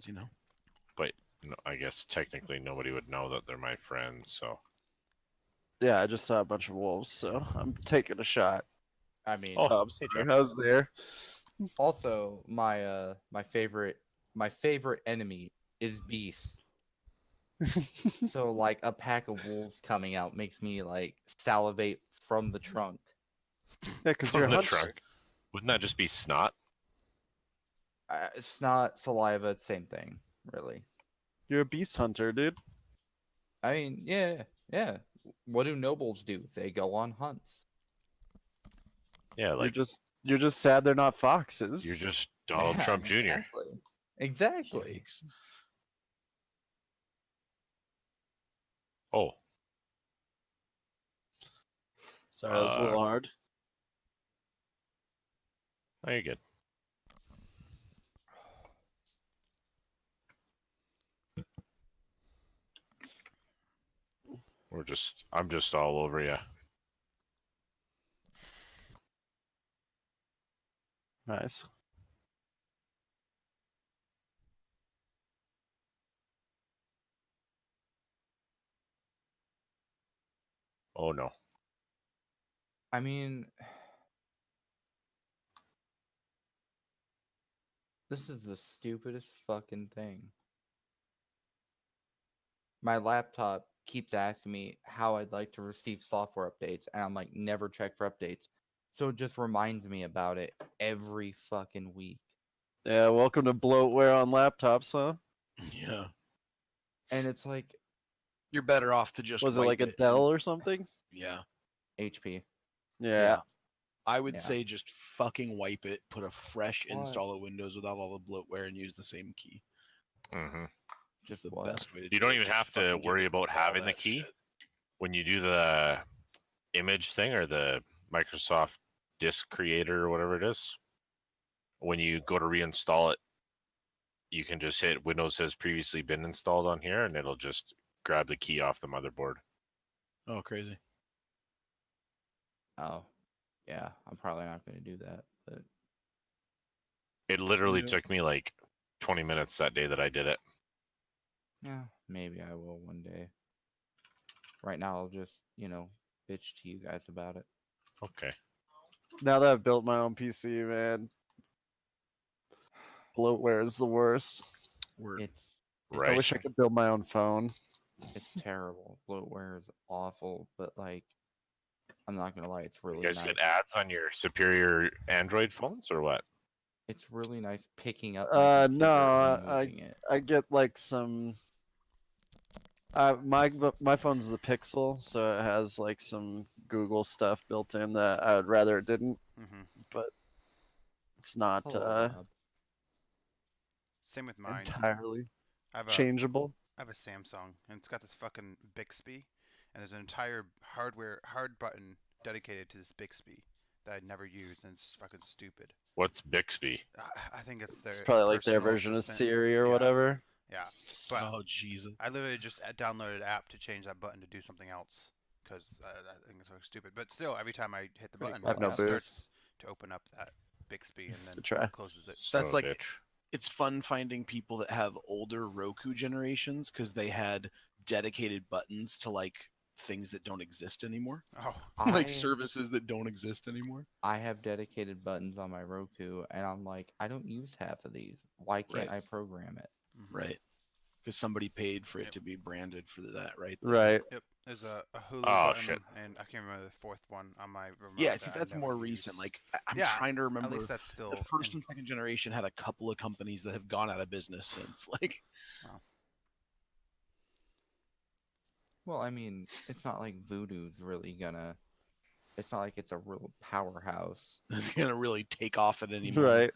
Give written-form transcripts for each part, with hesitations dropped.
friends, you know. But no, I guess technically nobody would know that they're my friends, so. Yeah, I just saw a bunch of wolves, so I'm taking a shot. I mean, Oh, I'm hey, sorry, Jeff. I was there. also my favorite enemy is beasts. So like a pack of wolves coming out makes me like salivate from the trunk. Yeah, because From you're a the hunter. trunk. Wouldn't that just be snot? It's not saliva, same thing, really. You're a beast hunter, dude. I mean, yeah. What do nobles do? They go on hunts. Yeah, like You're just sad they're not foxes. you're just Donald Yeah, Trump Jr. Exactly. Yikes. Oh, Sorry, that was a little hard. no, you're good. I'm just all over you. Nice. Oh no. I mean, this is the stupidest fucking thing. My laptop keeps asking me how I'd like to receive software updates, and I'm like, never check for updates. So it just reminds me about it every fucking week. Yeah, welcome to bloatware on laptops, huh? Yeah. And it's like You're better off to just Was it wipe like a and- Dell or something? Yeah. HP. Yeah. I would Yeah. say just fucking wipe it, put a fresh What? install of Windows without all the bloatware, and use the same key. Hmm. Just Just the what? best way to do You don't it. even Just have to fucking get worry rid of about all having the that key shit. when you do the image thing or the Microsoft disk creator or whatever it is. When you go to reinstall it, you can just hit Windows has previously been installed on here, and it'll just grab the key off the motherboard. Oh, crazy. Oh, yeah. I'm probably not going to do that, but It literally Yeah. took me like 20 minutes that day that I did it. yeah, maybe I will one day. Right now, I'll just bitch to you guys about it. Okay. Now that I've built my own PC, man, bloatware is the worst. Word. It's Right. I wish I could build my own phone. it's terrible. Bloatware is awful, but like, I'm not gonna lie, it's You really guys nice. get ads on your superior Android phones or what? It's really nice picking up my computer No, and moving it. I get like some. My phone's the Pixel, so it has like some Google stuff built in that I would rather it didn't, Mm-hmm. but it's not Hello, Rob. Same with mine. entirely I have a changeable. I have a Samsung, and it's got this fucking Bixby, and there's an entire hard button dedicated to this Bixby that I'd never used, and it's fucking stupid. What's Bixby? I think it's their It's probably like their personal version assistant. of Siri or Yeah. whatever. Yeah, but Oh, Jesus. I literally just downloaded an app to change that button to do something else because I think it's so stupid. But still, every time I hit the Pretty button, I have no it starts boost. to open up that Bixby and then Good try. closes it. Son That's of a like- bitch. It's fun finding people that have older Roku generations because they had dedicated buttons to like things that don't exist anymore. Oh, Like I- services that don't exist anymore. I have dedicated buttons on my Roku, and I'm like, I don't use half of these. Why can't Right. I program it? mhm. Right. Because somebody paid for it Yep. to be branded for that, right? there. Right. Yep, there's a Hulu Oh, button, shit. and I can't remember the fourth one on my remote. Yeah, I that think that's never more use. recent. Like I'm Yeah, trying to remember. At least that's still The first in- and second generation had a couple of companies that have gone out of business since. Like, Well, I mean, it's not like Voodoo's really gonna. It's not like it's a real powerhouse. it's gonna really take off at any moment.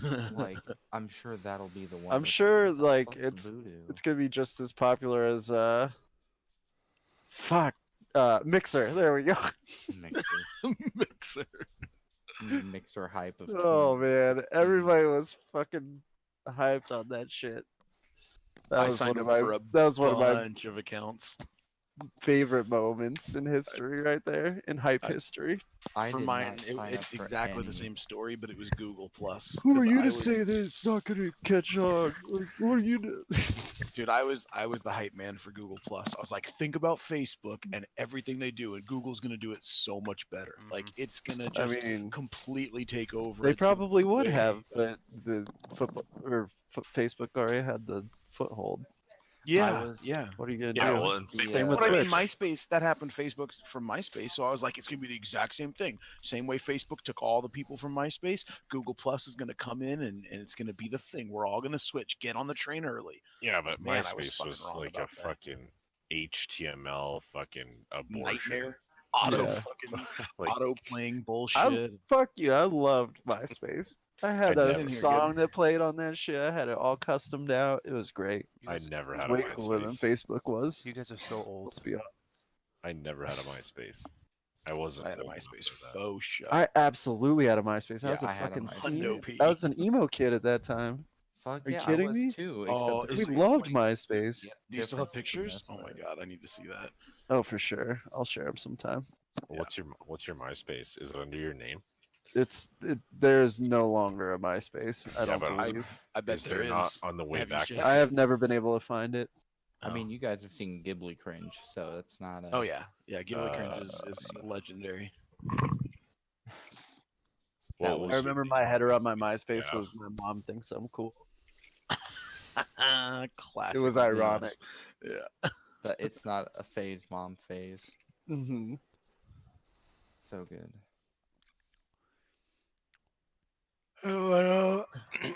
Right. Like, I'm sure that'll be the one. I'm that's sure, what the like, fuck's it's Voodoo? It's gonna be just as popular as Mixer. There we go. Mixer, Mixer. mixer hype of. Oh 20 man, everybody was fucking hyped on that shit. That I was signed one up of my. for a That was one of my. bunch of accounts. favorite moments in history right there, in hype history. I For did mine, not sign up it's for exactly the any. same story, but it was Google Plus. Who are 'cause you I to was, say that it's not gonna catch on? Like, what are you do? dude? I was the hype man for Google Plus. I was like, think about Facebook and everything they do, and Google's gonna do it so much better. Like, it's gonna I just mean, completely take over. they It's gonna probably be would way have, better. but the football or Facebook already had the foothold. Yeah, was- yeah. What are you gonna Yeah, do? well, and Same Yeah. with But I Twitch. mean, MySpace, that happened Facebook from MySpace. So I was like, it's going to be the exact same thing. Same way Facebook took all the people from MySpace, Google Plus is going to come in and it's going to be the thing. We're all going to switch. Get on the train early. yeah, but Man, I was MySpace fucking was wrong like a about that. fucking HTML fucking abortion. Nightmare. Auto Yeah. fucking Like, auto playing I bullshit. fuck you. I loved MySpace. I had I a never- song that played on that shit. I had it all customed out. It was great. You I guys, never It was had a way cooler than MySpace. Facebook was. you guys are so old. Let's be honest. I never had a MySpace. I wasn't. I had a old enough MySpace for that. faux show. I absolutely had a MySpace. I Yeah, was a I had a fucking MySpace. Hundo I was an emo kid at that time. Fuck Are you yeah, kidding I was me? too. Oh, Except is We it- loved MySpace. Yeah. Do you still have difference pictures? between Oh my us, god, I need to see that. Oh, for sure. I'll share them sometime. What's your MySpace? Is it under your name? There's no longer a MySpace. I Yeah, don't but believe. I bet Is there there is. not on the way Have you back? checked? I have never been able to find it. I mean, you guys have seen Ghibli cringe, so it's not. Oh yeah, yeah. Ghibli Cringe is Uh, legendary. What That was I remember my header on my MySpace Yeah. was "My mom thinks I'm cool." Classic. It was memes. ironic. Yeah. But it's not a phase, mom phase. Hmm So good.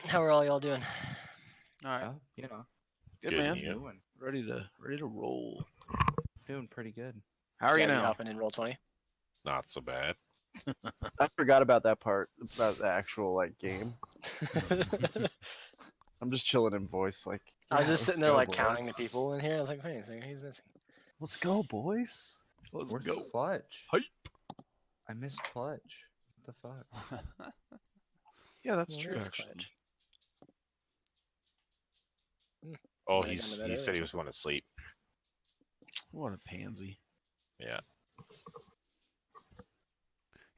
How are all y'all doing? All right. Oh, you know, Good, Good, man. yeah. doing Ready to roll. doing pretty good. How are you Jaggy now? hopping in roll 20? not so bad? I forgot about that part about the actual like game. I'm just chilling in voice. Like I was "Yeah, just let's sitting there go, like counting the boys. people in here. And I was like, wait a second, he's missing. Let's go, boys. Let's Where's go. Clutch? Hype. I missed Clutch. What the fuck? Yeah, that's Where true. is Actually. Clutch? Oh, Might have gone to bed he early said or he was going to sleep. What a pansy. Yeah.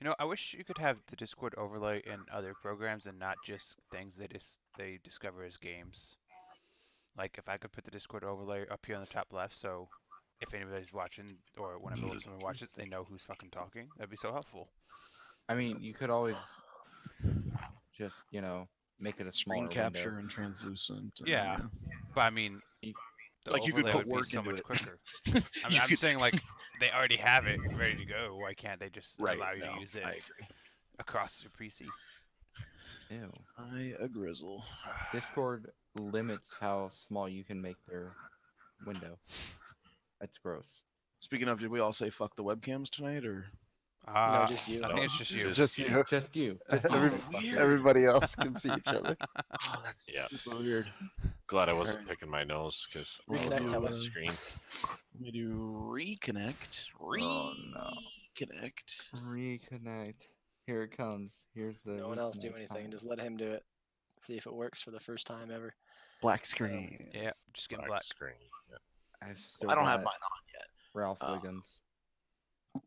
You know, I wish you could have the Discord overlay in other programs and not just things they discover as games. Like if I could put the Discord overlay up here on the top left, so if anybody's watching or whenever someone watches, they know who's fucking talking. That'd be so helpful. I mean, you could always just, make it a smaller Screen capture window. and translucent. and, Yeah. But I mean, the Like, you could overlay put would be work so into much it. quicker. I You mean, I'm could- saying like they already have it ready to go. Why can't they just Right. allow you No, to use it I agree. across your PC? Ew. I a grizzle. Discord limits how small you can make their window. That's gross. Speaking of, did we all say fuck the webcams tonight, or? just you. I think it's just you. Just you. Just you. Just you. Every- Fucker. Everybody else can see each other. Oh, that's Yeah. super weird. Glad I wasn't picking my nose because I was Reconnect, on tell the us. screen. Let me do reconnect. Oh, no. Reconnect. Reconnect. Here it comes. Here's the. No one else do reconnect anything. time. Just let him do it. See if it works for the first time ever. Black screen. Yeah, just getting Black black. screen. Yeah. I've still I don't have got mine on yet. Ralph Oh. Wiggums.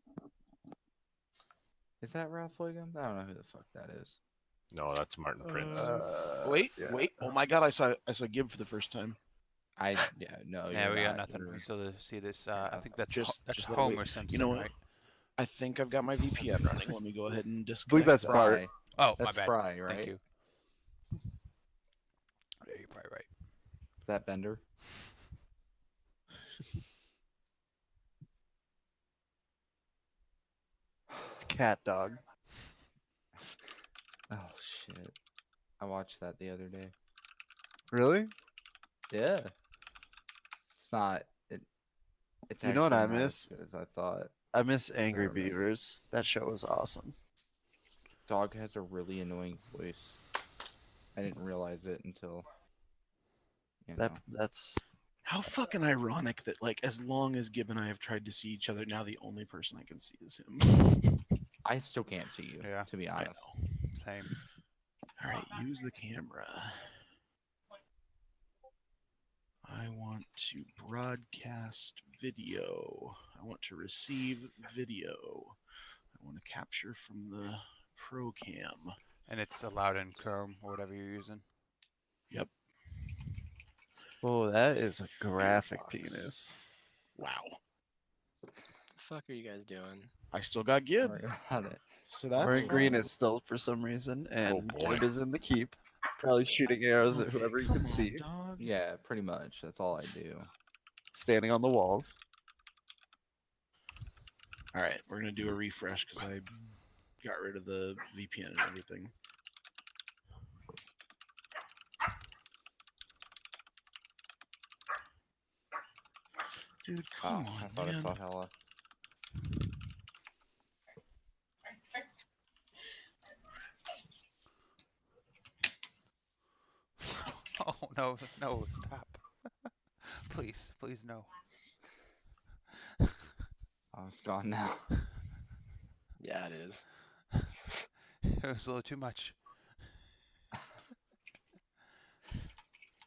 Is that Ralph Wiggums? I don't know who the fuck that is. No, that's Martin Prince. Wait, yeah. wait. Oh my god, I saw Gib for the first time. No. Yeah, you're we got not. nothing. You're- We still see this. I think that's Just- that's just let it wait. Homer Simpson, You know what? right? I think I've got my VPN running. Let me go ahead and disconnect. believe that's that. Bart. Fry. Oh, That's my bad. Fry, right? Thank you. Yeah, you're probably right. Is that Bender? It's cat dog. Oh shit! I watched that the other day. Really? Yeah. It's not. It's You know what actually I not as miss? good as I thought. I miss Angry Never mind. Beavers. That show was awesome. Dog has a really annoying voice. I didn't realize it until. That's How fucking ironic that, like, as long as Gib and I have tried to see each other, now the only person I can see is him. I still can't see you. Yeah, To be I honest. know. Same. All right, use the camera. I want to broadcast video. I want to receive video. I want to capture from the pro cam. And it's allowed in Chrome or whatever you're using. Yep. Oh, that is a graphic Firefox. penis. Wow. The fuck are you guys doing? I still got Gib. Sorry about it. So that's Wearing green fun. is still for some reason, and boy. Gib is in the keep. Probably shooting arrows at Okay, whoever you come can on, see. dog. Yeah, pretty much. That's all I do. Standing on the walls. All right, we're gonna do a refresh because I got rid of the VPN and everything. Dude, come Oh, on, I thought man. I saw Hella. Oh no, no, stop. Please, please no. Oh, it's gone now. Yeah, it is. It was a little too much.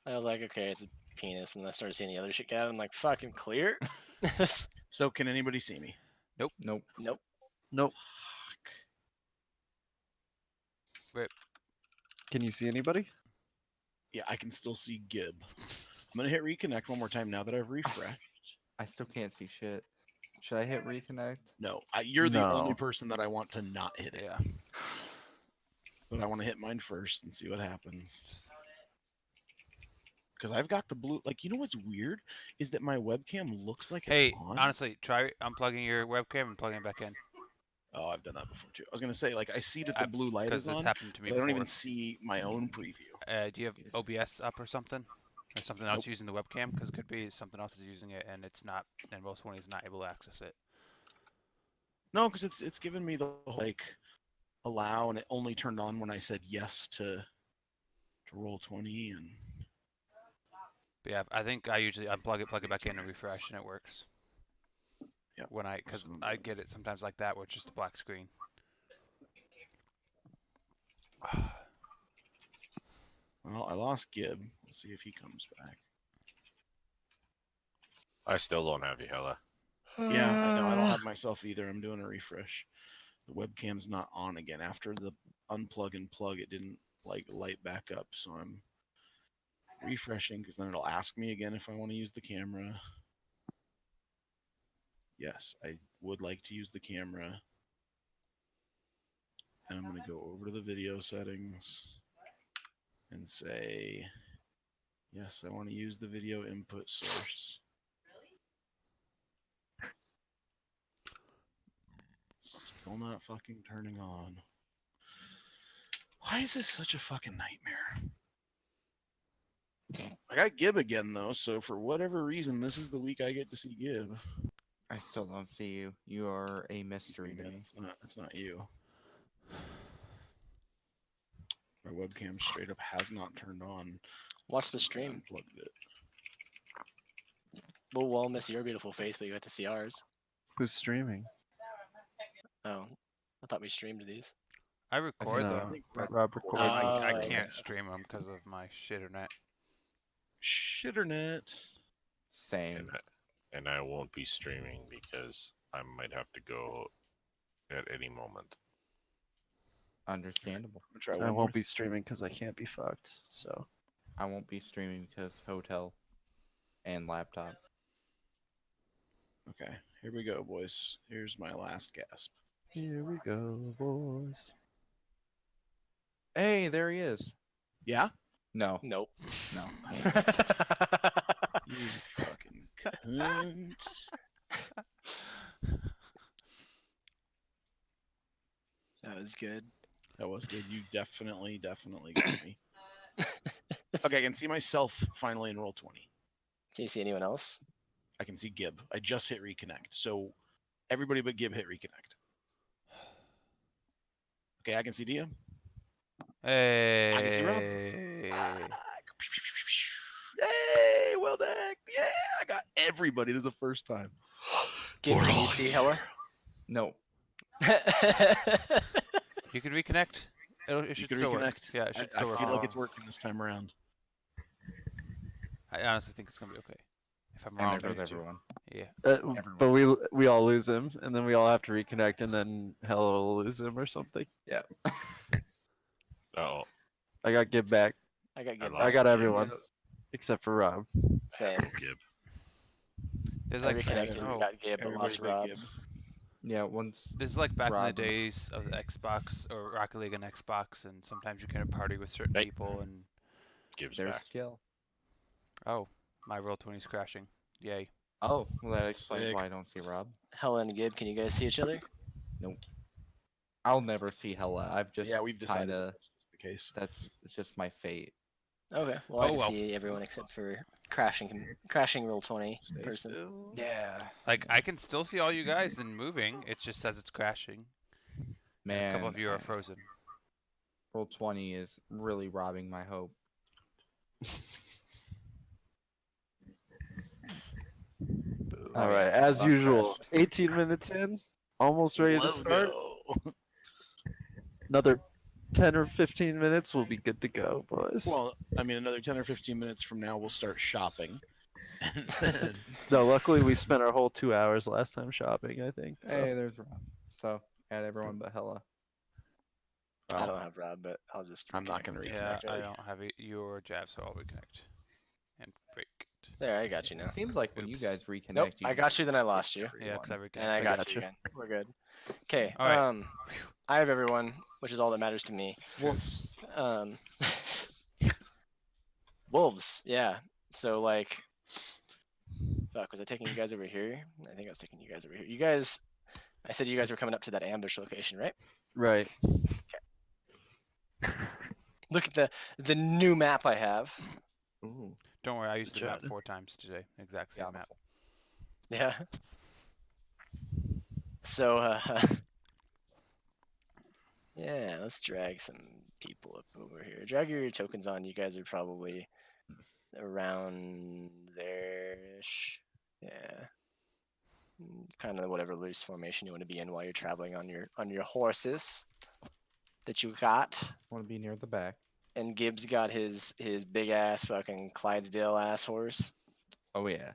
I was like, okay, it's a penis, and then I started seeing the other shit get out. I'm like, fucking clear. So, can anybody see me? Nope. Nope. Nope. Fuck. Can you see anybody? Yeah, I can still see Gib. I'm gonna hit reconnect one more time now that I've refreshed. I still can't see shit. Should I hit reconnect? No, you're the only No. person that I want to not hit it. Yeah. But I want to hit mine first and see what happens. Because I've got the blue. Like, you know what's weird is that my webcam looks like it's Hey, on. honestly, try unplugging your webcam and plugging it back in. Oh, I've done that before too. I was gonna say, like, I see that the blue light Because is this on, happened to me but I don't before. even see my own preview. Do you have OBS up or something? Or something else using the webcam? Because it could be something else is using it and it's not, and Roll 20 is not able to access it. No, because it's given me the whole, like, allow, and it only turned on when I said yes to roll 20, and But yeah, I think I usually unplug it, plug it back in, and refresh, and it works. Yeah. When because I get it sometimes like that, where it's just a black screen. well, I lost Gib. Let's see if he comes back. I still don't have you, Hella. Yeah, I know. I don't have myself either. I'm doing a refresh. The webcam's not on again. After the unplug and plug, it didn't like light back up. So I'm refreshing because then it'll ask me again if I want to use the camera. Yes, I would like to use the camera. Then I'm going to go over to the video settings and say, yes, I want to use the video input source. Still not fucking turning on. Why is this such a fucking nightmare? I got Gib again though, so for whatever reason, this is the week I get to see Gib. I still don't see you. You are a mystery to me. It's not you. My webcam straight up has not turned on. Watch the since I stream. unplugged it. We'll miss your beautiful face, but you got to see ours. Who's streaming? Oh, I thought we streamed these. I record No, them, but Rob records. I Oh, can't okay. stream them because of my shitter Shitternet. Same. And I won't be streaming because I might have to go at any moment. Understandable. I'm gonna try I one more. won't be streaming because I can't be fucked. So I won't be streaming because hotel and laptop. Okay, here we go, boys. Here's my last gasp. here we go, boys. Hey, there he is. Yeah? No, Nope. no. You fucking cunt. That was good. That was good. You definitely got me. Okay, I can see myself finally in roll 20. Can you see anyone else? I can see Gib. I just hit reconnect. So everybody but Gib hit reconnect. Okay, I can see Dia. net. I can see Rob. Hey. Hey, well done. Yeah, I got everybody. This is the first time. Gib, We're can you all see here. Hella? No. You can reconnect. It You should can still work. reconnect. Yeah, it should I still work. feel like Oh. it's working this time around. I honestly think it's gonna be okay. If I'm And wrong, there goes me too. everyone. yeah. But we all lose him, and then we all have to reconnect, and then Hella will lose him or something. Yeah. Oh, I got Gib back. I got I good. lost I got Gib. everyone except for Rob. Same. Gib. There's I like reconnected. every- We got Gib, but Everybody lost but Rob. Gib. Yeah, once This is like back in Rob- the days of the Xbox or Rocket League and Xbox, and sometimes you can party with certain Hey. people. And Gib's there's back. skill. oh, my Roll20 is crashing. Yay! Oh, well, that explains Sick. why I don't see Rob. Helen and Gib, can you guys see each other? I'll never see Hella. I've just Yeah, we've decided kinda, that's the case. that's just my fate. Okay. Well, I Oh, can well. see everyone except for crashing roll 20 Stay person. still. Yeah. Like I can still see all you guys and moving. It just says it's crashing. And Man, a couple of you are frozen. roll 20 is really robbing my hope. All Okay, right, as Rob usual, crashed. 18 minutes in, almost ready to Let's start. go. Another 10 or 15 minutes, we'll be good to go, boys. Well, I mean, another 10 or 15 minutes from now, we'll start shopping. And then- No, luckily we spent our whole 2 hours last time shopping, I think. So. Hey, there's Rob. So, add everyone but Hella. I well, don't have Rob, but I'll just. I'm not reconnect. going to Yeah, reconnect. I really. don't have you or Jab, so I'll reconnect and break. There, I got you now. It seems like when you Oops. guys reconnect, Nope, you I got you. Then I lost you, Yeah, because I reconnected. and I got got you you. again. We're good. Okay. All right. I have everyone, which is all that matters to me. Wolves. Wolves. Yeah. So like, fuck. Was I taking you guys over here? I think I was taking you guys over here. You guys. I said you guys were coming up to that ambush location, right? Right. Look at the new map I have. Ooh. Don't worry, I used the Good map job. 4 times today. Exact same map. Yeah. So yeah, let's drag some people up over here. Drag your tokens on. You guys are probably around there-ish. Yeah. Kind of whatever loose formation you want to be in while you're traveling on your horses that you got. Want to be near the back. And Gibbs got his big ass fucking Clydesdale ass horse. Oh, yeah.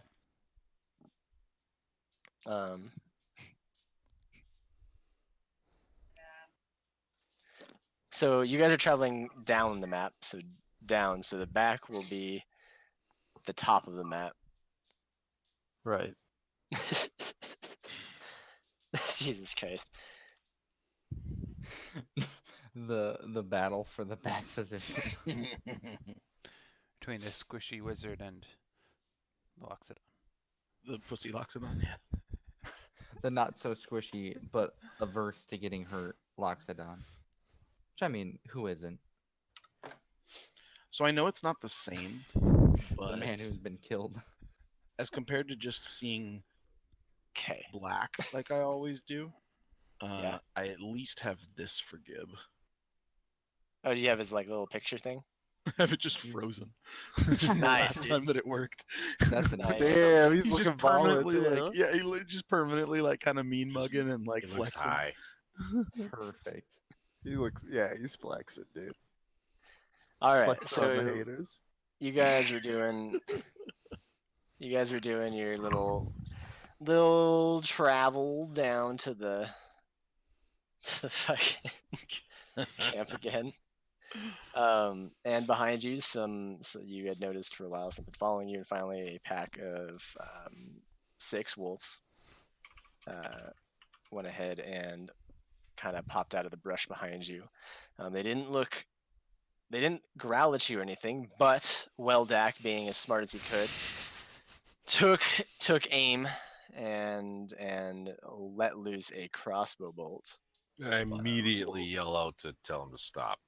So you guys are traveling down the map, so down, so the back will be the top of the map. Right. Jesus Christ. The battle for the back position. Between the squishy wizard and Loxodon. The pussy locks it on. Yeah. The not so squishy but averse to getting hurt Loxodon. Which, I mean, who isn't? So I know it's not the same, but The man who's been killed. as compared to just seeing Okay. black like I always do, Yeah. I at least have this for Gib. Oh, do you have his like little picture thing? I have it just frozen from the Nice, last dude. time that it worked. That's a Nice. nice. Damn, he's He's looking just permanently violent, like, too. yeah, just permanently like kind of mean mugging and like He looks flexing. high. Perfect. He looks, yeah, he's flexing, dude. All right. Flexing on the So haters. you guys were doing your little travel down to the fucking camp again. And behind you, so you had noticed for a while something following you, and finally a pack of 6 wolves went ahead and kind of popped out of the brush behind you. They didn't growl at you or anything, but Weldak, being as smart as he could, took aim and let loose a crossbow bolt. I immediately yell out to tell him to stop.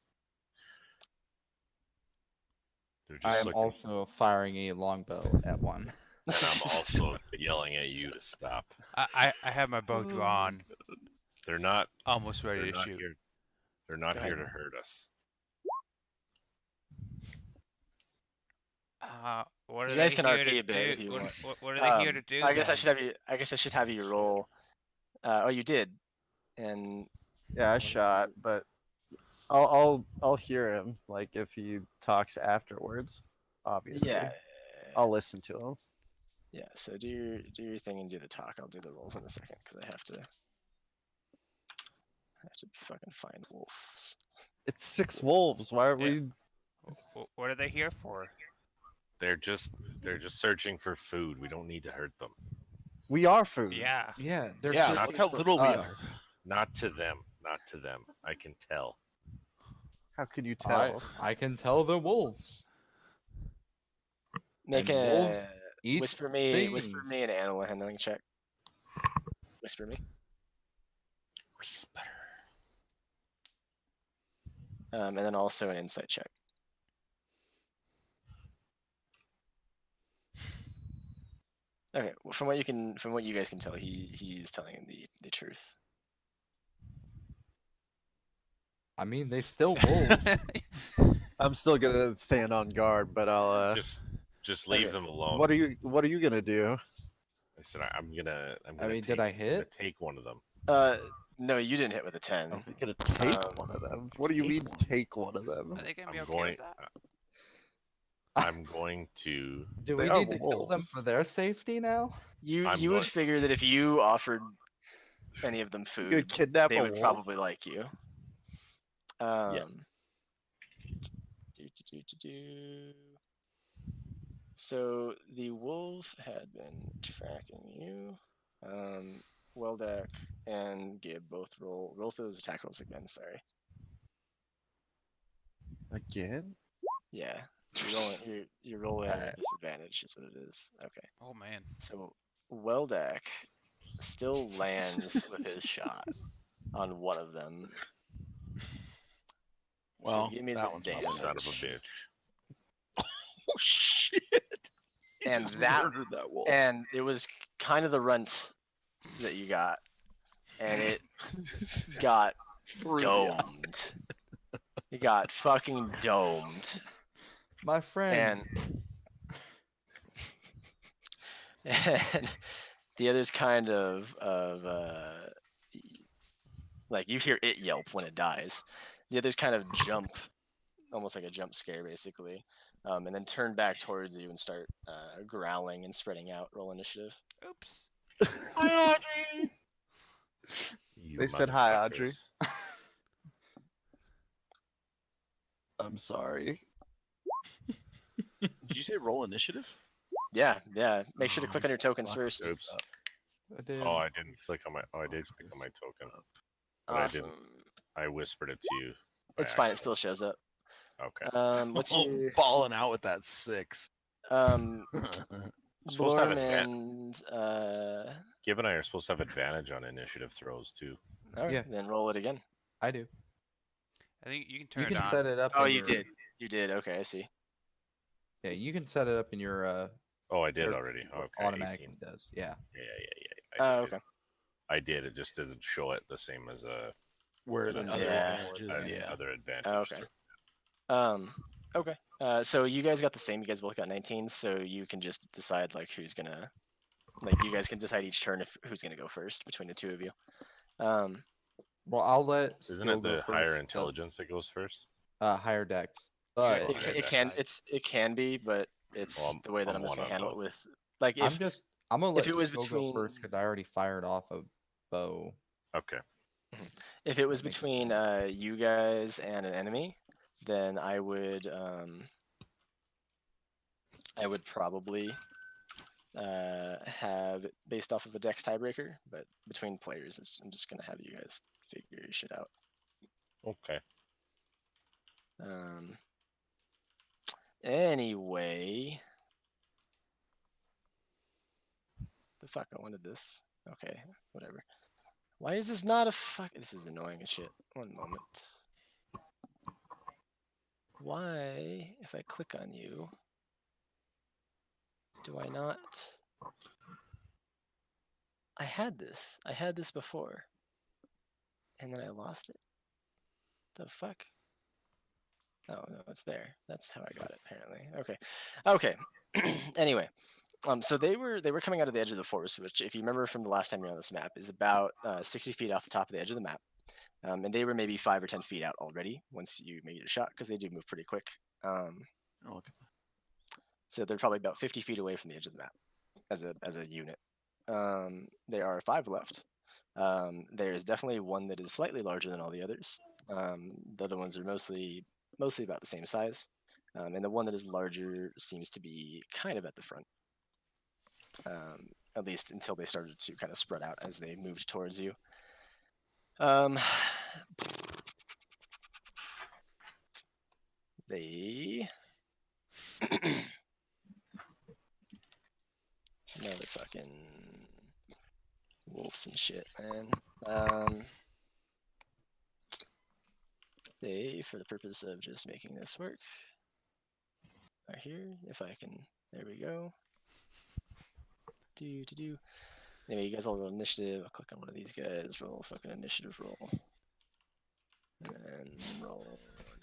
They're I just am looking, also firing a longbow at one. and I'm also yelling at you to stop. I have my bow drawn, They're not. almost ready They're to not shoot. here. They're not Go here ahead. to hurt us. What are You guys they can here RP to a bit if do? you want. What are they here to do? I guess I then? should have you roll. Oh, you did, and Yeah, I shot, but I'll hear him like if he talks afterwards. Obviously, yeah. I'll listen to him. Yeah. So do your thing and do the talk. I'll do the rolls in a second because I have to fucking find wolves. It's 6 wolves. Why are Yeah. we? What are they here for? They're just searching for food. We don't need to hurt them. We are food. Yeah. Yeah, they're Yeah, searching look how for little we us. are. Not to them. Not to them. I can tell. How could you tell? I can tell the wolves. Make And wolves a eat whisper things. me an animal handling check. Whisper me. Whisper. And then also an insight check. Okay, well, from what you guys can tell, he's telling the truth. I mean, they still wolves. I'm still gonna stand on guard, but I'll. Just leave Okay. them alone. What are you gonna do? I said I'm gonna. I mean, did take, I I'm gonna hit? take one of them. No, you didn't hit with a 10. You're gonna take Um, one of them. What do you take mean one. take one of them? Are they gonna be I'm okay going. with that? I'm going to. Do They we are need to kill them for wolves. their safety now? You I'm would going- figure that if you offered any of them You food, kidnap they a would wolf? probably like you. Do. So the wolf had been tracking you. Weldak and Gib both roll for those attack rolls again. Sorry. Again? Yeah. You're rolling at Alright. disadvantage is what it is. Okay. Oh man. So Weldak still lands with his shot on one of them. Well, so give me that the one's not damage. Son of a bitch. Oh shit! He And just that- murdered that wolf. And it was kind of the runt that you got, and it got Through the domed. It got fucking domed, My friend. and the other's kind of like you hear it yelp when it dies. The others kind of jump, almost like a jump scare, basically, and then turn back towards you and start growling and spreading out. Roll initiative. Oops. Hi, Audrey. You They said hi, Audrey. motherfuckers. I'm sorry. Did you say roll initiative? Yeah. Make sure to click on your tokens Fuck. first. Oops. I did. Oh, I didn't click on my. Oh, I did click on my token. But Awesome. I whispered it to you. by It's fine. It accident. still shows up. Okay. What's Oh, your balling out with that 6. um supposed to have Blorm advan- and Gib and I are supposed to have advantage on initiative throws too. alright, Yeah. then roll it again. I do. I think you can turn You it can on. set it up. Oh, in you your- did. You did. Okay, I see. Yeah, you can set it up in your Oh, I did Or- already. Okay. automatically 18. does. Yeah. Yeah. Oh, I did. okay. I did. It just doesn't show it the same as Where the Yeah. other Yeah. advantages, yeah. other advantage. Oh, okay. Okay. So you guys got the same. You guys both got 19. So you can just decide like who's gonna, like you guys can decide each turn if who's gonna go first between the two of you. Well, I'll let. Isn't Skill it go the higher first. intelligence that goes first? Higher dex. Yeah, But It, Okay, it that's can fine. it can be, but it's Well, the way that I'm I'm just one gonna on handle it both. with like if I'm gonna let it was Skill go first between- because I already fired off a bow. Okay. if it was That makes between sense. you guys and an enemy, then I would probably have it based off of a dex tiebreaker, but between players, I'm just gonna have you guys figure your shit out. Okay. Anyway, the fuck I wanted this. Okay, whatever. Why is this not a fuck? This is annoying as shit. One moment. Why, if I click on you, do I not? I had this. I had this before. And then I lost it. The fuck? Oh no, it's there. That's how I got it apparently. Okay. Okay. Anyway. So they were coming out of the edge of the forest, which if you remember from the last time you're on this map, is about 60 feet off the top of the edge of the map. And they were maybe 5 or 10 feet out already once you made a shot, because they do move pretty quick. Oh, look at So they're probably about 50 feet away from the edge of the map. as a unit. There are 5 left. There is definitely one that is slightly larger than all the others. The other ones are mostly about the same size, and the one that is larger seems to be kind of at the front. At least until they started to kind of spread out as they moved towards you. They another fucking wolves and shit, man. They, for the purpose of just making this work, are here. If I can, there we go. Do. Anyway, you guys all roll initiative. I'll click on one of these guys. Roll fucking initiative roll, and then roll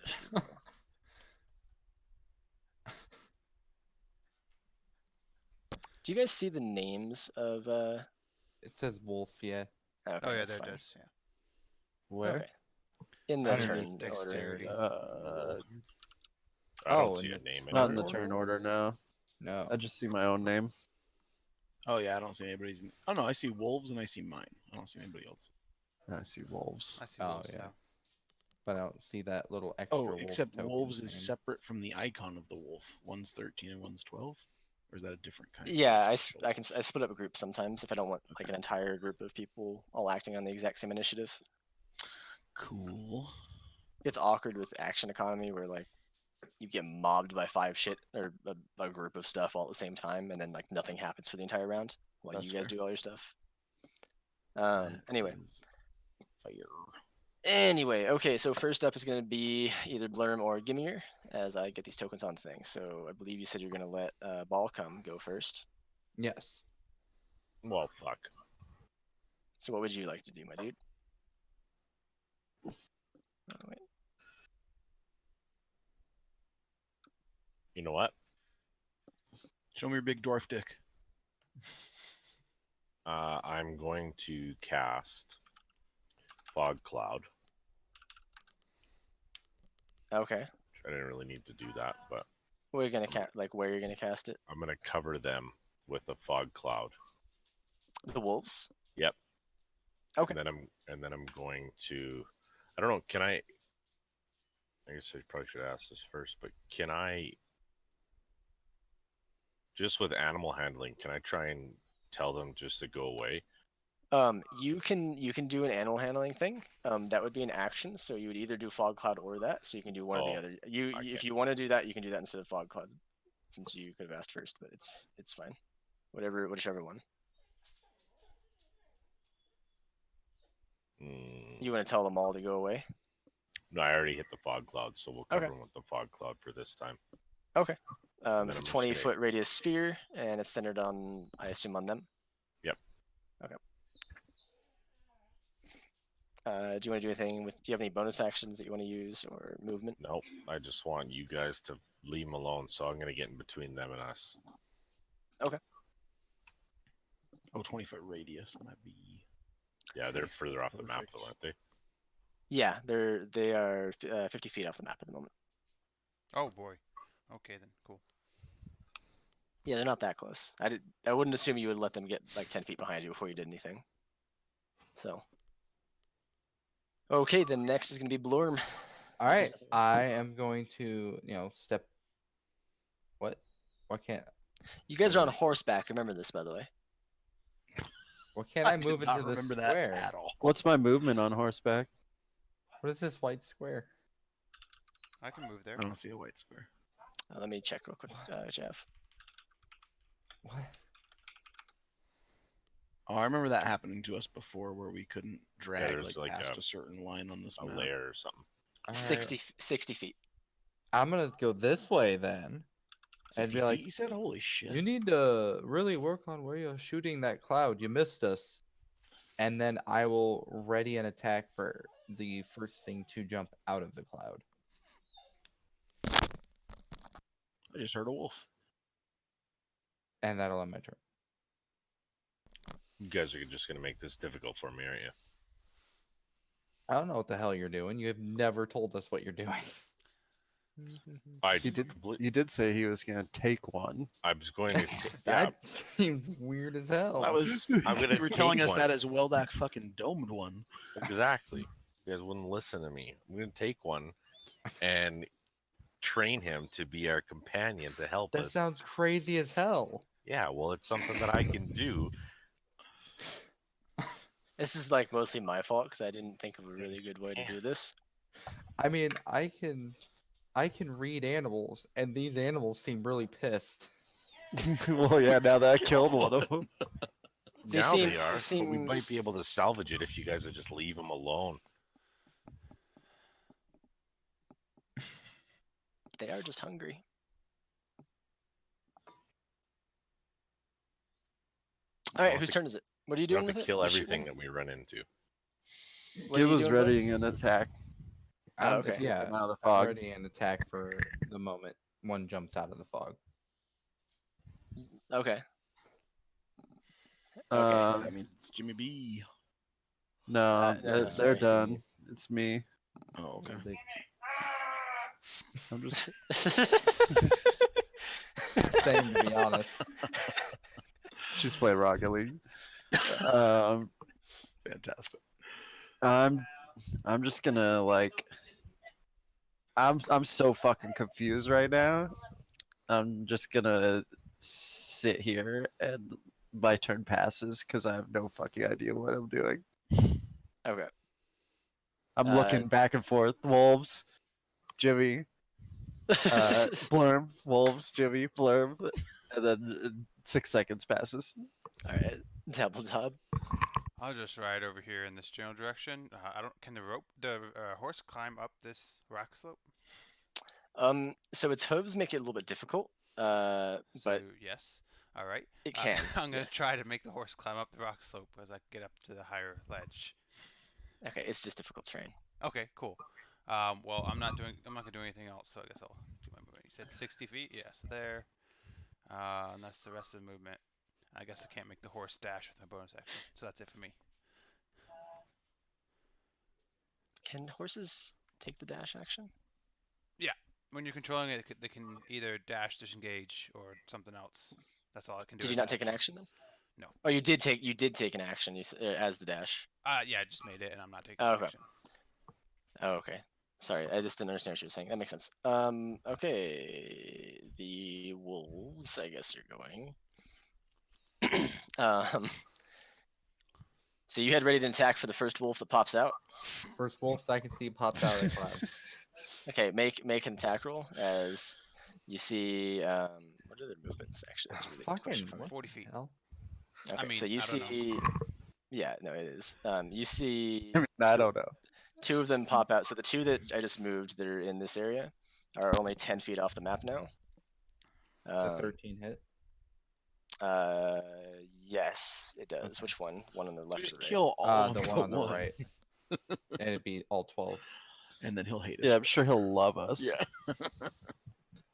initiative roll. Do you guys see the names of? It says wolf, yeah. Okay, Oh yeah, that's there fine. it does. Yeah. Where? Okay. In the Underneath turn order. dexterity. I don't Oh, see in a the name. Not in the anywhere. turn order now. No. I just see my own name. Oh yeah, I don't see anybody's. Oh no, I see wolves and I see mine. I don't see anybody else. I see wolves. I see Oh, wolves yeah. now. But I don't see that little extra Oh, wolf except token wolves is thing. separate from the icon of the wolf. One's 13 and one's 12, or is that a different kind? Yeah, of I special? split up a group sometimes if I don't want like an entire group of people all acting on the exact same initiative. Cool. It's awkward with action economy where like you get mobbed by 5 shit or a group of stuff all at the same time, and then like nothing happens for the entire round while That's you guys fair. do all your stuff. That Anyway. is fire. Anyway, okay, so first up is going to be either Blurm or Gimmier as I get these tokens on things. So I believe you said you're going to let Balcom go first. Yes. Well, fuck. So what would you like to do, my dude? Oh, wait. You know what? Show me your big dwarf dick. I'm going to cast Fog Cloud. Okay. I didn't really need to do that, but Where are you gonna cast? Like where you're gonna cast it? I'm going to cover them with a fog cloud. The wolves. Yep. Okay. And then I'm going to. I don't know. Can I? I guess I probably should ask this first, but can I? Just with animal handling, can I try and tell them just to go away? You can do an animal handling thing. That would be an action. So you would either do fog cloud or that. So you can do one or the Oh, other. okay. If you want to do that, you can do that instead of fog cloud, since you could have asked first. But it's fine. Whichever one. You want to tell them all to go away? No, I already hit the fog cloud, so we'll cover Okay. them with the fog cloud for this time. Okay. then It's I'm a just 20-foot gonna- radius sphere, and it's centered on, I assume, on them. Yep. Okay. Do you want to do anything with? Do you have any bonus actions that you want to use or movement? Nope. I just want you guys to leave them alone, so I'm going to get in between them and us. Oh, 20-foot radius. That'd be. Yeah, they're Nice, further that's off the map, though, perfect. aren't they? Yeah, they are 50 feet off the map at the moment. Oh boy. Okay then. Cool. Yeah, they're not that close. I wouldn't assume you would let them get like 10 feet behind you before you did anything. So. Okay, then next is gonna be Blorm. All right. There's nothing else. I am going to, step. What? Why can't? You guys are on horseback. Remember this, by the way. Why can't I did move not into the remember square? that at all. What's my movement on horseback? What is this white square? I can move there. I don't see a white square. Let me check real quick, Jeff. What? Oh, I remember that happening to us before, where we couldn't drag there's like past a- a certain line on this A map. layer or something. All right. 60 feet. I'm gonna go this way then. 60 be like, feet, you said? Holy shit! You need to really work on where you're shooting that cloud. You missed us. And then I will ready an attack for the first thing to jump out of the cloud. I just heard a wolf. And that'll end my turn. You guys are just going to make this difficult for me, aren't you? I don't know what the hell you're doing. You have never told us what you're doing. I He did. complete- He did say he was gonna take one. I was going to. That seems weird as hell. That was I'm gonna you were telling take us one. that as Weldak fucking domed one. Exactly. You guys wouldn't listen to me. I'm going to take one and train him to be our companion to help That us. sounds crazy as hell. Yeah, well, it's something that I can do. This is like mostly my fault because I didn't think of a really good way to do this. I mean, I can read animals, and these animals seem really pissed. Well, yeah. Now that I killed one of them. They Now seem- they are, they but we seem- might be able to salvage it if you guys would just leave them alone. They are just hungry. All right, have whose to- turn is it? What are you We doing have with to it? kill You shooting? everything that we run into. What are Gib you was doing, bud? readying an attack. Oh, I'm- okay. Yeah, Come out of the I'm fog. ready an attack for the moment one jumps out of the fog. Okay. Okay. So that means it's Jimmy B. No, no, they're sorry. done. It's me. Oh, okay. They- I'm just. Same, to be honest. She's playing Rocket League. Um, Fantastic. I'm just gonna like. I'm so fucking confused right now. I'm just gonna sit here and my turn passes because I have no fucking idea what I'm doing. Okay. I'm Uh, looking back and forth. Wolves, Jimmy, Blurm, Wolves, Jimmy, Blurm, and then 6 seconds passes. All right. Double dub. I'll just ride over here in this general direction. I don't. Can the horse climb up this rock slope? So its hooves make it a little bit difficult. So But yes. All right. it can. I'm gonna yes. try to make the horse climb up the rock slope as I get up to the higher ledge. Okay, it's just difficult terrain. Okay, cool. Well, I'm not gonna do anything else, so I guess I'll do my movement. You said 60 feet, yeah. So there. And that's the rest of the movement. I guess I can't make the horse dash with my bonus action, so that's it for me. Can horses take the dash action? When you're controlling it, they can either dash, disengage, or something else. That's all it can do. Did you as not an take an action then? No. Oh, you did take an action. As the dash. Yeah, I just made it, and I'm not taking Oh, an okay. action. Oh, okay. Sorry, I just didn't understand what you were saying. That makes sense. Okay. The wolves, I guess you're going. So you had ready to attack for the first wolf that pops out. First wolf I can see pops out of the cloud. Okay, make an attack roll as you see. What are their movements? Actually, that's a really good question. Fucking For me. what 40 the feet. hell? Okay, so mean, you I don't know. see. Yeah, no, it is. You see. I don't know. Two of them pop out. So the two that I just moved that are in this area are only 10 feet off the map now. It's a 13 hit. Yes, it does. Which one? One on the left Just or the right? kill all of The them one but on the one, right. And it'd be all 12. and then he'll hate us. Yeah, I'm sure he'll love us. Yeah.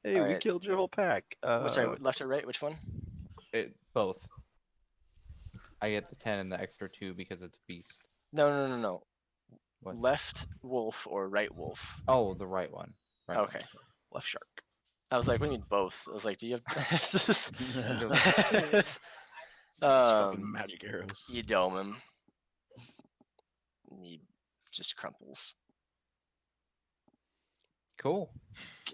Hey, we Alright. killed your whole pack. Sorry, left or right? Which one? Both. I get the 10 and the extra 2 because it's beast. No. What? Left wolf or right wolf? Oh, the right one. Right one. Okay. Left shark. I was like, what do you mean both? I was like, do you have? These fucking um, magic arrows. you dome him. He just crumples. Cool.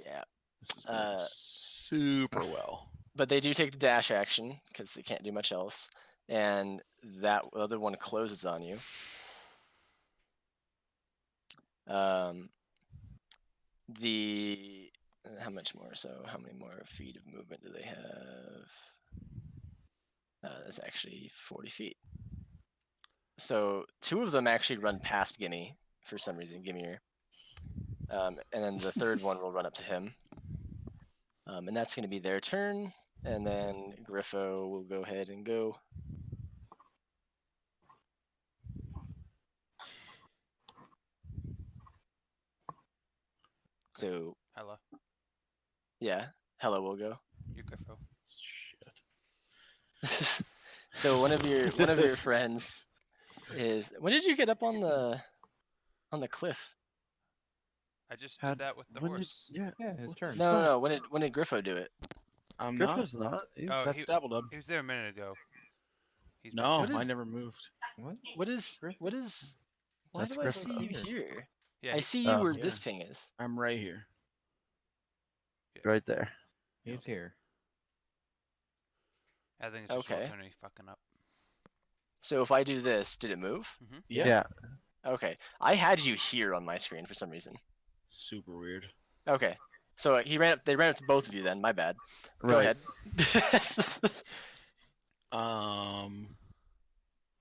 Yeah. This is going super well. But they do take the dash action because they can't do much else, and that other one closes on you. How much more? So how many more feet of movement do they have? That's actually 40 feet. So two of them actually run past Gimme for some reason, Gimme. And then the third one will run up to him. And that's going to be their turn. And then Griffo will go ahead and go. So, Hello, yeah, Hella will go. you Griffo. Shit. So one of your friends is. When did you get up on the cliff? I just Had- did that with the when did- horse. yeah. Yeah, his What the turn. No. When did Griffo do it? I'm Griffin's not. He's Oh, That's Dabbledub. He was there a minute ago. He's No, What I is- never moved. What? What is? Griffo? What is? Why That's do I Griffo see you here. here? Yeah, I see you Oh, where yeah. this ping is. I'm right here. right there. He's here. I think it's just Okay. Tony fucking up. So if I do this, did it move? Yeah. Okay. I had you here on my screen for some reason. Super weird. Okay. So he ran up. They ran up to both of you. Then my bad. Go Right. ahead.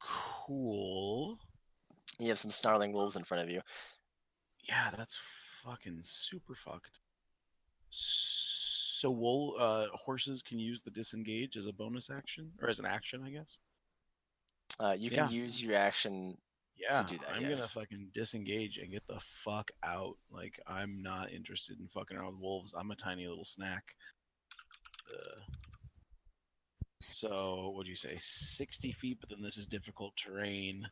Cool. You have some snarling wolves in front of you. Yeah, that's fucking super fucked. So horses can use the disengage as a bonus action or as an action, I guess. You can Yeah. use your action. Yeah, do that, I'm gonna yes. fucking disengage and get the fuck out. Like, I'm not interested in fucking around with wolves. I'm a tiny little snack. So, what'd you say? 60 feet, but then this is difficult terrain.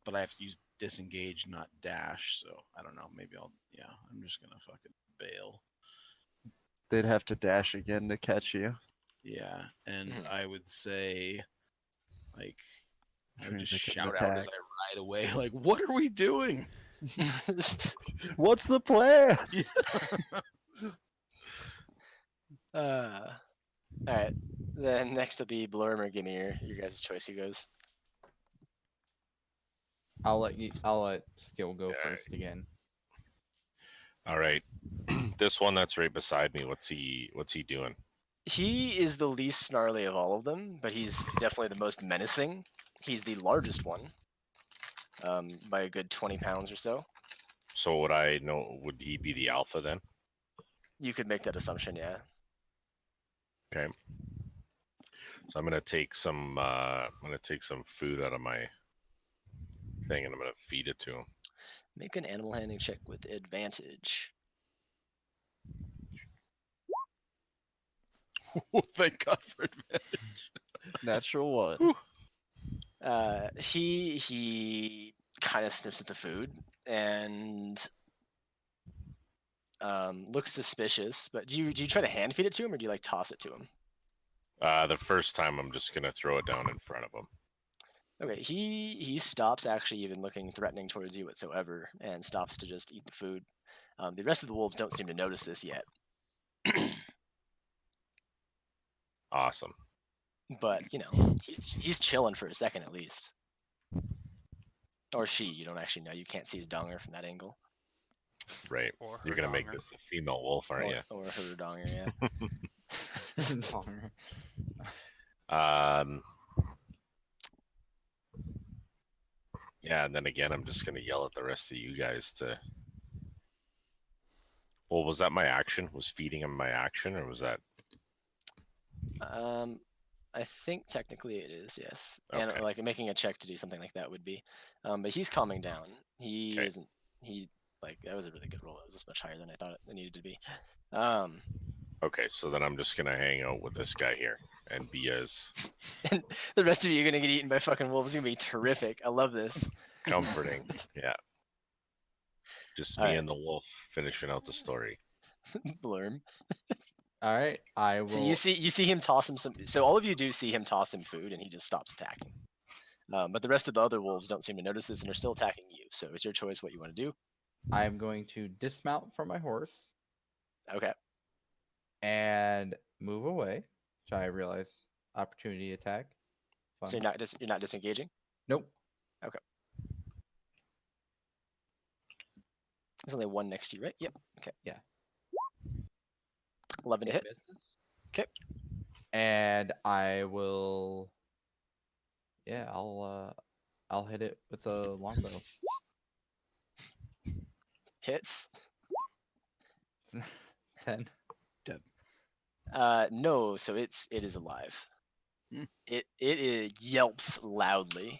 But I have to use disengage, not dash. So, I don't know. Maybe I'm just gonna fucking bail. They'd have to dash again to catch you. Yeah, and Mhm. I would say, like, I would Trying just to get an shout out as attack. I ride away, like, what are we doing? What's the plan? All right. Then next will be Blurm or Gimme your guys' choice. Who goes? I'll let Skill go Yeah. first again. All right. This one that's right beside me. What's he doing? He is the least snarly of all of them, but he's definitely the most menacing. He's the largest one, by a good 20 pounds or so. So would he be the alpha then? You could make that assumption, yeah. Okay. So I'm gonna take some food out of my thing and I'm gonna feed it to him. Make an animal handling check with advantage. Thank God for advantage. Natural one. He kind of sniffs at the food and looks suspicious. But do you try to hand feed it to him, or do you like toss it to him? The first time I'm just gonna throw it down in front of him. Okay, he stops actually even looking threatening towards you whatsoever, and stops to just eat the food. The rest of the wolves don't seem to notice this yet, Awesome. but he's chilling for a second at least, or she. You don't actually know. You can't see his donger from that angle, Right. Or You're her gonna make donger. this a female wolf, aren't you? or her donger. Yeah. Yeah, and then again, I'm just gonna yell at the rest of you guys to. Well, was that my action? Was feeding him my action, or was that? I think technically it is, yes. And Okay. like making a check to do something like that would be. But he's calming down. He Okay. isn't. He like that was a really good roll. It was much higher than I thought it needed to be. Okay, so then I'm just gonna hang out with this guy here and be as And the rest of you are gonna get eaten by fucking wolves. It's gonna be terrific. I love this. comforting. Yeah. Just me Alright. and the wolf finishing out the story. Blurm. All right, I will. So you see him toss him some. So all of you do see him toss him food, and he just stops attacking. But the rest of the other wolves don't seem to notice this and are still attacking you. So it's your choice what you want to do. I am going to dismount from my horse Okay. and move away. Which I realize opportunity attack. Fun. So you're not disengaging. Nope. There's only one next to you, right? Yep. Okay. Yeah. 11 to hit. Business. 'Kay. And I will. Yeah, I'll hit it with a longbow. Hits. 10. No. So it is alive. Hmm. It yelps loudly,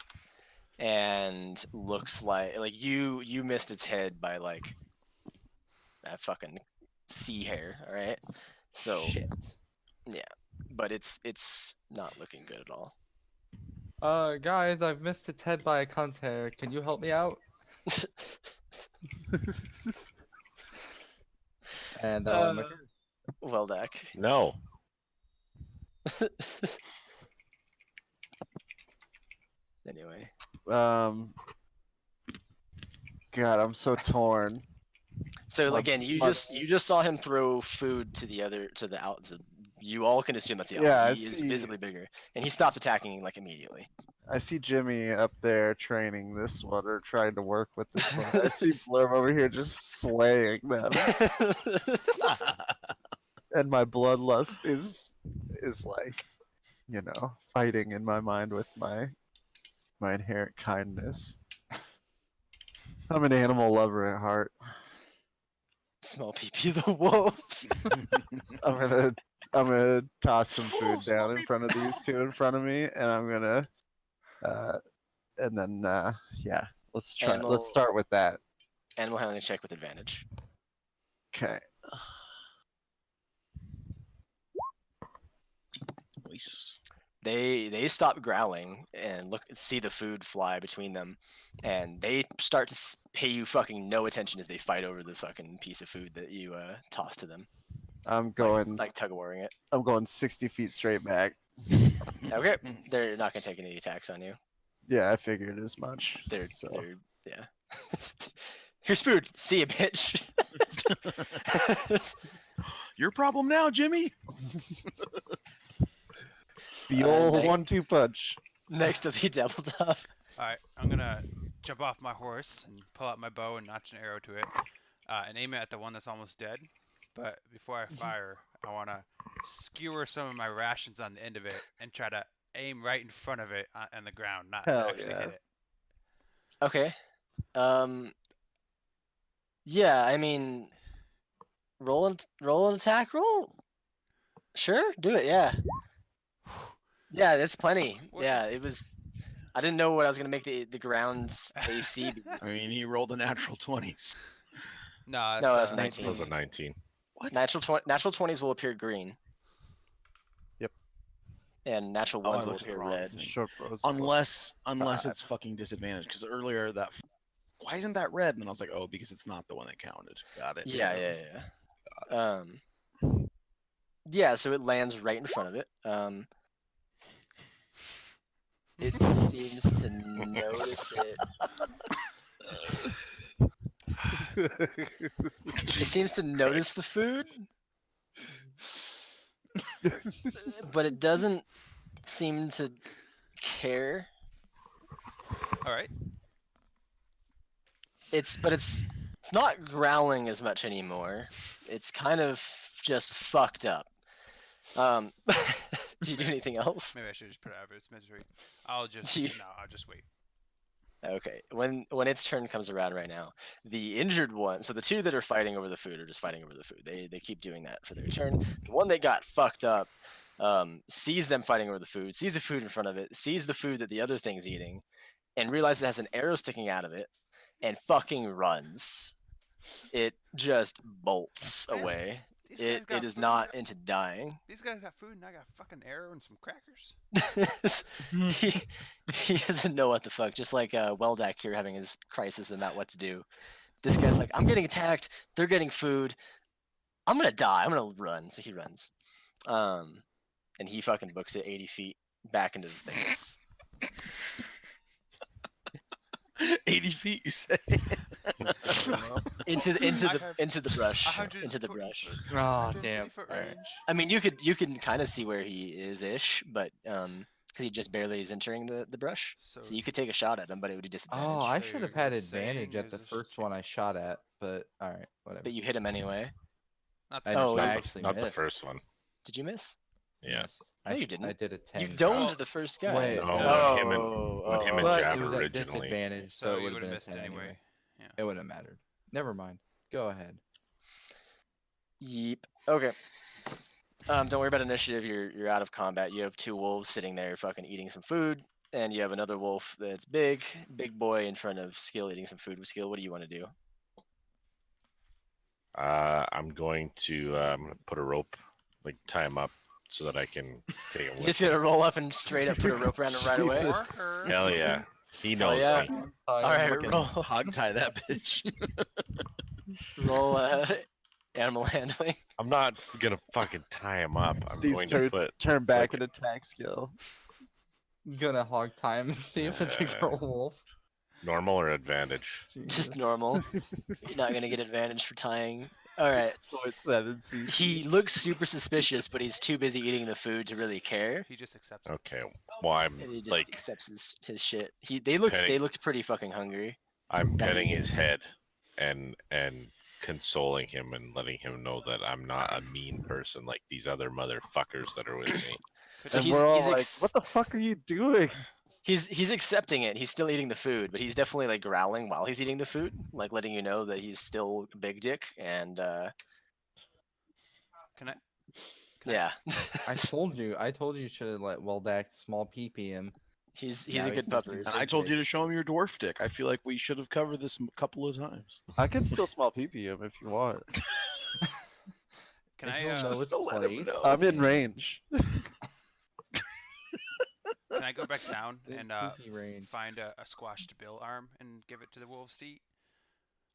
and looks like you missed its head by like that fucking sea hair. All right. So, Shit. but it's not looking good at all. Guys, I've missed its head by a cunt hair. Can you help me out? And that'll end my turn. Well, Dak. No. Anyway, God, I'm so torn. so My- again, you my- just saw him throw food to the out. So you all can assume that's the Yeah, outlet. I He is see. visibly bigger, and he stopped attacking like immediately. I see Jimmy up there training this one or trying to work with this one. I see Blurb over here just slaying them, and my bloodlust is like, fighting in my mind with my inherent kindness. I'm an animal lover at heart. Small PP the wolf. I'm gonna toss some food small down in peep. front of these two in front of me, and I'm gonna and then yeah, let's try. Animal- Let's start with that. Animal handling check with advantage. Okay. Nice. They stop growling and see the food fly between them, and they start to pay you fucking no attention as they fight over the fucking piece of food that you tossed to them, I'm going. like tug of warring it. I'm going 60 feet straight back. Okay, they're not gonna take any attacks on you. Yeah, I figured as much. They're so yeah. Here's food. See ya, bitch. Your problem now, Jimmy. the old next- 1-2 punch. Next will be Devil Top. All right, I'm gonna jump off my horse and pull out my bow and notch an arrow to it, and aim it at the one that's almost dead. But before I fire, I wanna skewer some of my rations on the end of it and try to aim right in front of it on the ground, not Hell to actually yeah. hit it. Okay. Yeah, I mean, roll an attack roll. Sure, do it. Yeah. Yeah, that's plenty. What- Yeah, it was. I didn't know what I was gonna make the ground's AC be. I mean, he rolled a natural 20s. No, No, that's uh, 19. It was a 19. What? Natural 20s will appear green. Yep. And natural Oh, I ones will looked at the appear wrong red. thing. Short bows Unless five. it's fucking disadvantage. Because earlier why isn't that red? And I was like, oh, because it's not the one that counted. Got it. Yeah. Yeah, so it lands right in front of it. It seems to notice it. It seems to notice the food, but it doesn't seem to care. all right. It's not growling as much anymore. It's kind of just fucked up. Do you do anything else? Maybe I should just put it out of its misery. I'll just You- no, I'll just wait. Okay, when its turn comes around right now, the injured one, so the two that are fighting over the food are just fighting over the food. They keep doing that for their turn. The one that got fucked up sees them fighting over the food, sees the food in front of it, sees the food that the other thing's eating, and realizes it has an arrow sticking out of it, and fucking runs. It just bolts Man, away. These guys It got is food, not I got- into dying. These guys got food, and I got a fucking arrow and some crackers. he doesn't know what the fuck. Just like Weldak here having his crisis about what to do. This guy's like, I'm getting attacked. They're getting food. I'm gonna die. I'm gonna run. So he runs. And he fucking books it 80 feet back into the thickets. 80 feet, you say? into I have the brush. 120 Into the brush. foot- Oh 120 damn! foot Alright. range. I mean, you can kind of see where he is ish, but because he just barely is entering the brush. So, So you could take a shot at him, but it would be disadvantage. Oh, I So should have you're had saying advantage at the there's a first one I shot at, but all right, whatever. But you hit him anyway. not I, the Oh, first I yeah. one. actually Not missed. the first one. Did you miss? Yes. No, you I didn't. did a 10. You domed shot. the first guy. Wait, No, Oh, when him and but Jab it was at originally. disadvantage, So so, it you would have would've been a missed 10 anyway. anyway. Yeah. It wouldn't have mattered. Never mind. Go ahead. Yeep. Okay. Don't worry about initiative. You're out of combat. You have two wolves sitting there, fucking eating some food, and you have another wolf that's big boy in front of Skill eating some food with Skill. What do you want to do? I'm going to put a rope, like tie him up, so that I can take it You're with just me. gonna roll up and straight up put a rope around him right away. Jesus. Or her. Hell yeah! He knows yeah. me. All right, Fucking roll, hog tie that bitch. roll animal handling. I'm not gonna fucking tie him up. I'm These going to turds put turn back like, an attack skill. Gonna hog time and see if it's a girl wolf. normal or advantage. Jesus. Just normal. You're not gonna get advantage for tying. All right. 6.7 CP. He looks super suspicious, but he's too busy eating the food to really care. He just accepts it. Okay. Well, I'm And he just like accepts his shit. They looked pretty fucking hungry. I'm that petting he- his head and consoling him and letting him know that I'm not a mean person like these other motherfuckers that are with me. So And he's- we're all he's like, ex- what the fuck are you doing? He's accepting it. He's still eating the food, but he's definitely like growling while he's eating the food, like letting you know that he's still a big dick. And Can I? yeah, I told you should have let Weldak small PP him. he's Now a good he's puppy. super- And I told you to show him your dwarf dick. I feel like we should have covered this a couple of times. I can still small PP him if you want. Can If I? he'll know just its to let him place. know. I'm in range. Can I go back down In and PP range. find a squashed bill arm and give it to the wolves to eat?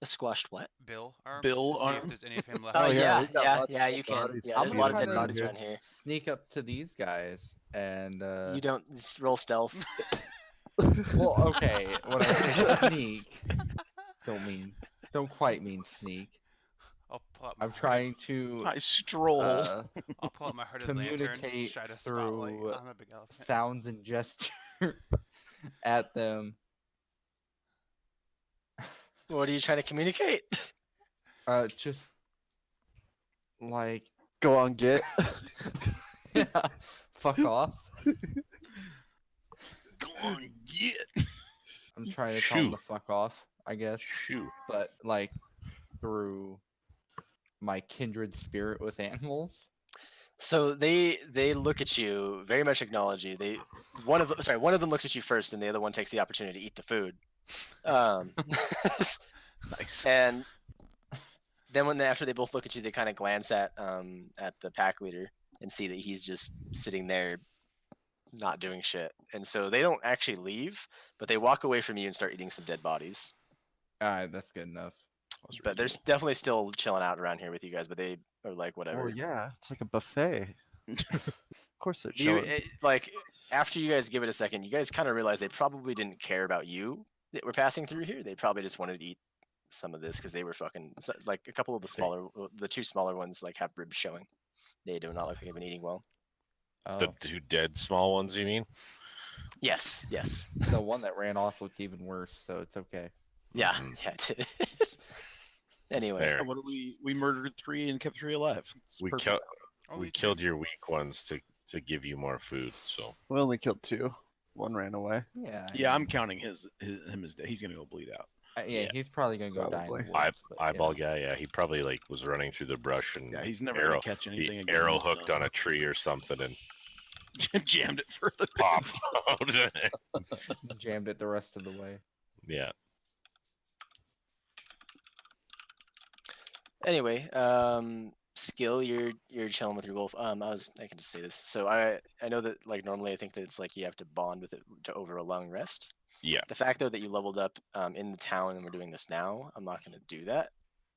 A squashed what? Bill arm. Bill to see arm? if there's any of him left. Oh, Oh, yeah, yeah, we've got yeah, lots of yeah. dead You can. bodies. Yeah, I'm there's a gonna lot of dead kinda bodies do- around here. Sneak up to these guys and You don't just roll stealth. well, okay, when I say sneak, don't quite mean sneak. I'll pull out my I'm hooded- trying to I stroll. I'll pull out my hooded lantern, communicate shine a spotlight through on the big elephant. sounds and gesture at them. What are you trying to communicate? Just like Go on, get. yeah, fuck off. Go on, get. I'm trying to tell them to Shoot. fuck off, I guess, Shoot. but like through my kindred spirit with animals. So they look at you, very much acknowledge you. One of them looks at you first, and the other one takes the opportunity to eat the food. Nice. And then after they both look at you, they kind of glance at the pack leader and see that he's just sitting there, not doing shit. And so they don't actually leave, but they walk away from you and start eating some dead bodies. Alright, that's good enough. But they're definitely still chilling out around here with you guys. But they are like whatever. Oh yeah, it's like a buffet. Of course they're You chilling. like after you guys give it a second, you guys kind of realize they probably didn't care about you that were passing through here. They probably just wanted to eat some of this because they were fucking like a couple of the two smaller ones like have ribs showing. They do not look like they've been eating well. Oh, The two dead small ones, you mean? Yes, the one that ran off looked even worse, so it's okay. yeah, Mhm. yeah. It is. Anyway, There. What do we murdered 3 and kept 3 alive. It's We perfect. killed Only we two. killed your weak ones to give you more food. So We only killed 2. One ran away. Yeah. I Yeah, I'm mean, counting him as dead. He's gonna go bleed out. yeah, yeah, he's probably gonna go die. in the probably. woods, but, you eyeball know. guy, yeah, he probably like was running through the brush and Yeah, he's never arrow gonna catch anything he again. arrow He's hooked done. on a tree or something and Jammed it further. pop out. Jammed it the rest of the way. Yeah. anyway, skill, you're chilling with your wolf. I can just say this. So I know that like normally I think that it's like you have to bond with it to over a long rest. Yeah. The fact though that you leveled up in the town and we're doing this now, I'm not gonna do that.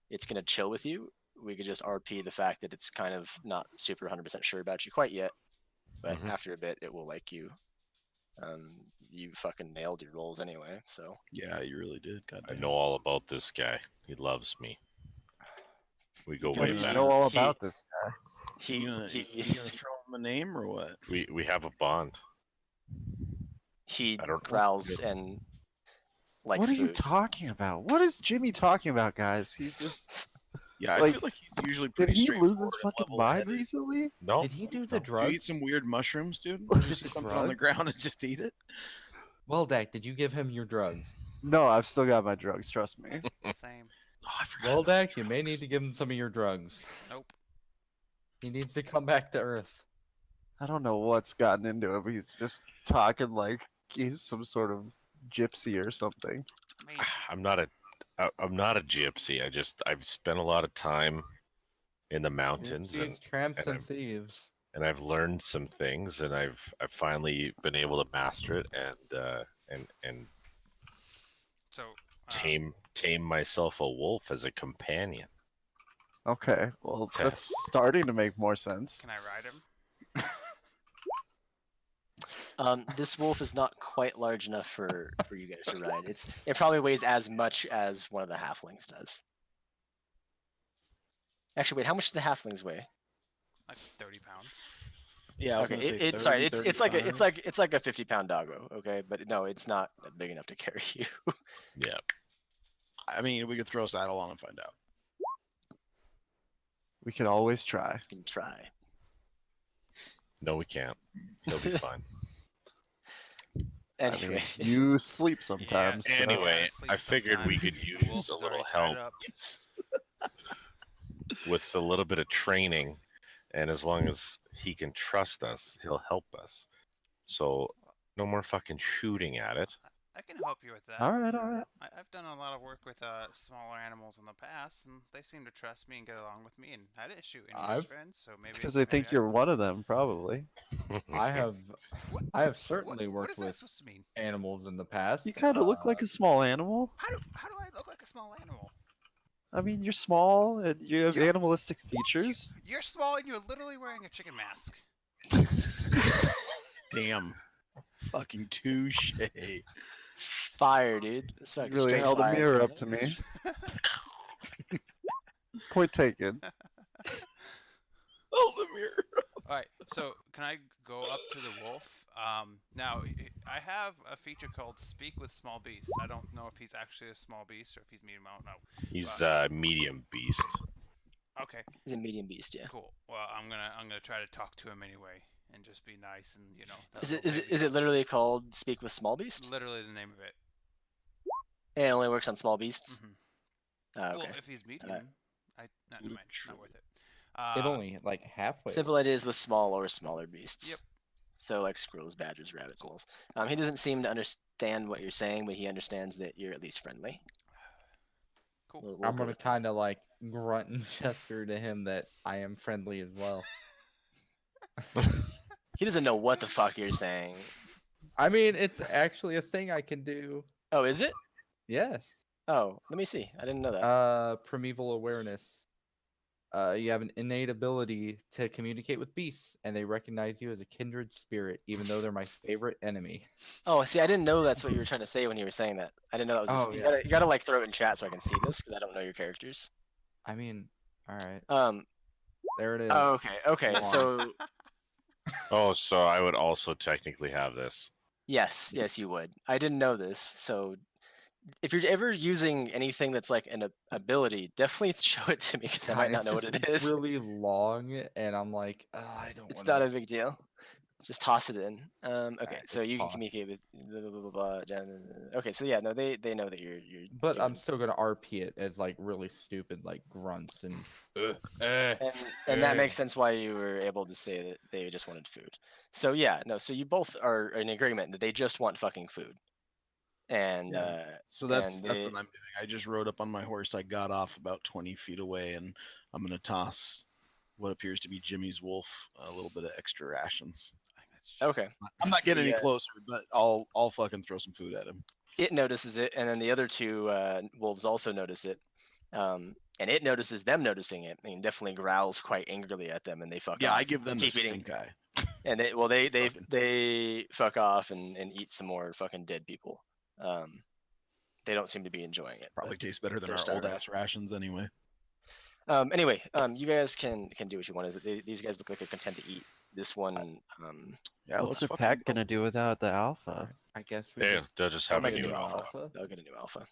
It's gonna chill with you. We could just RP the fact that it's kind of not super 100% sure about you quite yet, but Mhm. after a bit it will like you. You fucking nailed your rolls anyway, so Yeah, you really did. God I damn. know all about this guy. He loves me. We go You way gotta I back. know all He- about this guy. he You gonna, he you gonna throw him a name or what? We have a bond. he I don't- growls and likes What are you food. talking about? What is Jimmy talking about, guys? He's just. Yeah, I Like, feel like he's usually Did pretty he lose his straightforward and fucking mind level-headed. recently? No. Did he do the no. Do drugs? you eat some weird mushrooms, dude? What Just is something on the ground and just eat it? Well, Dak, did you give him your drugs? No, I've still got my drugs. Trust me. Same. Oh, I forgot. Well, about Dak, the you may need drugs. to give him some of your drugs. Nope. He needs to come back to Earth. I don't know what's gotten into him. He's just talking like he's some sort of gypsy or something. I mean, I'm not a gypsy. I've spent a lot of time in the mountains These tramps and and thieves. and I've learned some things and I've finally been able to master it and So tame myself a wolf as a companion. Okay, well, that's starting to make more sense. can I ride him? This wolf is not quite large enough for you guys to ride. It probably weighs as much as one of the halflings does. Actually, wait, how much do the halflings weigh? Like 30 pounds. Yeah, I was Okay, gonna say 30, sorry, it's like 35. it's like a 50-pound doggo. Okay, but no, it's not big enough to carry you. Yeah. I mean, we could throw a saddle on and find out. We could always try. You can try. No, we can't. He'll be fine. I mean, Anyway, you sleep sometimes. so- Anyway, sleep I figured we sometimes. could The use wolf a is little already tied help up. with a little bit of training, and as long as he can trust us, he'll help us. So no more fucking shooting at it. I can help you with that. All right. I've done a lot of work with smaller animals in the past, and they seem to trust me and get along with me. And I didn't shoot any of his I've- friends, so maybe It's because they think you're one of them, probably. I have What- certainly what worked is that with supposed to mean? animals in the past. You kind of look like a small animal. How do I look like a small animal? I mean, you're small and you have Yeah. animalistic features. You're small and you're literally wearing a chicken mask. Damn. Fucking touche. fire, dude. It's You like really straight held a fire. mirror up to me. Point taken. Oh, the mirror. All right, so can I go up to the wolf? Now I have a feature called Speak with Small Beasts. I don't know if he's actually a small beast or if he's medium. I don't know. He's medium beast. Okay, He's a medium beast, yeah. cool. Well, I'm gonna try to talk to him anyway and just be nice and that Is it little baby is it dog. literally called Speak with Small Beast? Literally the name of it. And it only works on small beasts. Mhm. Ah, Well, okay. if he's medium, never mind, not worth it. It only like halfway. Simple ideas with small or smaller beasts. Yep. So like squirrels, badgers, rabbits, moles. He doesn't seem to understand what you're saying, but he understands that you're at least friendly. Cool. We'll I'm go gonna with that. kind of like grunt and gesture to him that I am friendly as well. He doesn't know what the fuck you're saying. I mean, it's actually a thing I can do. Oh, is it? Yeah. Oh, let me see. I didn't know that. Primeval awareness. You have an innate ability to communicate with beasts, and they recognize you as a kindred spirit, even though they're my favorite enemy. Oh, see, I didn't know that's what you were trying to say when you were saying that. I didn't know that was. Oh, You yeah. gotta like throw it in chat so I can see this because I don't know your characters. I mean, all right, There there it is. Oh, okay. Come So Oh, so I would also technically have this. yes, you would. I didn't know this, so if you're ever using anything that's like an ability, definitely show it to me because I God, might not it's know what just it is. Really long, and I'm like, I don't. It's wanna... not a big deal. Just toss it in. Okay, Alright, so you can toss. communicate with blah, blah, blah, blah, blah, okay, so yeah, no, they know that you're. But I'm doing- still gonna RP it as like really stupid, like grunts and. and that makes sense why you were able to say that they just wanted food. So yeah, no, so you both are in agreement that they just want fucking food. And Yeah. So that's and what they- I'm doing. I just rode up on my horse. I got off about 20 feet away, and I'm gonna toss what appears to be Jimmy's wolf a little bit of extra rations. I think that's okay, I'm not getting any Yeah. closer, but I'll fucking throw some food at him. it notices it, and then the other two wolves also notice it. And it notices them noticing it, and definitely growls quite angrily at them, and they fuck Yeah, off. I give them the keep eating. stink eye. And they Fucking- they fuck off and eat some more fucking dead people. They don't seem to be enjoying it. Probably tastes better than they're our old starving. ass rations anyway. Anyway, you guys can do what you want. Is it these guys look like they're content to eat? This one, Yeah, What's let's the fucking pack go. gonna do without the alpha? I guess we. Yeah, Just... they'll just they'll have a make a new new alpha. alpha. They'll get a new alpha.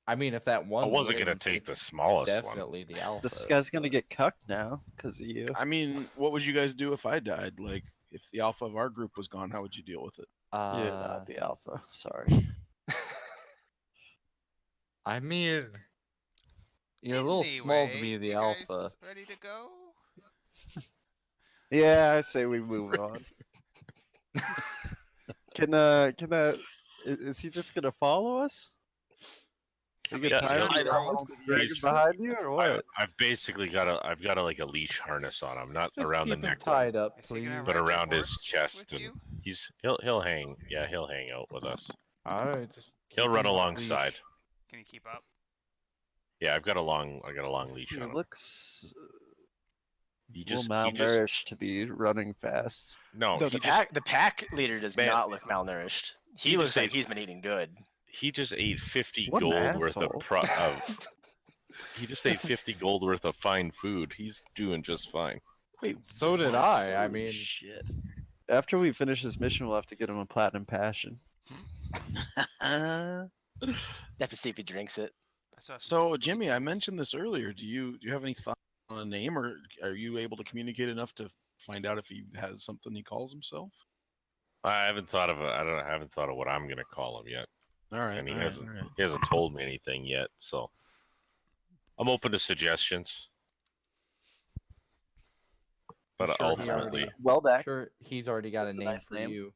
I mean, if that one. I wasn't gonna wins, take the it's smallest one. Definitely the alpha. This guy's gonna get cucked now because of you. I mean, what would you guys do if I died? Like, if the alpha of our group was gone, how would you deal with it? You're not the alpha. Sorry. I mean, you're a little small to Anyway, be the you alpha. guys ready to go? Yeah, I say we move on. Is he just gonna follow us? You get Yeah, tired so of I dragging he's- behind you or what? I've basically got a like a leash harness on him, not Just around the keep him neck, tied up, Is he please. gonna but ride around your his horse chest, with and you? he'll hang. Yeah, he'll hang out with us. Alright, just He'll keep run him off alongside. leash. Can you keep up? Yeah, I got a long leash He on him. looks He a little just malnourished to be running fast. no. No, He the pack leader does Man, not look malnourished. He he looks just like ate- he's been eating good. he just ate 50 What an gold worth asshole. of he just ate 50 gold worth of fine food. He's doing just fine. Wait, So did I. I holy mean, shit. After we finish this mission, we'll have to get him a platinum passion. Have to see if he drinks it. I saw some So sneaky Jimmy, I things. mentioned this earlier. Do you have any thoughts on a name, or are you able to communicate enough to find out if he has something he calls himself? I haven't thought of I haven't thought of what I'm gonna call him yet, All right, and he all right, hasn't all right. he hasn't told me anything yet. So I'm open to suggestions, but sure he ultimately, already- Well, Dak. Sure, he's already got That's a a name nice for name. you,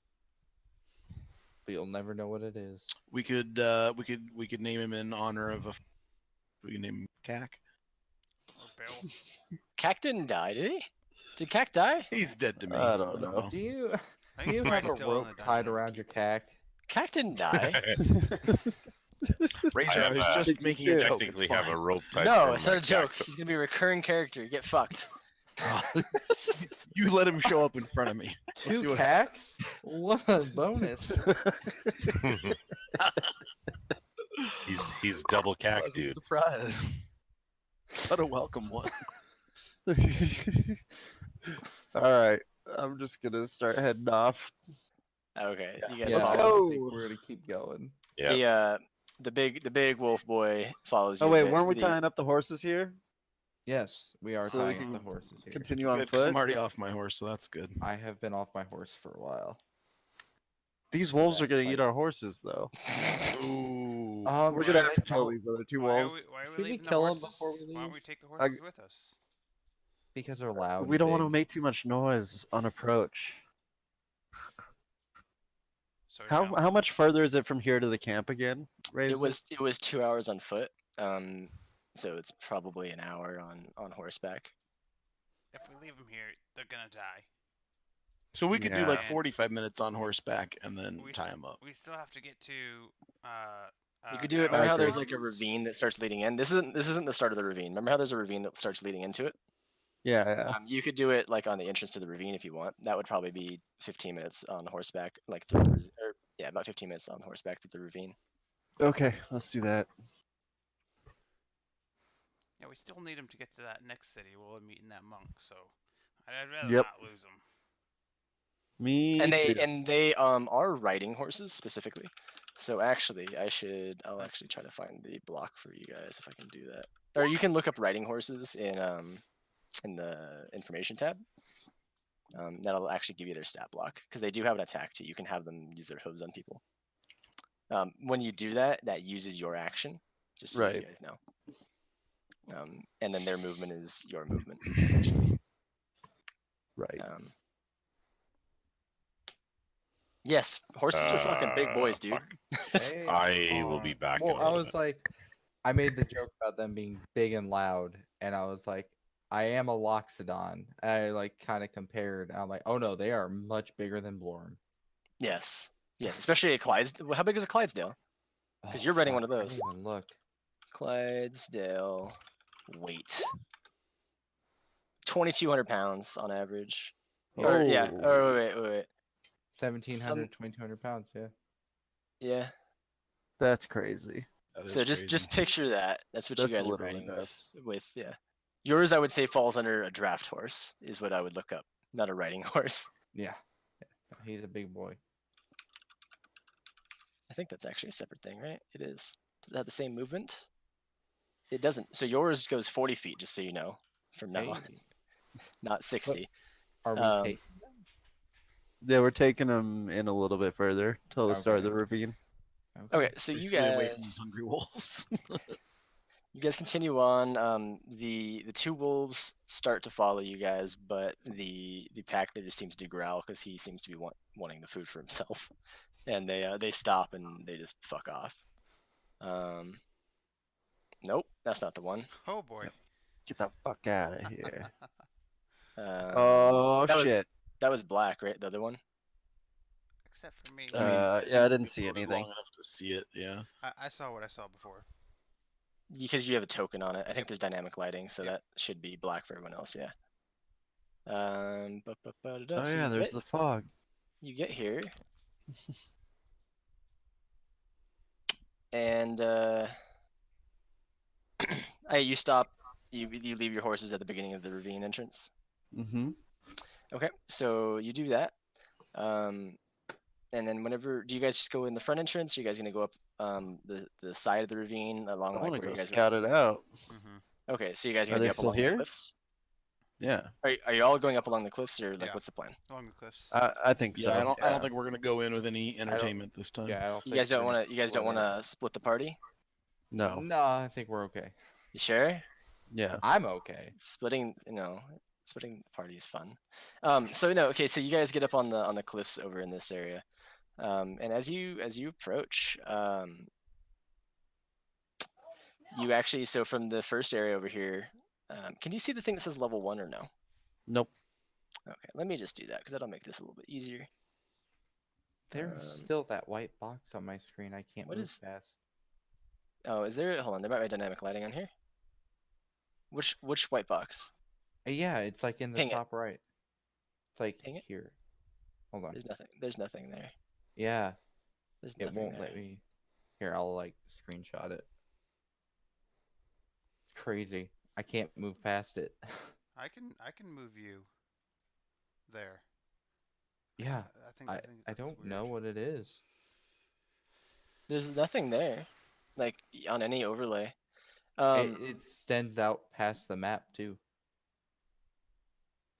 but you'll never know what it is. We could name him in honor of a. We can name him Cac. Or Bill. Cac didn't die, did he? Did Cac die? He's dead to me. I don't know. Do you I do think you he's have a probably still in rope the tied dungeon. around your cack? Cac didn't die. Razor, I was I just think making you a do. joke. technically It's have a fine. rope tied. No, from it's my not a joke. back. He's gonna be a recurring character. Get fucked. You let him show up in front of me. Let's see Two what cacks? What a bonus! He's double cack, Pleasant dude. surprise. What a welcome one. All right, I'm just gonna start heading off. Okay, you Yeah, guys Let's I follow. go. think we're gonna keep going. Yeah. The big wolf boy follows you. Oh a wait, bit. weren't we The- tying up the horses here? Yes, we are So we tying up the can horses here. Continue on Good, 'cause foot. I'm already off my horse, so that's good. I have been off my horse for a while. These wolves are Back gonna fight. eat our horses, though. Ooh. We're gonna have to should kill I- these other two Why are wolves. we Should we leaving the kill 'em horses? before we Why don't we leave? take the horses with us? because they're loud. We and don't want to big. make too much noise on approach. So How much further is it from here to the camp again? Razor? it was 2 hours on foot. So it's probably an hour on horseback. if we leave them here, they're gonna die. So we could do like Yeah. 45 minutes on horseback and then We tie s- them up. We still have to get to. You could do it. Arrow Remember how agree. there's like a ravine that starts leading in? This isn't the start of the ravine. Remember how there's a ravine that starts leading into it? Yeah. You could do it like on the entrance to the ravine if you want. That would probably be 15 minutes on horseback, like through the about 15 minutes on horseback through the ravine. Okay, let's do that. Yeah, we still need them to get to that next city. We're meeting that monk, so I'd rather Yep. not lose them. Me And too. they are riding horses specifically. So actually, I'll actually try to find the block for you guys if I can do that. Or you can look up riding horses in the information tab. That'll actually give you their stat block because they do have an attack too. You can have them use their hooves on people. When you do that, that uses your action. Just so you Right. guys know. And then their movement is your movement essentially. Right. Yes, horses are fucking big boys, dude. fuck. Hey, I will be back Well, in a I little was bit. like, I made the joke about them being big and loud, and I was like, I am a Loxodon. I like kind of compared. And I'm like, oh no, they are much bigger than Blorm. Yes, especially a Clydesdale. How big is a Clydesdale? 'Cause you're riding one of fuck, I those. didn't even look. Clydesdale weight 2,200 pounds on average. Or yeah. Oh. Oh wait. 1,700, 2,200 pounds. Yeah. Yeah. That's crazy. That is So just crazy. picture that. That's what That's you guys are literally riding nuts. with. Yeah. Yours, I would say, falls under a draft horse. Is what I would look up, not a riding horse. Yeah. He's a big boy. I think that's actually a separate thing, right? It is. Does it have the same movement? It doesn't. So yours goes 40 feet, just so you know, from now on, Hey, not 60. are we Um, taking? Yeah, we're taking them in a little bit further till the start of the Okay. ravine. Okay, so Stay you away from guys, these hungry wolves. you guys continue on. The two wolves start to follow you guys, but the pack leader seems to growl because he seems to be wanting the food for himself, and they stop and they just fuck off. Nope, that's not the one. Oh boy. Get the fuck out of here. Um, Oh that was- shit. that was black, right? The other one. except for me. Yeah, I didn't see Loaded anything. long enough to see it. Yeah. I saw what I saw before. Because you have a token on it. I think Yep. there's dynamic lighting, so Yep. that should be black for everyone else. Yeah. Oh So yeah, you there's get, the fog. you get here, and you stop. You leave your horses at the beginning of the ravine entrance. Mm-hmm. Okay, so you do that. And then whenever, do you guys just go in the front entrance? Are you guys gonna go up the side of the ravine along I like want to where go you guys scout it out. Mm-hmm. Okay, so you guys are Are gonna they be up still along the here? cliffs. Yeah, Are you all going up along the cliffs or like Yeah. what's the plan? Along the cliffs. I think so. Yeah, I Yeah. don't think we're gonna go in with any entertainment this time. Yeah, I don't You think guys don't we're gonna want to. You guys don't split want it. to split the party. No. No, I think we're okay. You sure? Yeah. I'm okay. Splitting the party is fun. So no, okay, so you guys get up on the cliffs over in this area, and as you approach, you actually, so from the first area over here, can you see the thing that says level 1 or no? Nope. Okay, let me just do that because that'll make this a little bit easier. There's Um, still that white box on my screen. I can't what move is- fast. Oh, is there? Hold on, there might be dynamic lighting on here. Which white box? Yeah, it's like in the Ping it. top right. It's like Ping it. here. Hold on. There's nothing. There's nothing there. Yeah, There's it nothing won't there. let me. Here, I'll like screenshot it. It's crazy. I can't move past it. I can move you there. Yeah, I think I that's don't weird. know what it is. There's nothing there, like on any overlay. It extends out past the map too.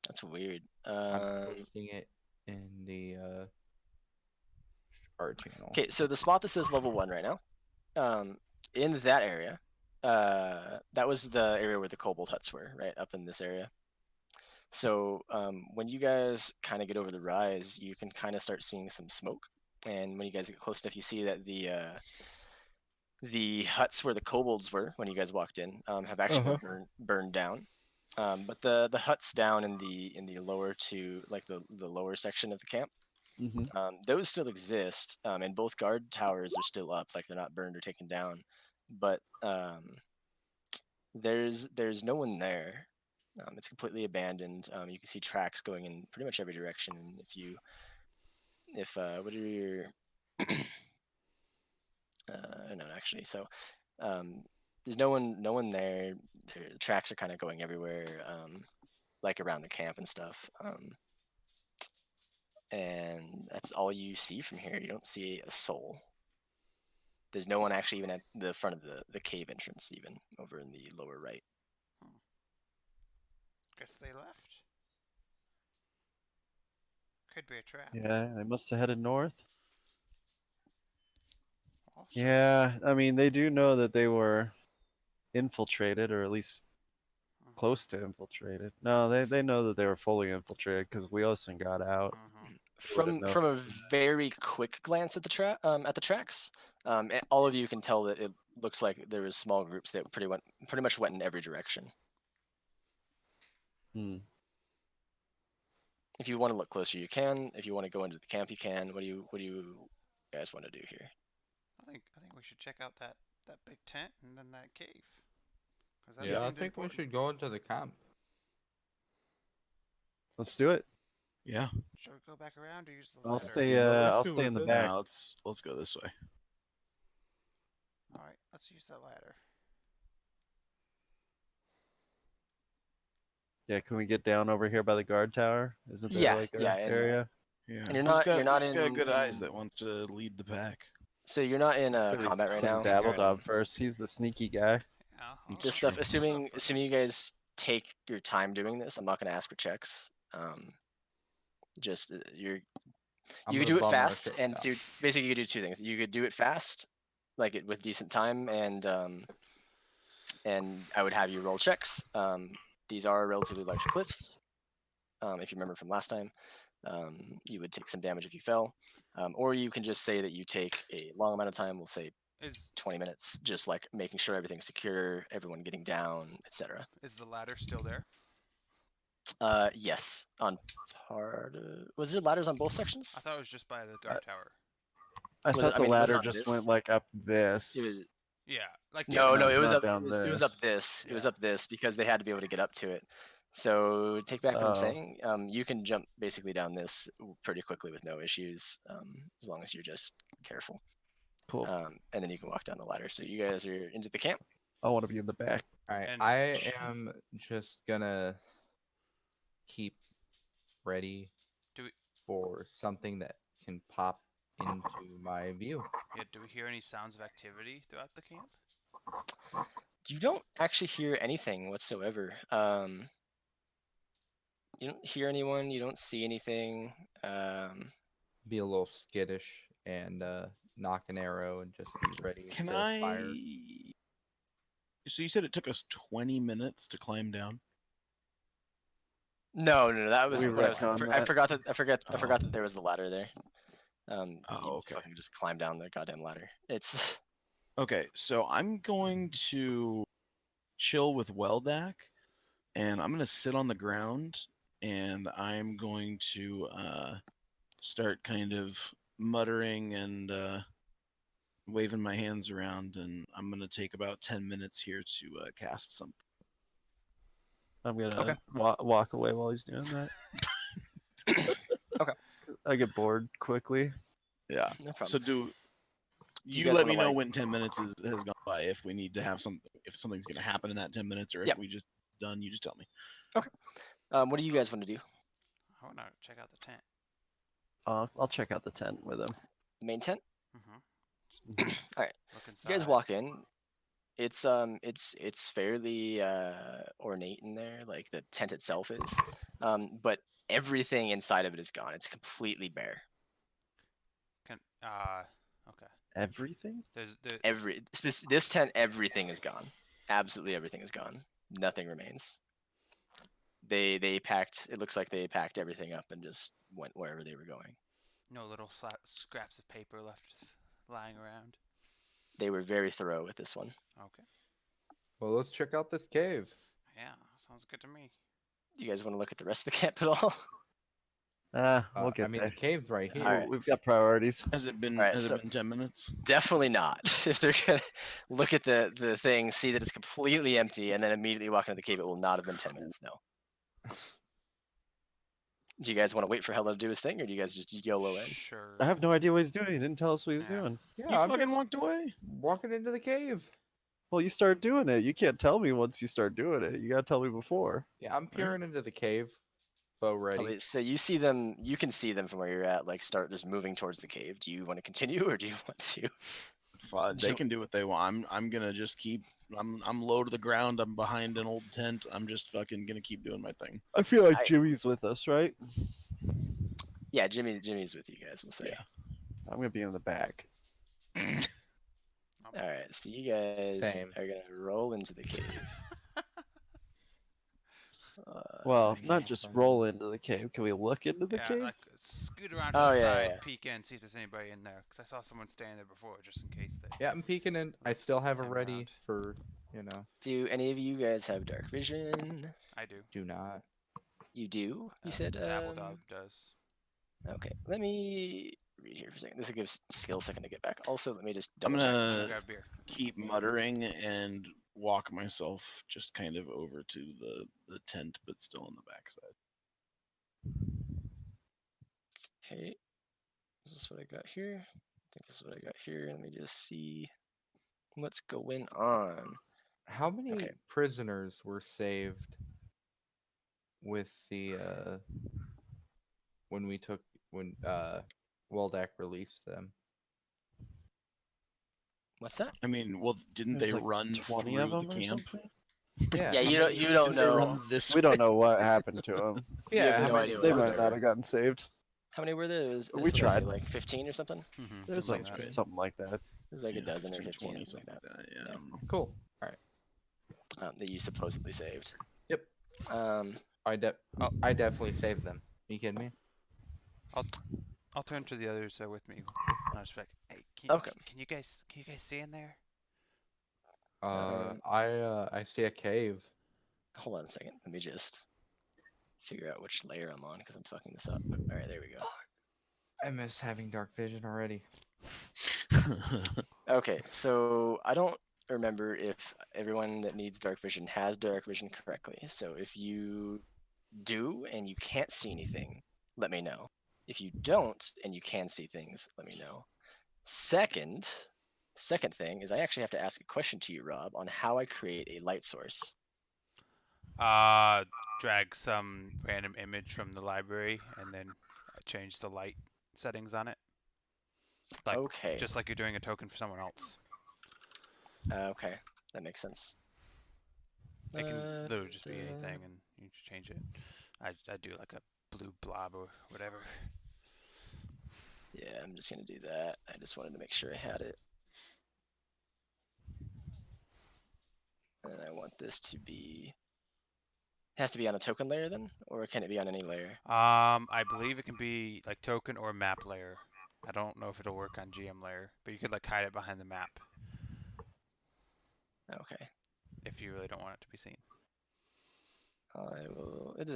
That's weird. I'm posting it in the art channel. Okay, so the spot that says level 1 right now, in that area, that was the area where the kobold huts were, right up in this area. So when you guys kind of get over the rise, you can kind of start seeing some smoke, and when you guys get close enough, you see that the huts where the kobolds were when you guys walked in have actually been burned down. But the huts down in the lower to like the lower section of the camp, Mm-hmm. those still exist, and both guard towers are still up, like they're not burned or taken down. But there's no one there. It's completely abandoned. You can see tracks going in pretty much every direction. And if what are your no, actually, so there's no one there. The tracks are kind of going everywhere, like around the camp and stuff. And that's all you see from here. You don't see a soul. There's no one actually even at the front of the cave entrance, even over in the lower right. Guess they left. Could be a trap. Yeah, they must have headed north. Oh, sure. Yeah, I mean, they do know that they were infiltrated, or at least Mhm. close to infiltrated. No, they know that they were fully infiltrated because Leosin got out. Mhm. wouldn't know. From a very quick glance at the tracks, all of you can tell that it looks like there was small groups that pretty much went in every direction. Hmm. If you want to look closer, you can. If you want to go into the camp, you can. What do you guys want to do here? I think we should check out that big tent and then that cave. 'Cause that Yeah, I seems think we important. should go into the camp. Let's do it. Yeah. Should we go back around or use the I'll ladder? stay. Yeah, I'll let's stay do in the it. back. Now let's go this way. All right, let's use that ladder. Yeah, can we get down over here by the guard tower? Isn't there Yeah, like a yeah, and, area? Yeah. And you're not who's got in good eyes that wants to lead the pack. So you're not in So we combat right send now. You're Dabbledob first. He's the sneaky guy. Yeah. It's this true. stuff. Assuming you guys take your time doing this, I'm not going to ask for checks. Just you could do it fast, and basically you could do two things. You could do it fast, like it with decent time, and I would have you roll checks. These are relatively large cliffs. If you remember from last time, you would take some damage if you fell, or you can just say that you take a long amount of time. We'll say Is 20 minutes, just like making sure everything's secure, everyone getting down, etc. is the ladder still there? Yes, on part. Was there ladders on both sections? I thought it was just by the guard tower. I Was it- thought I the mean, it was ladder on just this. went like up this. It was Yeah, like no, this. no. It was not up. down It was up this. this. It was Yeah. up this because they had to be able to get up to it. So take back what I'm Oh. saying. You can jump basically down this pretty quickly with no issues, as long as you're just careful. Cool. And then you can walk down the ladder. So you guys are into the camp. I want to be in the back. All right, And- I am just gonna keep ready Do we- for something that can pop into my view. Yeah, do we hear any sounds of activity throughout the camp? You don't actually hear anything whatsoever. You don't hear anyone. You don't see anything. Be a little skittish and knock an arrow and just be ready Can to I? fire. So you said it took us 20 minutes to climb down. No. That was We what I was. retconned I that? forgot that. I forgot Oh. that there was the ladder there. You okay. fucking just climb down the goddamn ladder. It's Okay, so I'm going to chill with Weldak, and I'm going to sit on the ground, and I'm going to start kind of muttering and waving my hands around, and I'm going to take about 10 minutes here to cast something. I'm gonna Okay. walk away while he's doing that. Okay. I get bored quickly. Yeah. no problem. So Do you you guys let wanna, me know like- when 10 minutes has gone by, if we need to have if something's going to happen in that 10 minutes, or if Yep. we just done, you just tell me. What do you guys want to do? I want to check out the tent. I'll check out the tent with him. The main tent. Mm-hmm. Alright, Look inside. You guys walk in. It's fairly ornate in there, like the tent itself is. But everything inside of it is gone. It's completely bare. Okay. Everything? This tent, everything is gone. Absolutely everything is gone. Nothing remains. They packed. It looks like they packed everything up and just went wherever they were going. No little scraps of paper left lying around. They were very thorough with this one. Okay. Well, let's check out this cave. Yeah, sounds good to me. You guys want to look at the rest of the camp at all? We'll get I mean, there. the cave's right here. Alright. We've got priorities. Has it been Alright, has so- it been 10 minutes? Definitely not. If they're gonna look at the thing, see that it's completely empty, and then immediately walk into the cave, it will not have been 10 minutes. No. Do you guys want to wait for Hello to do his thing, or do you guys just YOLO in? Sure. I have no idea what he's doing. He didn't tell us what he was Yeah. doing. Yeah, You I'm fucking just walked away. walking into the cave. Well, you start doing it. You can't tell me once you start doing it. You gotta tell me before. Yeah, I'm peering into the cave. Bow ready. So you see them. You can see them from where you're at. Like start just moving towards the cave. Do you want to continue, or do you want to? Fine, they So- can do what they want. I'm gonna just keep. I'm low to the ground. I'm behind an old tent. I'm just fucking gonna keep doing my thing. I feel like I- Jimmy's with us, right? Yeah, Jimmy's with you guys. We'll say. Yeah. I'm gonna be in the back. All right. So you guys Same. are gonna roll into the cave. Well, okay. not just roll into the cave. Can we look into the Yeah, cave? like scoot around to Oh, the yeah, side, yeah. peek in, see if there's anybody in there. Because I saw someone standing there before, just in case they. Yeah, I'm peeking in. I still have it Hang ready around. for, you know, Do any of you guys have dark vision? I do. do not. You do. You Uh, said. Dabble Dog does. Okay. Let me read here for a second. This will give Skill a second to get back. Also, let me just I'm double check. some gonna- stuff. Grab beer. Keep muttering and walk myself just kind of over to the tent, but still on the backside. Okay. This is what I got here. I think this is what I got here. Let me just see what's going on. How many Okay. prisoners were saved with the when Weldak released them? What's that? I mean, well, didn't There's they like run 20 through of them the or camp? something? Yeah. Yeah, you don't Didn't they know. run this We don't know what happened to them. Yeah, have how no many- idea They what might happened. not have gotten saved. How many were there? It was, We what did I say, tried. like 15 or something. Mm-hmm. There's Something something, like that. something like that. It was like a Yeah, dozen or 15, 15, 20, something like that. Yeah, I don't know. Cool. That you supposedly saved. Yep. I definitely saved them. Are you kidding me? I'll turn to the others with me. I'll just be like, hey, Okay. Can you guys see in there? I see a cave. Hold on a second. Let me just. figure out which layer I'm on because I'm fucking this up. All right, there we go. I miss having dark vision already. Okay, so I don't remember if everyone that needs dark vision has dark vision correctly. So if you do and you can't see anything, let me know. If you don't and you can see things, let me know. Second thing is I actually have to ask a question to you, Rob, on how I create a light source. Drag some random image from the library and then change the light settings on it. Like Okay. just like you're doing a token for someone else. Okay, that makes sense. It can literally just be anything, and you just change it. I do like a blue blob or whatever. Yeah, I'm just gonna do that. I just wanted to make sure I had it. And I want this to be. It has to be on a token layer then, or can it be on any layer? I believe it can be like token or map layer. I don't know if it'll work on GM layer, but you could like hide it behind the map Okay. if you really don't want it to be seen. I will. It's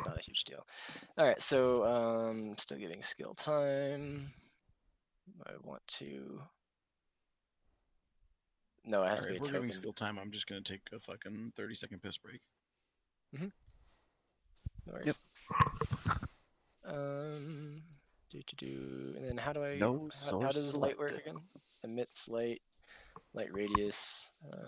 not a huge deal. All right, so still giving skill time. I want to. No, it has All to right, be if a we're giving token. skill time, I'm just gonna take a fucking 30-second piss break. No worries. And then how do I? No How source does light work selected. again? Emits light, light radius. 1,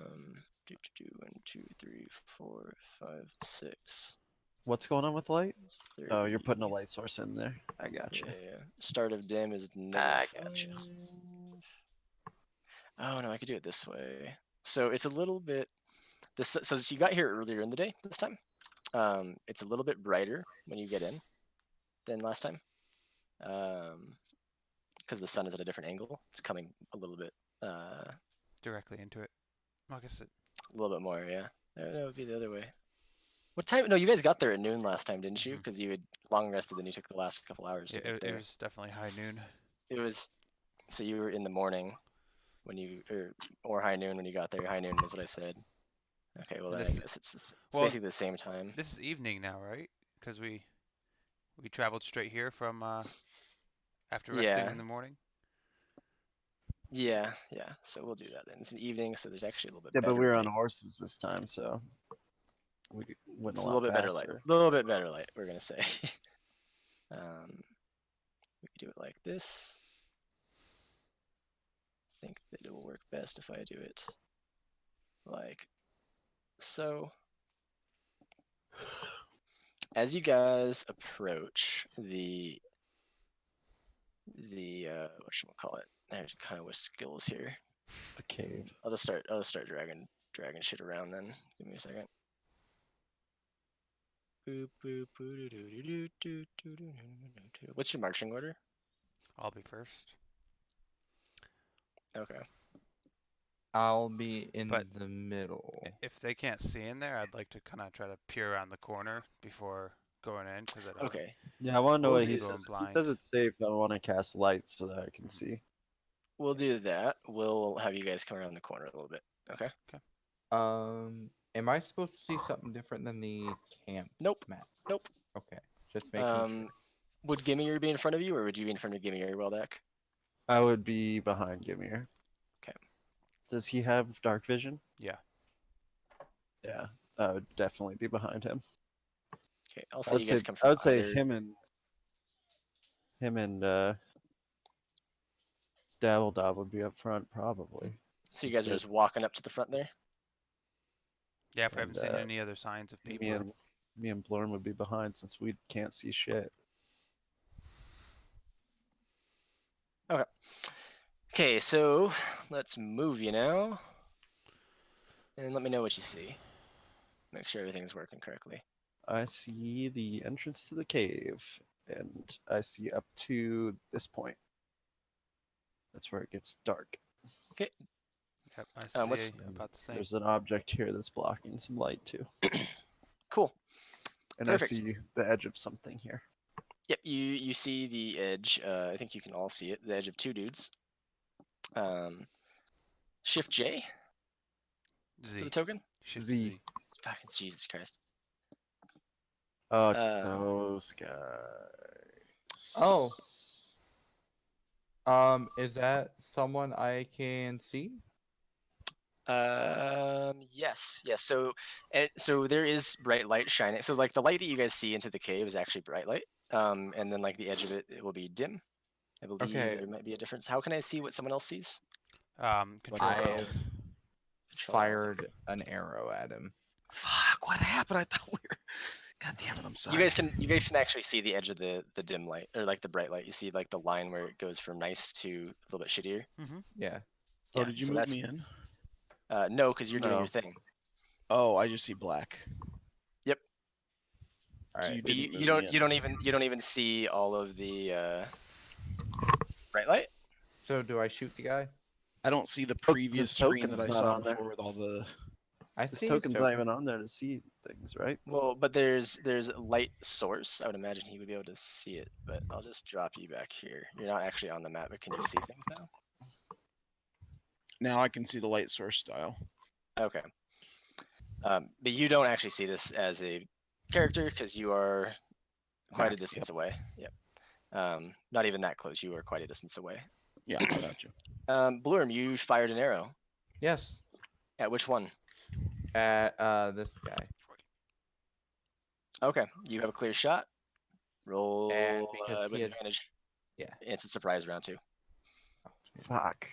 2, 3, 4, 5, 6. What's going on with light? It's Oh, you're putting a 30. light source in there. I gotcha. Yeah. Start of dim is I -5. gotcha. Oh no, I could do it this way. So it's a little bit. This so you got here earlier in the day this time. It's a little bit brighter when you get in than last time. Because the sun is at a different angle. It's coming a little bit. Directly into it. I guess it. A little bit more, yeah. That would be the other way. What time? No, you guys got there at noon last time, didn't you? Mhm. Because you had long rested, then you took the last couple hours to Yeah, get it there. was definitely high noon. It was. So you were in the morning when you, or high noon when you got there. High noon is what I said. Okay, well And then I this- guess it's well, basically the same time. This is evening now, right? Because we traveled straight here from after resting Yeah. in the morning. Yeah. So we'll do that then. It's an evening, so there's actually a little bit Yeah, better but we were on light. horses this time, so we went It's a a lot little bit better light. faster. A little bit better light, we're gonna say. We could do it like this. I think that it will work best if I do it like so. As you guys approach the whatchamacallit, I kind of wish skills here. The cave. I'll just start dragging shit around then. Give me a second. Boop, boop, boo, doo, doo, doo, doo, doo, doo, doo, doo. What's your marching order? I'll be first. Okay. I'll be in But- the middle. If they can't see in there, I'd like to kind of try to peer around the corner before going in, because I don't. Okay. Yeah, I want to know We'll what he do- says. Going He blind. says it's safe. I want to cast light so that I can see. We'll do that. We'll have you guys come around the corner a little bit. Okay. Am I supposed to see something different than the camp Nope. map? Nope. Okay, just making sure. Would Gimmier be in front of you, or would you be in front of Gimmier, Weldak? I would be behind Gimir. Okay. Does he have dark vision? Yeah. Yeah, I would definitely be behind him. Okay. I'll I say would you say guys come from I would say either- him and Dabble Dob would be up front probably. So you guys are since just walking up to the front there? Yeah, if I haven't And, seen any other signs of people. me and Blorn would be behind since we can't see shit. Okay, so let's move you now. And let me know what you see. Make sure everything's working correctly. I see the entrance to the cave, and I see up to this point. That's where it gets dark. Yep, I see what's- about the same. There's an object here that's blocking some light too. Cool. And Perfect. I see the edge of something here. Yep, you see the edge. I think you can all see it. The edge of two dudes. Shift J for Z. the token. Shift Z. Z. Fucking Jesus Christ. Oh, it's Uh, those guys. Oh. Is that someone I can see? Yes, yes. So there is bright light shining. So like the light that you guys see into the cave is actually bright light. And then like the edge of it will be dim. I believe Okay. there might be a difference. How can I see what someone else sees? Control I've L. Control L. fired an arrow at him. Fuck, what happened? I thought we were. God damn it, I'm sorry. You guys can actually see the edge of the dim light or like the bright light. You see like the line where it goes from nice to a little bit shittier. Yeah. Oh, Yeah, did you so move that's- me in? No, because you're doing No. your thing. Oh, I just see black. All So right. you But didn't move you don't me in. you don't even see all of the bright light. So do I shoot the guy? I don't see the Oh, previous this screen that token's I not saw on there. before with all the. I This see his token's not token. even on there to see things, right? Well, but there's light source. I would imagine he would be able to see it, but I'll just drop you back here. You're not actually on the map, but can you see things now? Now I can see the light source style. Okay. But you don't actually see this as a character because you are quite a Back, distance away. Yep. Not even that close. You are quite a distance away. Yeah, I got you. Blurm, you fired an arrow. Yes. At which one? At this guy. Okay, you have a clear shot. Roll because with he has- advantage. Yeah. It's a surprise round too. Fuck.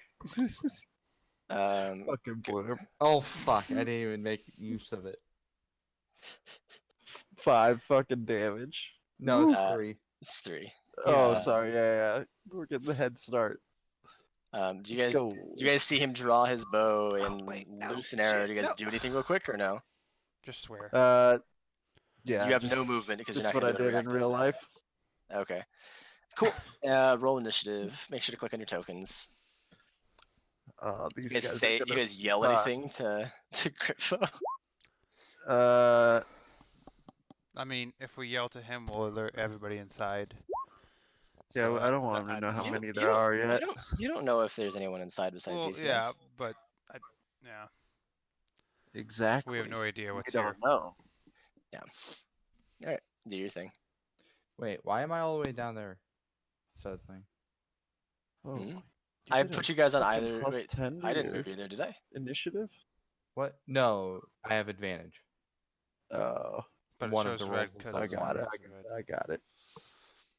Um, Fucking blue. Oh fuck! I didn't even make use of it. 5 fucking damage. No, it's Uh, 3. it's 3. Oh, Yeah. sorry. Yeah. We're getting the head start. Do you Let's guys go. do you guys see him draw his bow and wait, no, loose an arrow? shit, Do you guys no. do anything real quick or no? Just swear. Yeah. you have just, no movement because you're just not what I gonna do it did in real life. Okay. Cool. Roll initiative. Make sure to click on your tokens. These Do you guys guys say? are Do gonna you guys yell suck. anything to Crypto? I mean, if we yell to him, we'll alert everybody inside. Yeah, So, I don't want him I to know how don't- many there are yet. You don't know if there's anyone inside besides Well, these guys. yeah, but yeah, Exactly. we have no idea what's we here. don't know. Do your thing. Wait, why am I all the way down there? Suddenly. Oh, Hmm? you I did a put you guys on fucking either. plus Wait, 10 to I didn't your move either, did I? initiative. What? No, I have advantage. Oh, But One it of shows the red rolls is because I plus got it. one. I got it.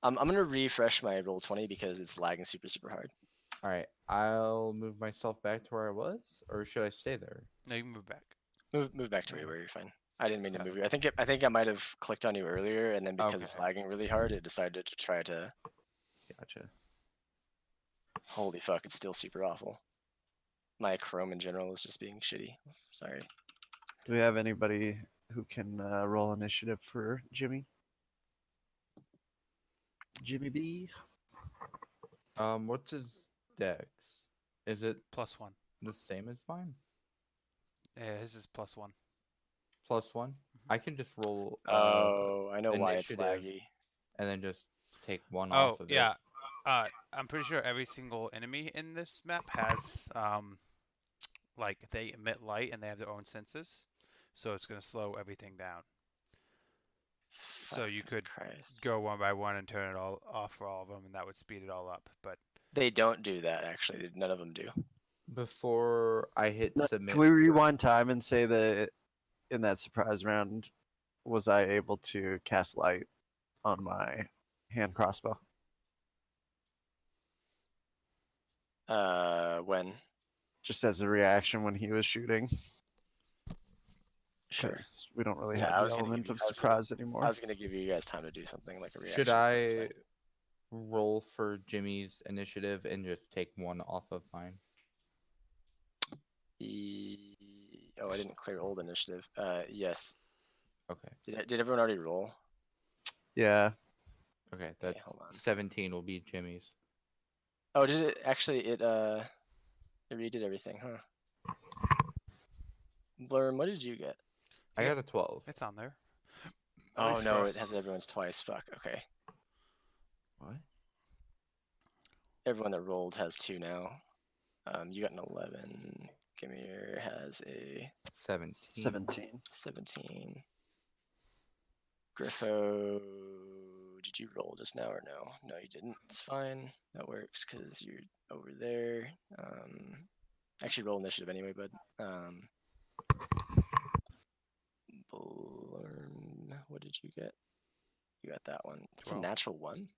I'm gonna refresh my roll 20 because it's lagging super hard. All right, I'll move myself back to where I was, or should I stay there? No, you can move back. Move back to where you're fine. I didn't mean to Okay. move you. I think I might have clicked on you earlier, and then because it's Okay. lagging really hard, it decided to try to. Gotcha. Holy fuck! It's still super awful. My Chrome in general is just being shitty. Sorry. Do we have anybody who can roll initiative for Jimmy? Jimmy B. What's his dex? Is it +1. the same as mine? Yeah, his is +1. +1. I can just roll. Oh, I know why it's initiative. laggy. And then just take one Oh off of yeah, it. I'm pretty sure every single enemy in this map has like they emit light and they have their own senses, so it's gonna slow everything down. So you Fucking could Christ. go one by one and turn it all off for all of them, and that would speed it all up. But They don't do that actually. None of them do. Before I hit submit. Can we for- rewind time and say that in that surprise round, was I able to cast light on my hand crossbow? When? Just as a reaction when he was shooting, Sure. because we don't really Yeah, I have was the gonna element give you- of I was gonna- surprise anymore. I was gonna give you guys time to do something like a reaction. Should so that's I fine. roll for Jimmy's initiative and just take one off of mine? Oh, I didn't clear old initiative. Yes. Okay. Did everyone already roll? Yeah. Okay, that's hold on. 17 will be Jimmy's. Oh, did it actually? It redid everything, huh? Blurm, what did you get? I Yeah. got a 12. it's on there. At Oh least no, for it us. has everyone's twice. Fuck. Okay. What? Everyone that rolled has 2 now. You got an 11. Gamir has a 17. 17. 17. Griffo, did you roll just now or no? No, you didn't. It's fine. That works because you're over there. Actually, roll initiative anyway, bud. Blurm, what did you get? You got that one. It's a 12. natural one.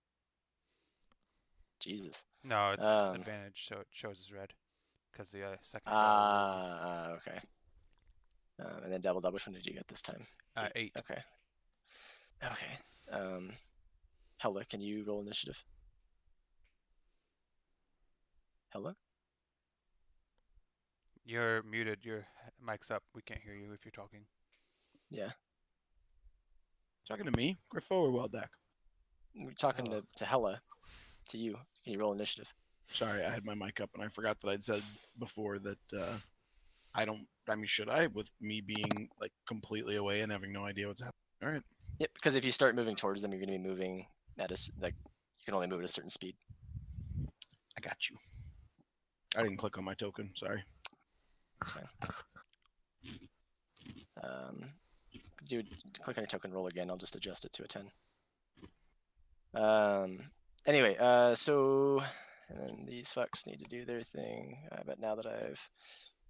Jesus. No, it's Um, advantage, so it shows as red. Because the second roll. Okay. And then double. Which one did you get this time? 8. Okay. Okay. Hella, can you roll initiative? Hella? You're muted. Your mic's up. We can't hear you if you're talking. Yeah. Talking to me, Griffo or Weldeck? We're talking Hella. to Hella. To you. Can you roll initiative? Sorry, I had my mic up and I forgot that I'd said before that I don't. I mean, should I? With me being like completely away and having no idea what's happening. All right. Yep, because if you start moving towards them, you're going to be moving at like you can only move at a certain speed. I got you. I didn't click on my token. Sorry. That's fine. Dude, click on your token, roll again. I'll just adjust it to a 10. Anyway, so and then these fucks need to do their thing. But now that I've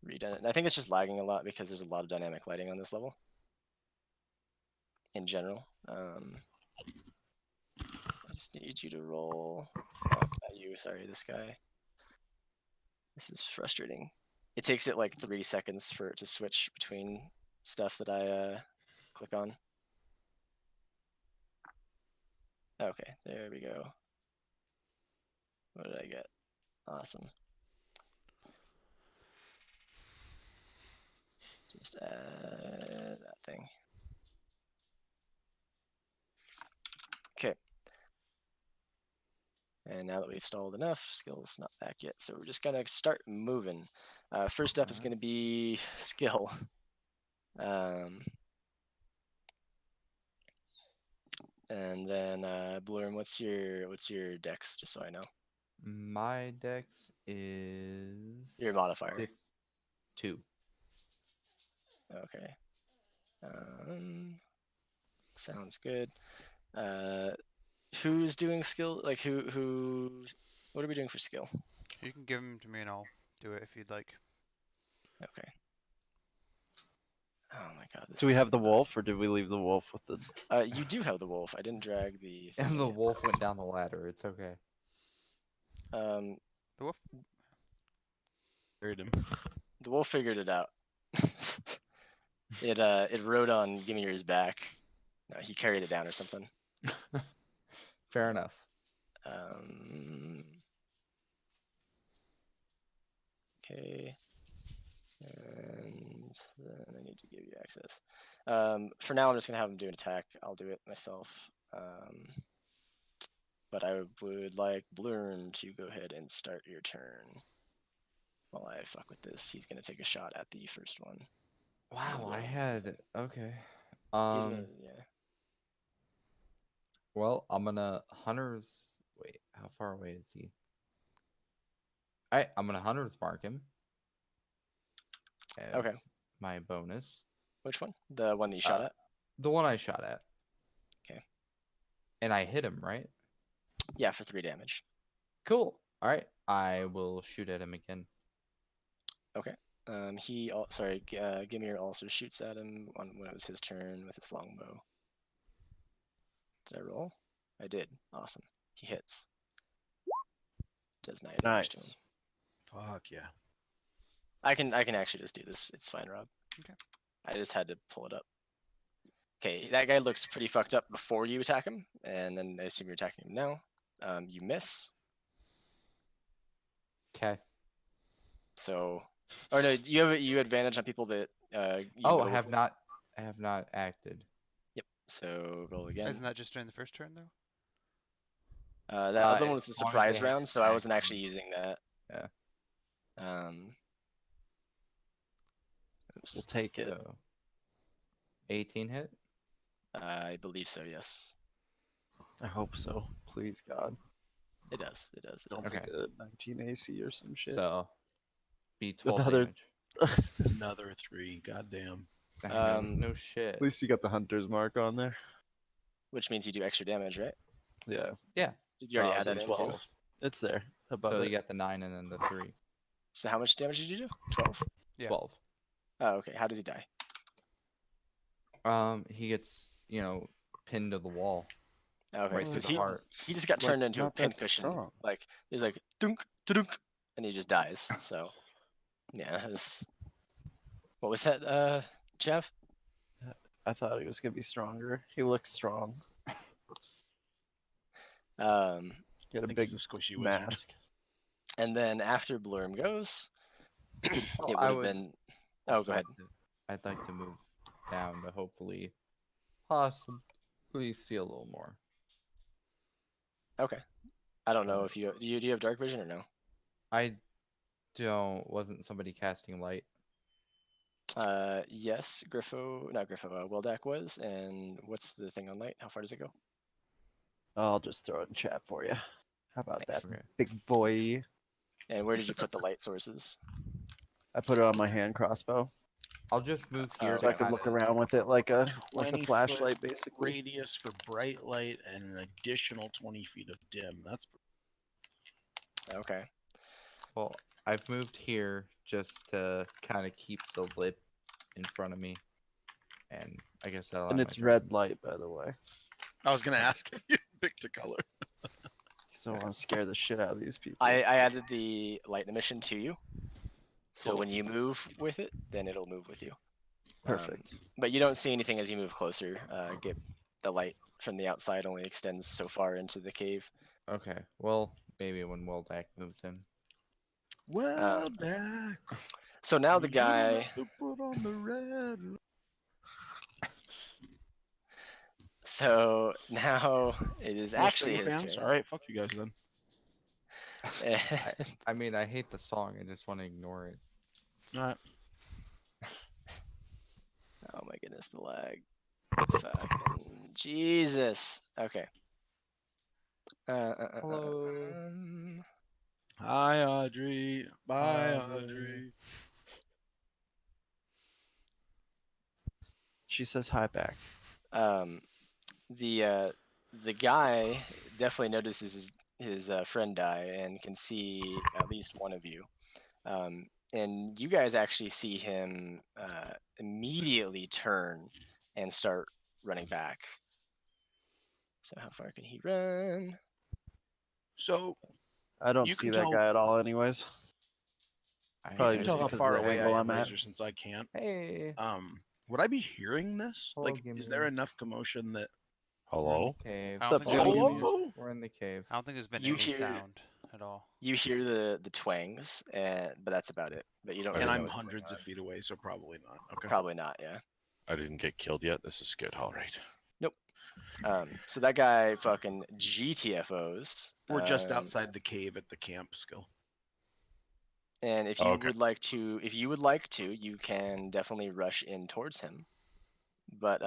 redone it, and I think it's just lagging a lot because there's a lot of dynamic lighting on this level. In general, I just need you to roll. Oh, not you, sorry, this guy. This is frustrating. It takes it like 3 seconds for it to switch between stuff that I click on. Okay, there we go. What did I get? Awesome. Just add that thing. Okay. And now that we've stalled enough, skill's not back yet. So we're just gonna start moving. First up is gonna be skill. And then Blurm, what's your dex, just so I know? My dex is Your modifier. 2. Okay. Sounds good. Who's doing skill? Like who? What are we doing for skill? You can give them to me and I'll do it if you'd like. Okay. Oh my god. This Do we is have the wolf, or did we leave the wolf with the? You do have the wolf. I didn't drag the. And the thing. wolf went down the ladder. It's okay. Um, The wolf? Buried him. the wolf figured it out. It rode on Gimir's back. No, he carried it down or something. Fair enough. Okay. And then I need to give you access. For now, I'm just gonna have him do an attack. I'll do it myself. But I would like Blurm to go ahead and start your turn. While I fuck with this, he's gonna take a shot at the first one. Wow, I had okay. He's gonna, yeah. Well, I'm gonna Hunter's. Wait, how far away is he? Alright, I'm gonna Hunter's mark him. Okay. As my bonus. Which one? The one that you shot at? The one I shot at. Okay. And I hit him, right? Yeah, for 3 damage. Cool. Alright, I will shoot at him again. Okay. Gimir also shoots at him when it was his turn with his longbow. Did I roll? I did. Awesome. He hits. Does 9 damage to him. Nice. Fuck yeah. I can actually just do this. It's fine, Rob. Okay. I just had to pull it up. Okay, that guy looks pretty fucked up before you attack him, and then I assume you're attacking him now. You miss. Okay. So, or no, you advantage on people that. I have not acted. Yep. So roll again. Isn't that just during the first turn though? That other it one was a wanted surprise to round, so I wasn't action. actually using that. Yeah. Oops. We'll take it. So, 18 hit? I believe so. Yes, I hope so. Please, God. it does. It does. It Don't does. make it a 19 AC or some shit. So, be 12 Another- damage. Another 3. Goddamn. I know, Um, no shit. At least you got the hunter's mark on there. which means you do extra damage, right? Yeah. Did you already So add that in too? 12. It's there above So it. you got the 9 and then the 3. So how much damage did you do? 12. Yeah. 12. Oh, okay. How does he die? He gets, pinned to the wall. Okay, Right through because the heart. he just got Like, turned into a not that pincushion. strong. Like he's like dunk, dunk, and he just dies. So yeah, what was that, Jeff? I thought he was gonna be stronger. He looks strong. He had a think big he's a squishy wizard. mask. And then after Blurm goes, it would I have would been. Oh, Also go ahead. I'd like to move down to hopefully, possibly see a little more. Okay. I don't know if do you have dark vision or no? I don't. Wasn't somebody casting light? Yes, not Griffo, Weldak was. And what's the thing on light? How far does it go? I'll just throw it in chat for you. How about Thanks. that, Okay. big boy? And where did you put the light sources? I put it on my hand crossbow, I'll just move here. so I to can look kinda- around with it like a 20 flashlight, foot basically. Radius for bright light and an additional 20 feet of dim. That's Okay. Well, I've moved here just to kind of keep the lip in front of me, and I guess that'll. And end my it's turn. red light, by the way. I was gonna ask if you picked a color. So I want to scare the shit out of these people. I added the light emission to you. So Cool. when you move with it, then it'll move with you. Perfect. But you don't see anything as you move closer. Get the light from the outside only extends so far into the cave. Okay. Well, maybe when Weldak moves in. Well, Dak, So now the you don't guy. have to put on the red. So now it is No actually Stringer his fans. turn. All right, fuck you guys then. I mean, I hate the song. I just want to ignore it. All right. Oh my goodness, the lag. Fucking Jesus. Okay. Hello. Hi, Audrey. Bye, Audrey. Audrey. She says hi back. The guy definitely notices his friend die and can see at least one of you. And you guys actually see him immediately turn and start running back. So how far can he run? So I don't You see can that tell- guy at all, anyways. Probably you can just tell how because far of the away I angle am, I'm at. Razor, since I can't. Hey. Would I be hearing this? Hello, Like, is there Gimme. enough commotion that? Hello? Cave. I What's don't up, think there's Jimmy? been- Hello? We're in the cave. I don't think there's been You any hear- sound at all. You hear the twangs, but that's about it. But you don't. And Really know And I'm what's going hundreds of on. feet away, so probably not. Okay. Probably not. Yeah. I didn't get killed yet. This is good. All right. So that guy fucking GTFOs. We're just um, outside the cave at the camp still. And if Oh, you okay. would like to, you can definitely rush in towards him. But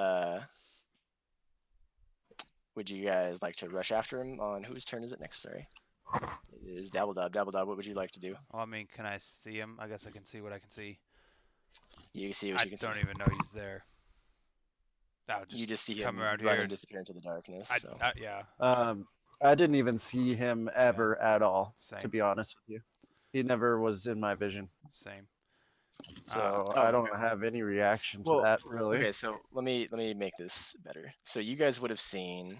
would you guys like to rush after him? On whose turn is it next? Sorry, it is Dabbledob. Dabbledob, what would you like to do? Well, I mean, can I see him? I guess I can see what I can see. You can see what I you can don't see. even know he's there. I'll just You just see come him around run here. and disappear into the darkness. I, So. yeah, I didn't even see him ever at all, same, to be honest with you. He never was in my vision. same. So Oh, I don't have any reaction to Well, that, really. Okay, so let me make this better. So you guys would have seen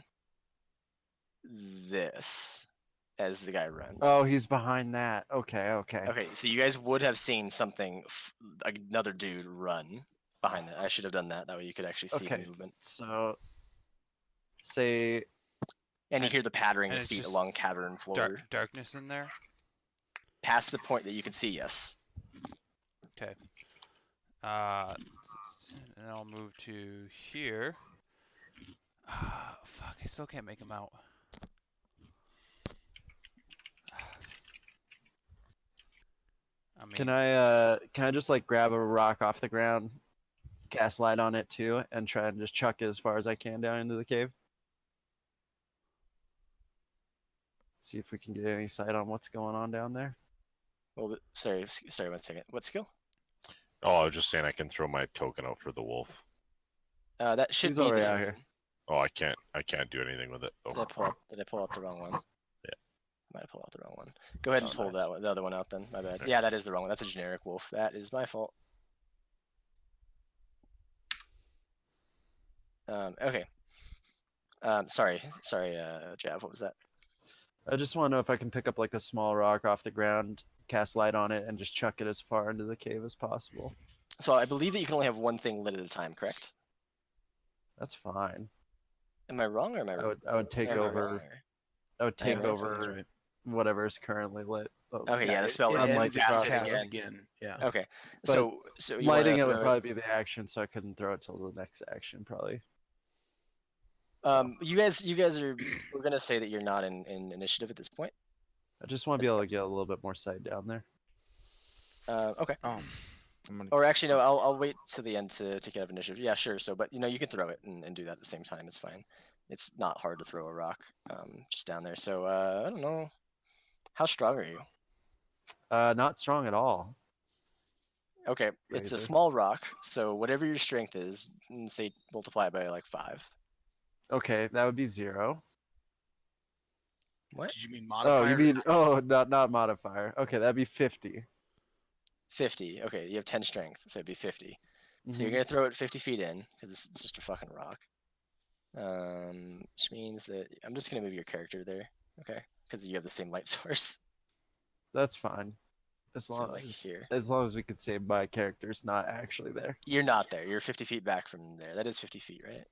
this as the guy runs. Oh, he's behind that. Okay. Okay, so you guys would have seen something, another dude run behind that. I should have done that. That way you could actually see the Okay. movement. So, say, And you hear the pattering and of it's feet just along cavern floor. Darkness in there. Past the point that you can see, yes. Okay. And I'll move to here. Fuck! I still can't make him out. I mean, can I just like grab a rock off the ground, cast light on it too, and try and just chuck it as far as I can down into the cave? See if we can get any sight on what's going on down there. Well, sorry, 1 second. What skill? Oh, I was just saying I can throw my token out for the wolf. That should He's be the already out token. here. Oh, I can't do anything with it. Did Oh. I pull out the wrong one? Yeah. Might have pulled out the wrong one. Go ahead and Oh, pull nice. the other one out then. My bad. Okay. Yeah, that is the wrong one. That's a generic wolf. That is my fault. Okay. Sorry, Jav. What was that? I just want to know if I can pick up like a small rock off the ground, cast light on it, and just chuck it as far into the cave as possible. So I believe that you can only have one thing lit at a time, correct? That's fine. Am I wrong or am I? I would take am I over. wrong, or- I would take right, that sounds over right. whatever is currently lit. But Okay, yeah, the spell It ends unlike ends when the you if cast you it crossbow. cast again. again. Yeah. Okay, But so you lighting wanna it would throw probably be the action, so I couldn't throw it till the next action, probably. You guys are. We're gonna say that you're not in initiative at this point. I just want to be able to get a little bit more sight down there. Okay. I'm gonna Or actually, no. I'll wait till the end to take care of initiative. Yeah, sure. So, but you can throw it and do that at the same time. It's fine. It's not hard to throw a rock just down there. So I don't know. How strong are you? Not strong at all. Okay, it's a Razor. small rock. So whatever your strength is, say multiply it by like 5. Okay, that would be 0. What? Did you mean Oh, modifier? you mean not modifier? Okay, that'd be 50. 50. Okay, you have 10 strength, so it'd be 50. So you're Mhm. gonna throw it 50 feet in because it's just a fucking rock. Which means that I'm just gonna move your character there, okay? Because you have the same light source. That's fine. So, like, here. As long as we could say my character's not actually there. You're not there. You're 50 feet back from there. That is 50 feet, right?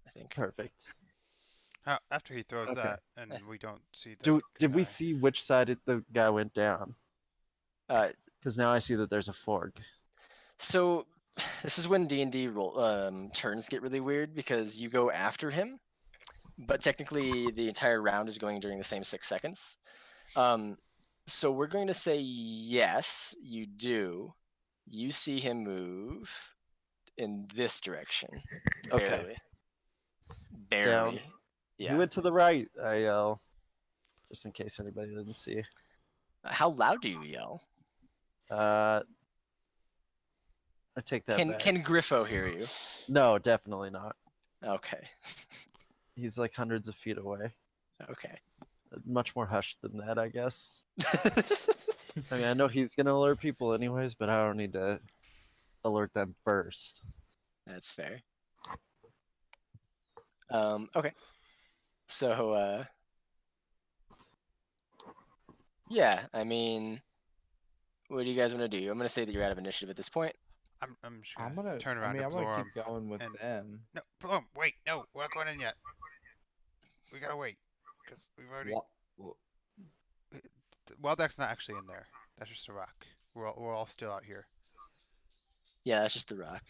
I think. Perfect. After he throws Okay. that, and we don't see the Did we guy. see which side the guy went down? Uh, Because now I see that there's a fork. So this is when D&D turns get really weird because you go after him, but technically the entire round is going during the same 6 seconds. So we're going to say yes, you do. You see him move in this direction. Okay. Barely. Barely. Down. Yeah. You went to the right, I yell. Just in case anybody didn't see. How loud do you yell? I take that back. Can Griffo hear you? No, definitely not. Okay. He's like hundreds of feet away. Okay. Much more hushed than that, I guess. I mean, I know he's gonna alert people anyways, but I don't need to alert them first. That's fair. Okay. So, yeah, I mean, what do you guys want to do? I'm gonna say that you're out of initiative at this point. I'm just I'm gonna gonna turn around I mean, to I'm gonna Blorm. keep going with and- them. No, Blorm, wait, no, we're not going in yet. We gotta wait, because we've already. Wildak's not actually in there. That's just a rock. We're all still out here. Yeah, that's just the rock.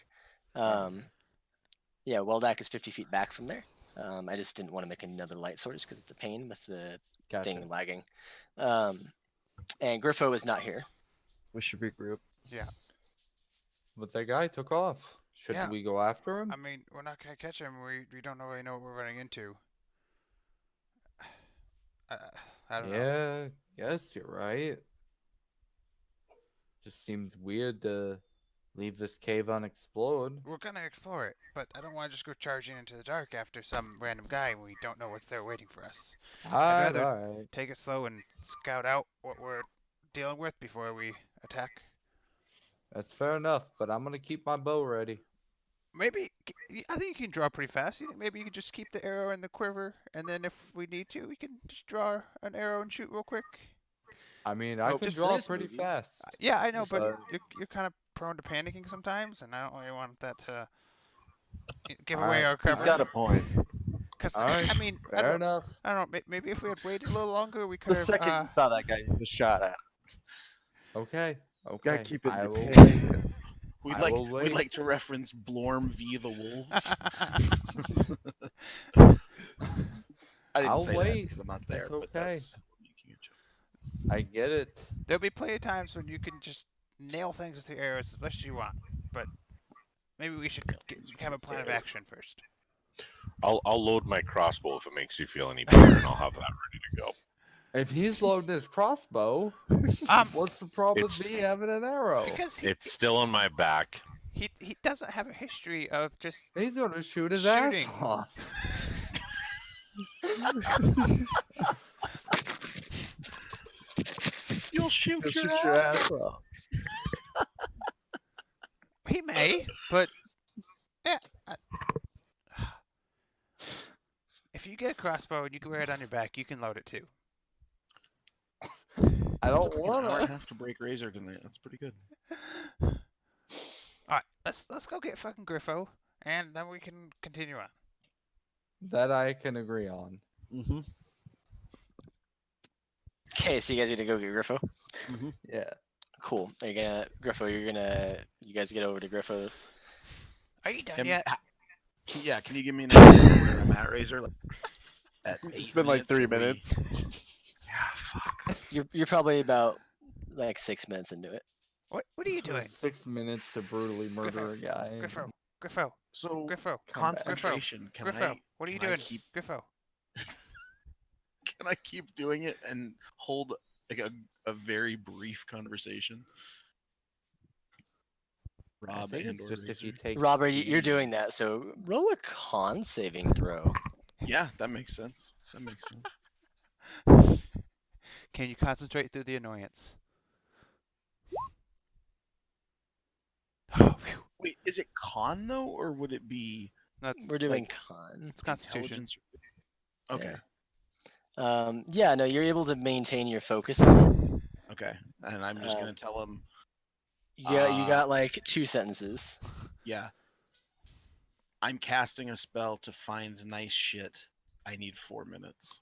Yeah, Weldak is 50 feet back from there. I just didn't want to make another light source because it's a pain with the Gotcha. thing lagging. And Griffo is not here. We should regroup. But that guy took off. Should Yeah. we go after him? I mean, we're not gonna catch him. We don't really know what we're running into. I don't know. Yeah, yes, you're right. Just seems weird to leave this cave unexplored. We're gonna explore it, but I don't want to just go charging into the dark after some random guy and we don't know what's there waiting for us. Alright, rather- alright. Take it slow and scout out what we're dealing with before we attack. That's fair enough, but I'm gonna keep my bow ready. Maybe I think you can draw pretty fast. You think maybe you could just keep the arrow in the quiver, and then if we need to, we can just draw an arrow and shoot real quick. I mean, I Oh, can just draw this pretty movie. fast. Yeah, I know, Yes, but sir. you're kind of prone to panicking sometimes, and I don't really want that to give away Alright, our cover. He's got a point. Because Alright, I mean, I Fair don't, enough. I don't know. Maybe if we had waited a little longer, we could The have. second you saw that guy, you just shot at. Okay, okay. Gotta keep it in I your will pants. wait. We'd I like will wait. we'd like to reference Blorm v the Wolves. I didn't I'll say that wait. because I'm not there, That's but okay. that's making a joke. I get it. There'll be plenty of times when you can just nail things with your arrows as much as you want, but maybe we should have a plan of action first. I'll load my crossbow if it makes you feel any better, and I'll have that ready to go. If he's loading his crossbow, what's the problem with It's- me having an arrow? Because It's still on my back. he doesn't have a history of just He's gonna shoot his shooting. ass off. You'll shoot Just your shoot your ass ass off. off. He may, but yeah. If you get a crossbow and you can wear it on your back, you can load it too. I don't Took like an hour and a wanna. half to break Razor tonight. That's pretty good. All right, let's go get fucking Griffo, and then we can continue on. That I can agree on. Mm-hmm. Okay, so you guys gonna go get Griffo? Yeah. Cool. Are you gonna Griffo? You guys get over to Griffo. Are you done Am- yet? Yeah, can you give me an idea of where I'm at, Razor? Like, at It's 8 been like minutes, 3 or we- minutes. Yeah, fuck. You're probably about like 6 minutes into it. What are you For doing? 6 minutes to brutally murder a guy. Griffo, Griffo, So Griffo, Come back. concentration. Can Griffo. I? What are you can I doing? keep- Griffo. Can I keep doing it and hold like a very brief conversation? I Rob think and it's or just if you Razor? take. Robert, you're the- doing that, so roll a con saving throw. Yeah, that makes sense. That makes sense. Can you concentrate through the annoyance? Oh, phew. Wait, is it con though, or would it be That's We're doing like con. it's Constitution. intelligence? Okay, Yeah, no, you're able to maintain your focus on it. okay. And I'm just Uh, gonna tell him, Yeah, you Uh, got like 2 sentences. yeah. I'm casting a spell to find nice shit. I need 4 minutes.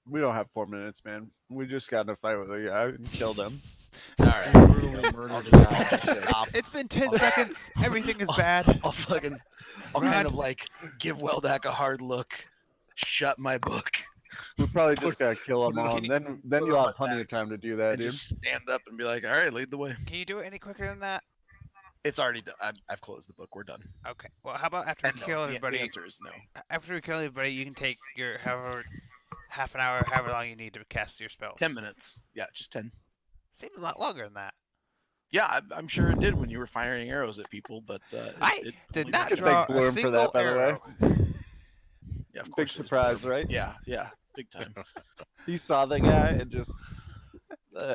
We don't have 4 minutes, man. We just got in a fight with a guy and killed him. All right. Brutally murdered a guy. Stop. It's been 10 seconds. Everything is bad. I'll fucking, I'll kind of like give Weldak a hard look, shut my book, We probably just gotta kill them put it all, on- and then put you'll it on have plenty back of time to do that, and dude. just stand up and be like, "All right, lead the way." Can you do it any quicker than that? It's already done. I've closed the book. We're done. Okay. Well, how about after And we no, kill the everybody? answer is no. After we kill everybody, you can take your however half an hour, however long you need to cast your spell. 10 minutes. Yeah, just 10. Seems a lot longer than that. Yeah, I'm sure it did when you were firing arrows at people, but I it did only not took- Big draw a bloom for single that, by the way. arrow. Yeah, of Big course it was surprise, Bloom. right? Yeah, big time. He saw the guy and just.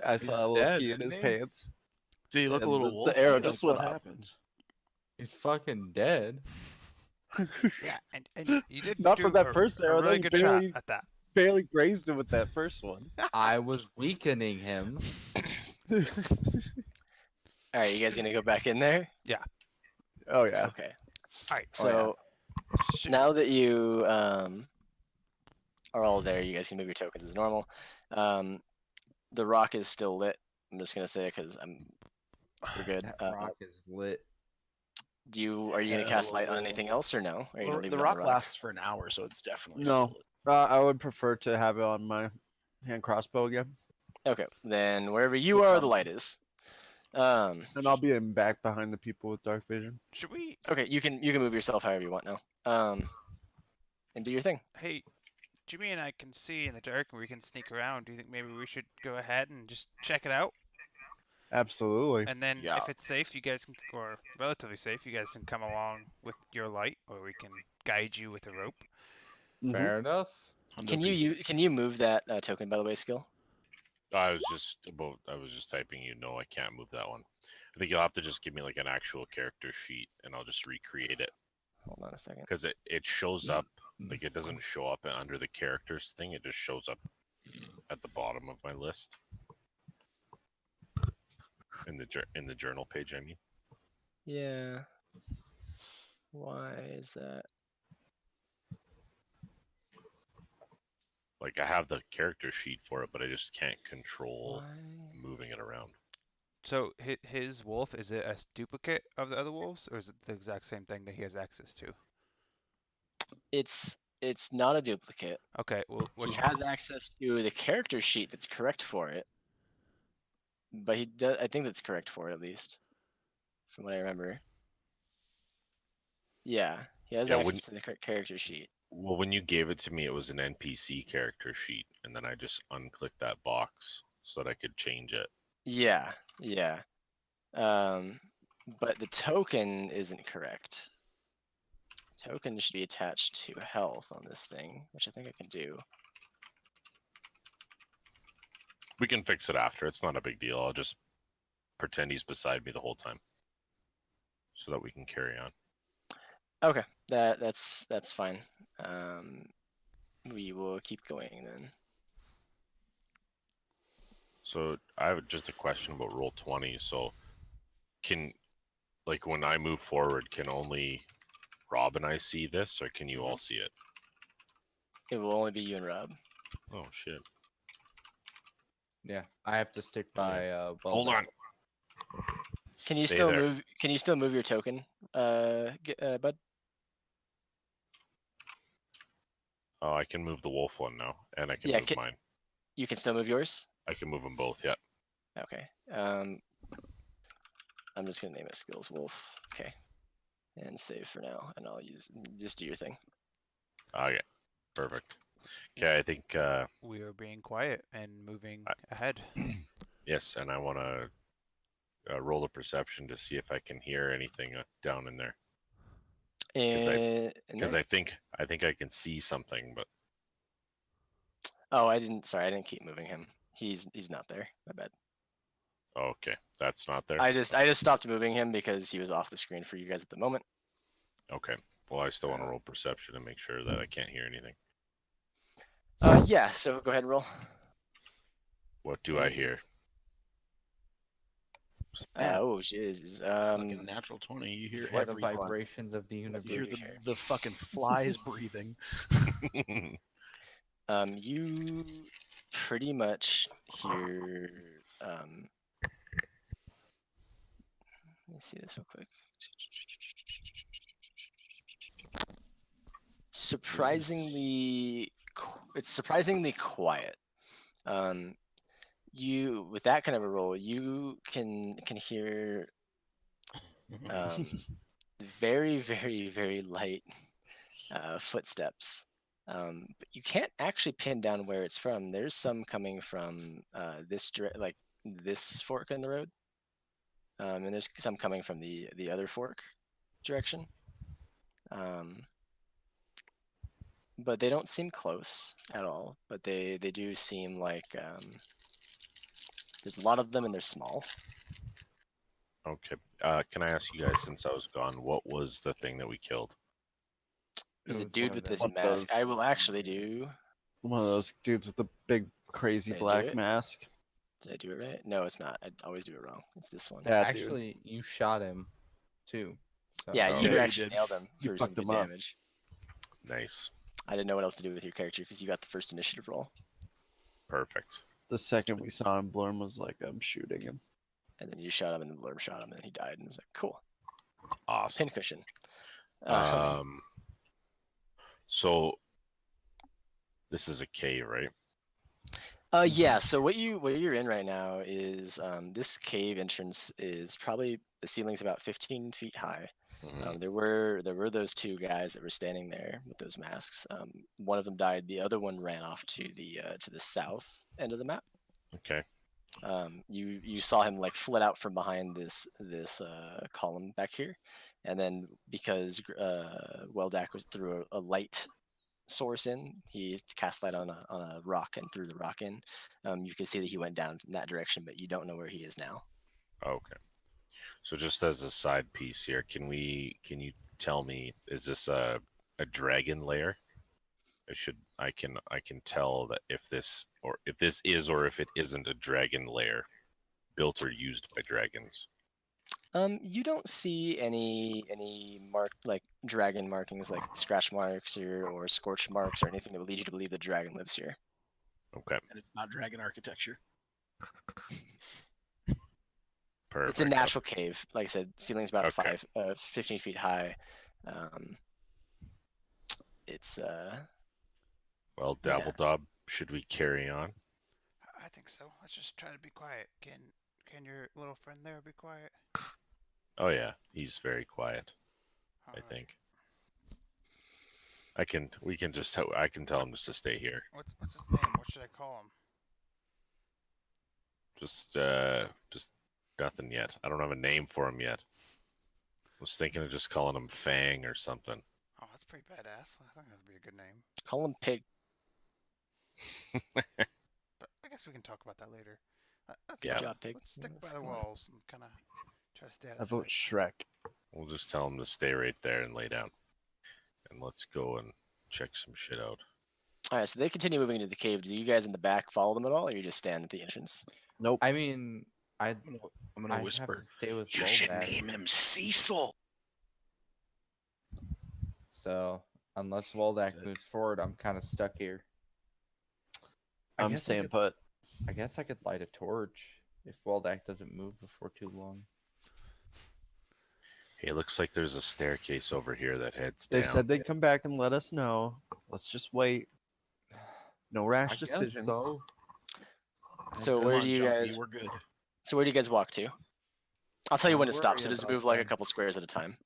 I saw a little dead, key in his isn't he? pants. Did he look a And little the wolfy? arrow Like, just what went up. happened? He's fucking dead. Yeah, and you did Not do from that a, first a arrow, really though, good barely- shot at that. Barely grazed him with that first one. I was weakening him. All right, you guys gonna go back in there? Oh yeah. Okay. All right. So Should- now that you are all there, you guys can move your tokens as normal. The rock is still lit. I'm just gonna say it because we're good. That rock is lit. Are you gonna cast light on anything else or no? Are you gonna Well, leave the it on rock lasts for an hour, so it's definitely No. still lit. I would prefer to have it on my hand crossbow again, Okay, then wherever you are, the light is. and I'll be in back behind the people with dark vision. Should we? Okay, you can move yourself however you want now. And do your thing. Hey, Jimmy and I can see in the dark, and we can sneak around. Do you think maybe we should go ahead and just check it out? Absolutely. And then Yeah. if it's safe, you guys can, or relatively safe, you guys can come along with your light, or we can guide you with a rope. Mhm. Fair enough. Can you move that token, by the way, skill? I was just typing. No, I can't move that one. I think you'll have to just give me like an actual character sheet, and I'll just recreate it Hold on a second. because it shows up like it doesn't show up under the characters thing. It just shows up at the bottom of my list in the journal page. I mean, Yeah. Why is that? like I have the character sheet for it, but I just can't control Why? moving it around. So his wolf, is it a duplicate of the other wolves, or is it the exact same thing that he has access to? It's not a duplicate. Okay, well, He has access to the character sheet that's correct for it. But he does. I think that's correct for it, at least, from what I remember. Yeah, he has Yeah, access to the correct character sheet. Well, when you gave it to me, it was an NPC character sheet, and then I just unclicked that box so that I could change it. Yeah, yeah. But the token isn't correct. Token should be attached to health on this thing, which I think I can do. We can fix it after. It's not a big deal. I'll just pretend he's beside me the whole time, so that we can carry on. Okay, that's fine. We will keep going then. So I have just a question about roll 20. So can, like, when I move forward, can only Rob and I see this, or can you all see it? It will only be you and Rob. Oh shit! Yeah, I have to stick by. Hold on. Can you Stay still there. move? Can you still move your token, bud? Oh, I can move the wolf one now, and I can Yeah, move mine. You can still move yours. I can move them both. Yeah. Okay. I'm just gonna name it Skills Wolf. Okay. And save for now, and I'll just do your thing. Okay. Perfect. Okay, I think We are being quiet and moving I- ahead. yes, and I want to roll a perception to see if I can hear anything down in there, because I think I can see something, but Oh, I didn't. Sorry, I didn't keep moving him. He's not there. My bad. okay, that's not there. I just stopped moving him because he was off the screen for you guys at the moment. Okay. Well, I still want to roll perception to make sure that I can't hear anything. Yeah. So go ahead and roll. What do I hear? Oh, jeez. Fucking natural 20. You hear Where the everything. vibrations of the You universe. hear the fucking flies breathing. You pretty much hear. Let me see this real quick. It's surprisingly quiet. You with that kind of a roll, you can hear very, very, very light footsteps. But you can't actually pin down where it's from. There's some coming from like this fork in the road, and there's some coming from the other fork direction. But they don't seem close at all. But they do seem like there's a lot of them and they're small. Okay. Can I ask you guys, since I was gone, what was the thing that we killed? There's a was dude one with of this them. mask. I Those- will actually do. One of those dudes with the big crazy Did I do black it? mask. Did I do it right? No, it's not. I always do it wrong. It's this one. Yeah, dude. Actually, you shot him, too. So. Yeah, Oh, you yeah, you actually did. nailed him You for some fucked good him up. damage. Nice. I didn't know what else to do with your character because you got the first initiative roll, Perfect. The second we saw him, Blurm was like, "I'm shooting him." and then you shot him, and the blurb shot him, and he died. And it's like, cool, Awesome. pincushion. So this is a cave, right? Yeah. So what you're in right now is this cave entrance is probably the ceiling's about 15 feet high. Mhm. There were those two guys that were standing there with those masks. One of them died. The other one ran off to the south end of the map. Okay. You saw him like flit out from behind this column back here, and then because Weldak was threw a light source in, he cast light on a rock and threw the rock in. You can see that he went down in that direction, but you don't know where he is now. Okay. So just as a side piece here, can you tell me, is this a dragon lair? I can tell that if this is or if it isn't a dragon lair built or used by dragons. You don't see any like dragon markings, like scratch marks or scorch marks or anything that would lead you to believe the dragon lives here. Okay. And it's not dragon architecture. Perfect. It's a natural cave. Like I said, ceiling's about Okay. 15 feet high. It's Well, Yeah. Dabbledob, should we carry on? I think so. Let's just try to be quiet. Can your little friend there be quiet? Oh yeah, he's very quiet, I Alright. think. I can tell him just to stay here. What's his name? What should I call him? Just nothing yet. I don't have a name for him yet. I was thinking of just calling him Fang or something. Oh, pretty badass. I think that would be a good name. Call him Pig. But I guess we can talk about that later. Yeah. Good job, Pig. Let's stick Yes, by the come on. walls and kind of try to stay out I of vote sight. Shrek. We'll just tell him to stay right there and lay down. And let's go and check some shit out. All right, so they continue moving into the cave. Do you guys in the back follow them at all, or you just stand at the entrance? Nope. I mean, I I'm gonna I have whisper. to stay with You should Volvac, name him Cecil. so unless Voldak Sick. moves forward, I'm kind of stuck here. I I'm guess I staying could- put. I guess I could light a torch if Voldak doesn't move before too long. Hey, it looks like there's a staircase over here that heads They down. said they'd come back and let us know. Let's just wait. No rash I guess decisions. so. So Come where on, do you Jumpy, guys? we're good. So where do you guys walk to? I'll tell you when to Don't stop. worry So just about move like a them. couple squares at a time.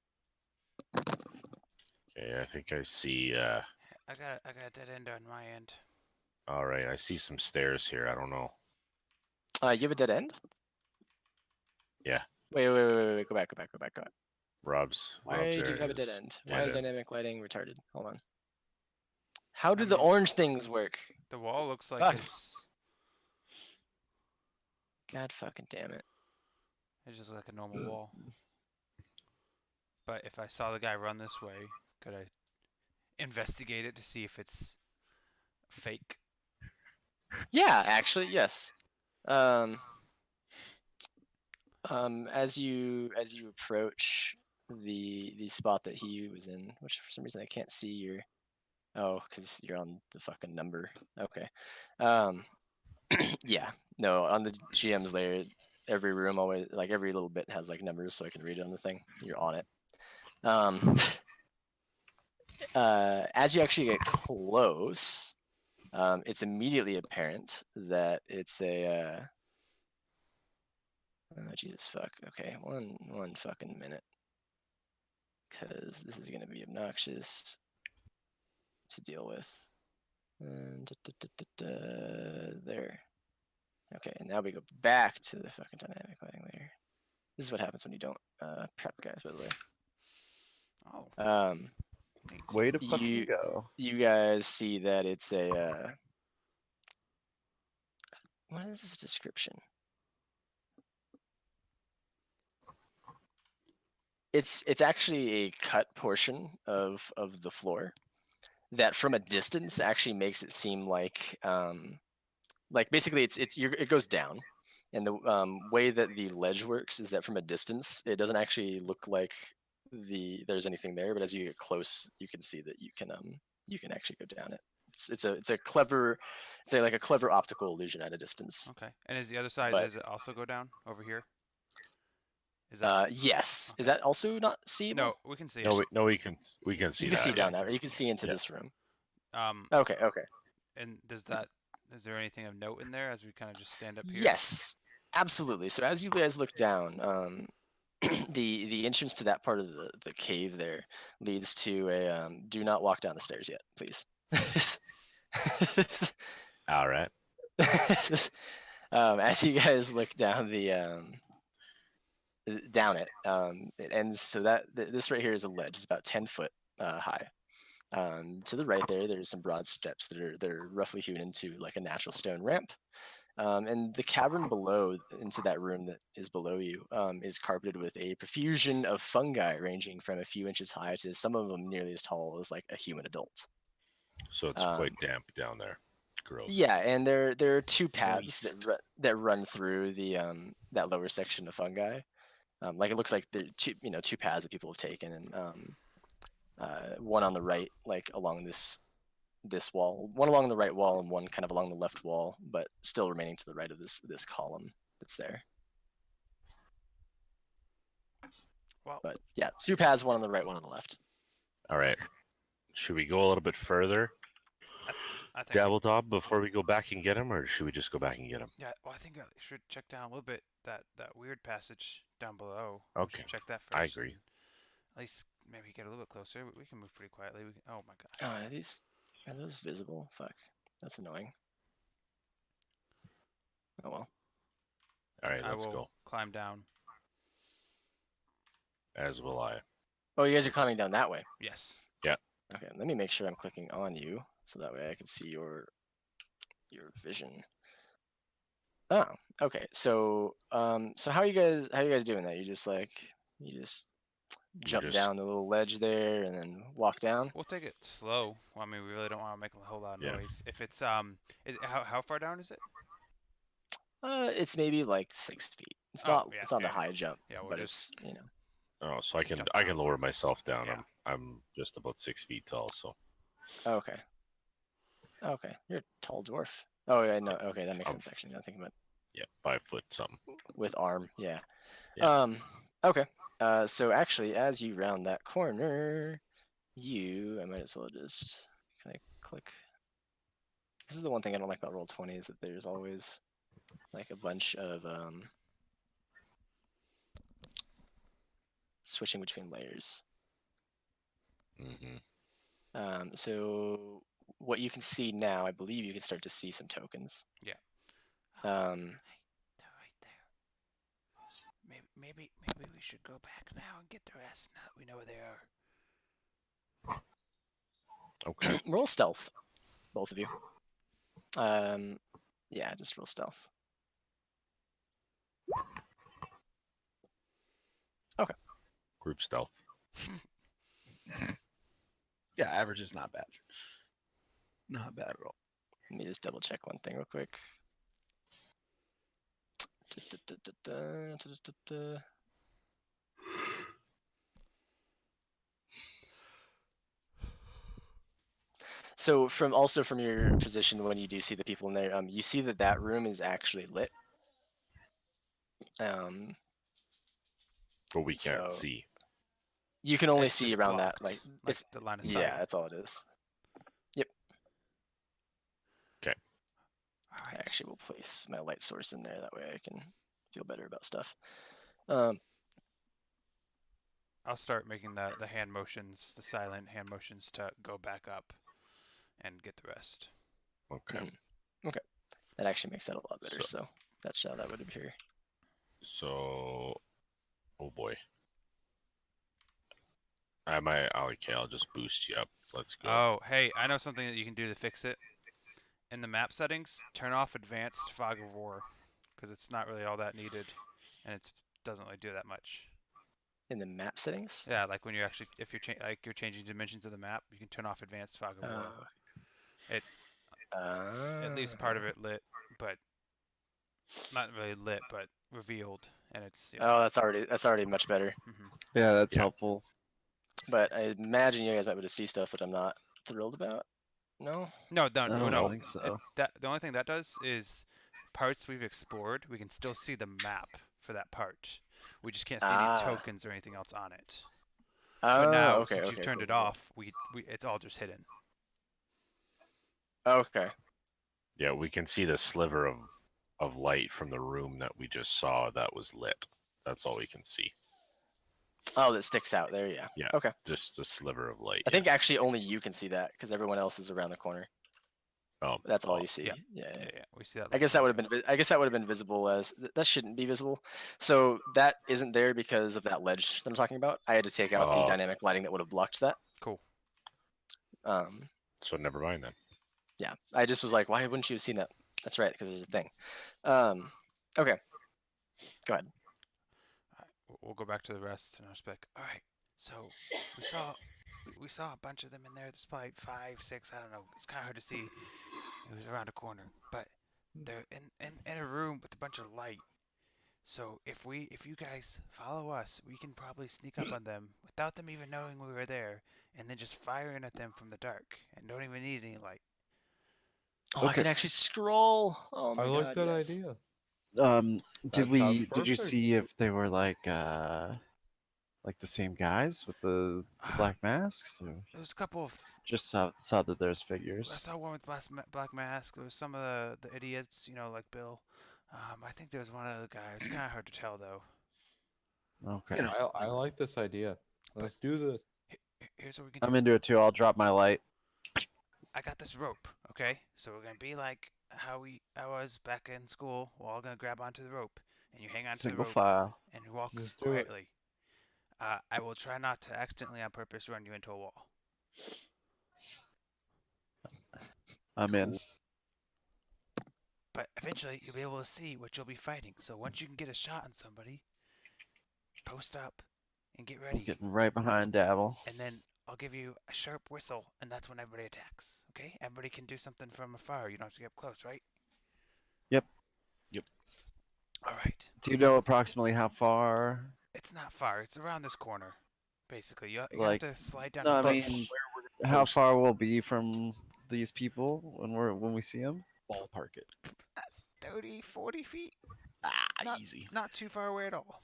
Okay, I think I see. I got a dead end on my end. All right, I see some stairs here. I don't know. You have a dead end? Yeah. Wait. Go back. Rob's. Why Rob's do you there have a it dead is. end? Dead Why is end. dynamic lighting retarded? Hold on. How do I the mean- orange things work? The wall looks like Fuck. it's God fucking damn it. just like a normal wall. But if I saw the guy run this way, could I investigate it to see if it's fake? Yeah, actually, yes. As you approach the spot that he was in, which for some reason I can't see your. Oh, because you're on the fucking number. Okay. Yeah. No, on the GM's layer, every room always like every little bit has like numbers, so I can read it on the thing. You're on it. As you actually get close, it's immediately apparent that it's a. Oh Jesus fuck. Okay, one fucking minute, because this is gonna be obnoxious to deal with. And there. Okay, and now we go back to the fucking dynamic lighting layer. This is what happens when you don't prep, guys. By the way. Oh, neat. Way to fucking You- go. You guys see that it's a. What is this description? It's actually a cut portion of the floor that from a distance actually makes it seem like basically it goes down, and the way that the ledge works is that from a distance it doesn't actually look like there's anything there, but as you get close you can see that you can actually go down it. It's a clever optical illusion at a distance. Okay. And is the other side, But- does it also go down over here? Is that Yes. Is Okay. that also not seeable? no? We can see it. No, we can see You that. can see yeah. down that. You can see into Yeah. this room. Um, Okay. and is there anything of note in there as we kind of just stand up here? Yes, absolutely. So as you guys look down, the entrance to that part of the cave there leads to a do not walk down the stairs yet, please. All right. As you guys look down down it, it ends so that this right here is a ledge. It's about 10 foot high. To the right there's some broad steps that are roughly hewn into like a natural stone ramp. And the cavern below, into that room that is below you, is carpeted with a profusion of fungi ranging from a few inches high to some of them nearly as tall as like a human adult. So it's quite damp down there. Gross. Yeah, and there are two paths Moist. that run through the that lower section of fungi. Like it looks like there are two paths that people have taken, and one on the right, like along this wall, one along the right wall, and one kind of along the left wall, but still remaining to the right of this column that's there. Well, But yeah, two paths, one on the right, one on the left. All right. Should we go a little bit further, I think. Dabbletop, before we go back and get him, or should we just go back and get him? Yeah. Well, I think I should check down a little bit that weird passage down below. We Okay, should check that first. I agree. and At least maybe get a little bit closer. We can move pretty quietly. Oh my god. Oh, are those visible? Fuck, that's annoying. Oh well. All right, I let's will go. climb down. As will I. Oh, you guys are climbing down that way. Yes. Okay, let me make sure I'm clicking on you so that way I can see your vision. Oh, okay. So so how are you guys doing that? You just jump just down the little ledge there and then walk down? We'll take it slow. I mean, we really don't want to make a whole lot of Yeah. noise. If it's how far down is it? It's maybe like 6 feet. It's Oh, not yeah, it's not yeah, a high jump, yeah. We'll but just it's. oh, so I can jump I can down. lower myself down. Yeah. I'm just about 6 feet tall, so Okay. Okay, you're a tall dwarf. Oh yeah, no. Okay, that makes I'm sense actually. Now thinking about yeah, 5 foot something. with arm, yeah. Yeah. Okay. So actually, as you round that corner, I might as well just kind of click. This is the one thing I don't like about Roll20 is that there's always like a bunch of switching between layers. So what you can see now, I believe you can start to see some tokens. Yeah. Um, They're right there. Maybe we should go back now and get the rest. Now that we know where they are. Okay. roll stealth, both of you. Yeah, just roll stealth. Group stealth. Yeah, average is not bad. Not bad at all. Let me just double check one thing real quick. So from your position when you do see the people in there, you see that room is actually lit. But we can't So- see. You can only It's see just around that, blocked, like it's the line of sight. yeah, that's all it is. All I right. actually will place my light source in there. That way I can feel better about stuff. I'll start making the hand motions, the silent hand motions to go back up and get the rest. Okay. That actually makes that a lot better. So that's how that would appear. So, oh boy. Okay, I'll just boost you up. Let's go. Oh, hey, I know something that you can do to fix it. In the map settings, turn off advanced fog of war, because it's not really all that needed, and it doesn't really do that much. In the map settings. Yeah, like when you're actually, if you're you're changing dimensions of the map, you can turn off advanced fog of war. It leaves part of it lit, but not really lit, but revealed, and it's. You know, Oh, that's already much better. Yeah, that's Yeah. helpful. But I imagine you guys might be able to see stuff that I'm not thrilled about. No. No, I don't no. think so. The only thing that does is parts we've explored. We can still see the map for that part. We just can't see any tokens or anything else on it. But now, okay, since you've okay, turned cool, it cool. off, it's all just hidden. Okay. Yeah, we can see the sliver of light from the room that we just saw that was lit. That's all we can see. Oh, that sticks out there. Yeah. Yeah. Okay. Just a sliver of light. I think yes. actually only you can see that because everyone else is around the corner. Oh, That's all oh, you see. Yeah. Yeah. Yeah, we see that. I guess that would have been. I guess that would have been visible as that shouldn't be visible. So that isn't there because of that ledge that I'm talking about. I had to take out the Oh. dynamic lighting that would have blocked that. Cool. So never mind then. Yeah. I just was like, why wouldn't you have seen that? That's right, because there's a thing. Okay. Go ahead. We'll go back to the rest, and I'll just be like, all right. So we saw a bunch of them in there. There's probably 5, 6. I don't know. It's kind of hard to see. It was around a corner, but they're in a room with a bunch of light. So if you guys follow us, we can probably sneak up on them without them even knowing we were there, and then just firing at them from the dark, and don't even need any light. Oh, I Okay. can actually scroll. Oh my I god. like that yes. idea. Did That sounds you perfect. see if they were like the same guys with the black masks? Or There was a couple of. just saw that there's I figures. saw one with black mask. There was some of the idiots, like Bill. I think there was one other guy. It's kind of hard to tell though. Okay. You know, I like this idea. Let's do this. Here's what we can do. I'm into it too. I'll drop my light. I got this rope, okay? So we're gonna be like how I was back in school. We're all gonna grab onto the rope, and you hang onto the Single rope file. and walk Let's do it. quietly. I will try not to accidentally on purpose run you into a wall. I'm in. But eventually, you'll be able to see what you'll be fighting. So once you can get a shot on somebody, post up and get I'm ready. getting right behind Dabble. And then I'll give you a sharp whistle, and that's when everybody attacks. Okay? Everybody can do something from afar. You don't have to get up close, right? Yep. All right. Do you know approximately how far? It's not far. It's around this corner, basically. You Like, have to slide down. No, I a mean, bush. how post. far we'll be from these people when we see them? Ballpark it. 30, 40 feet. Ah, easy. Not too far away at all.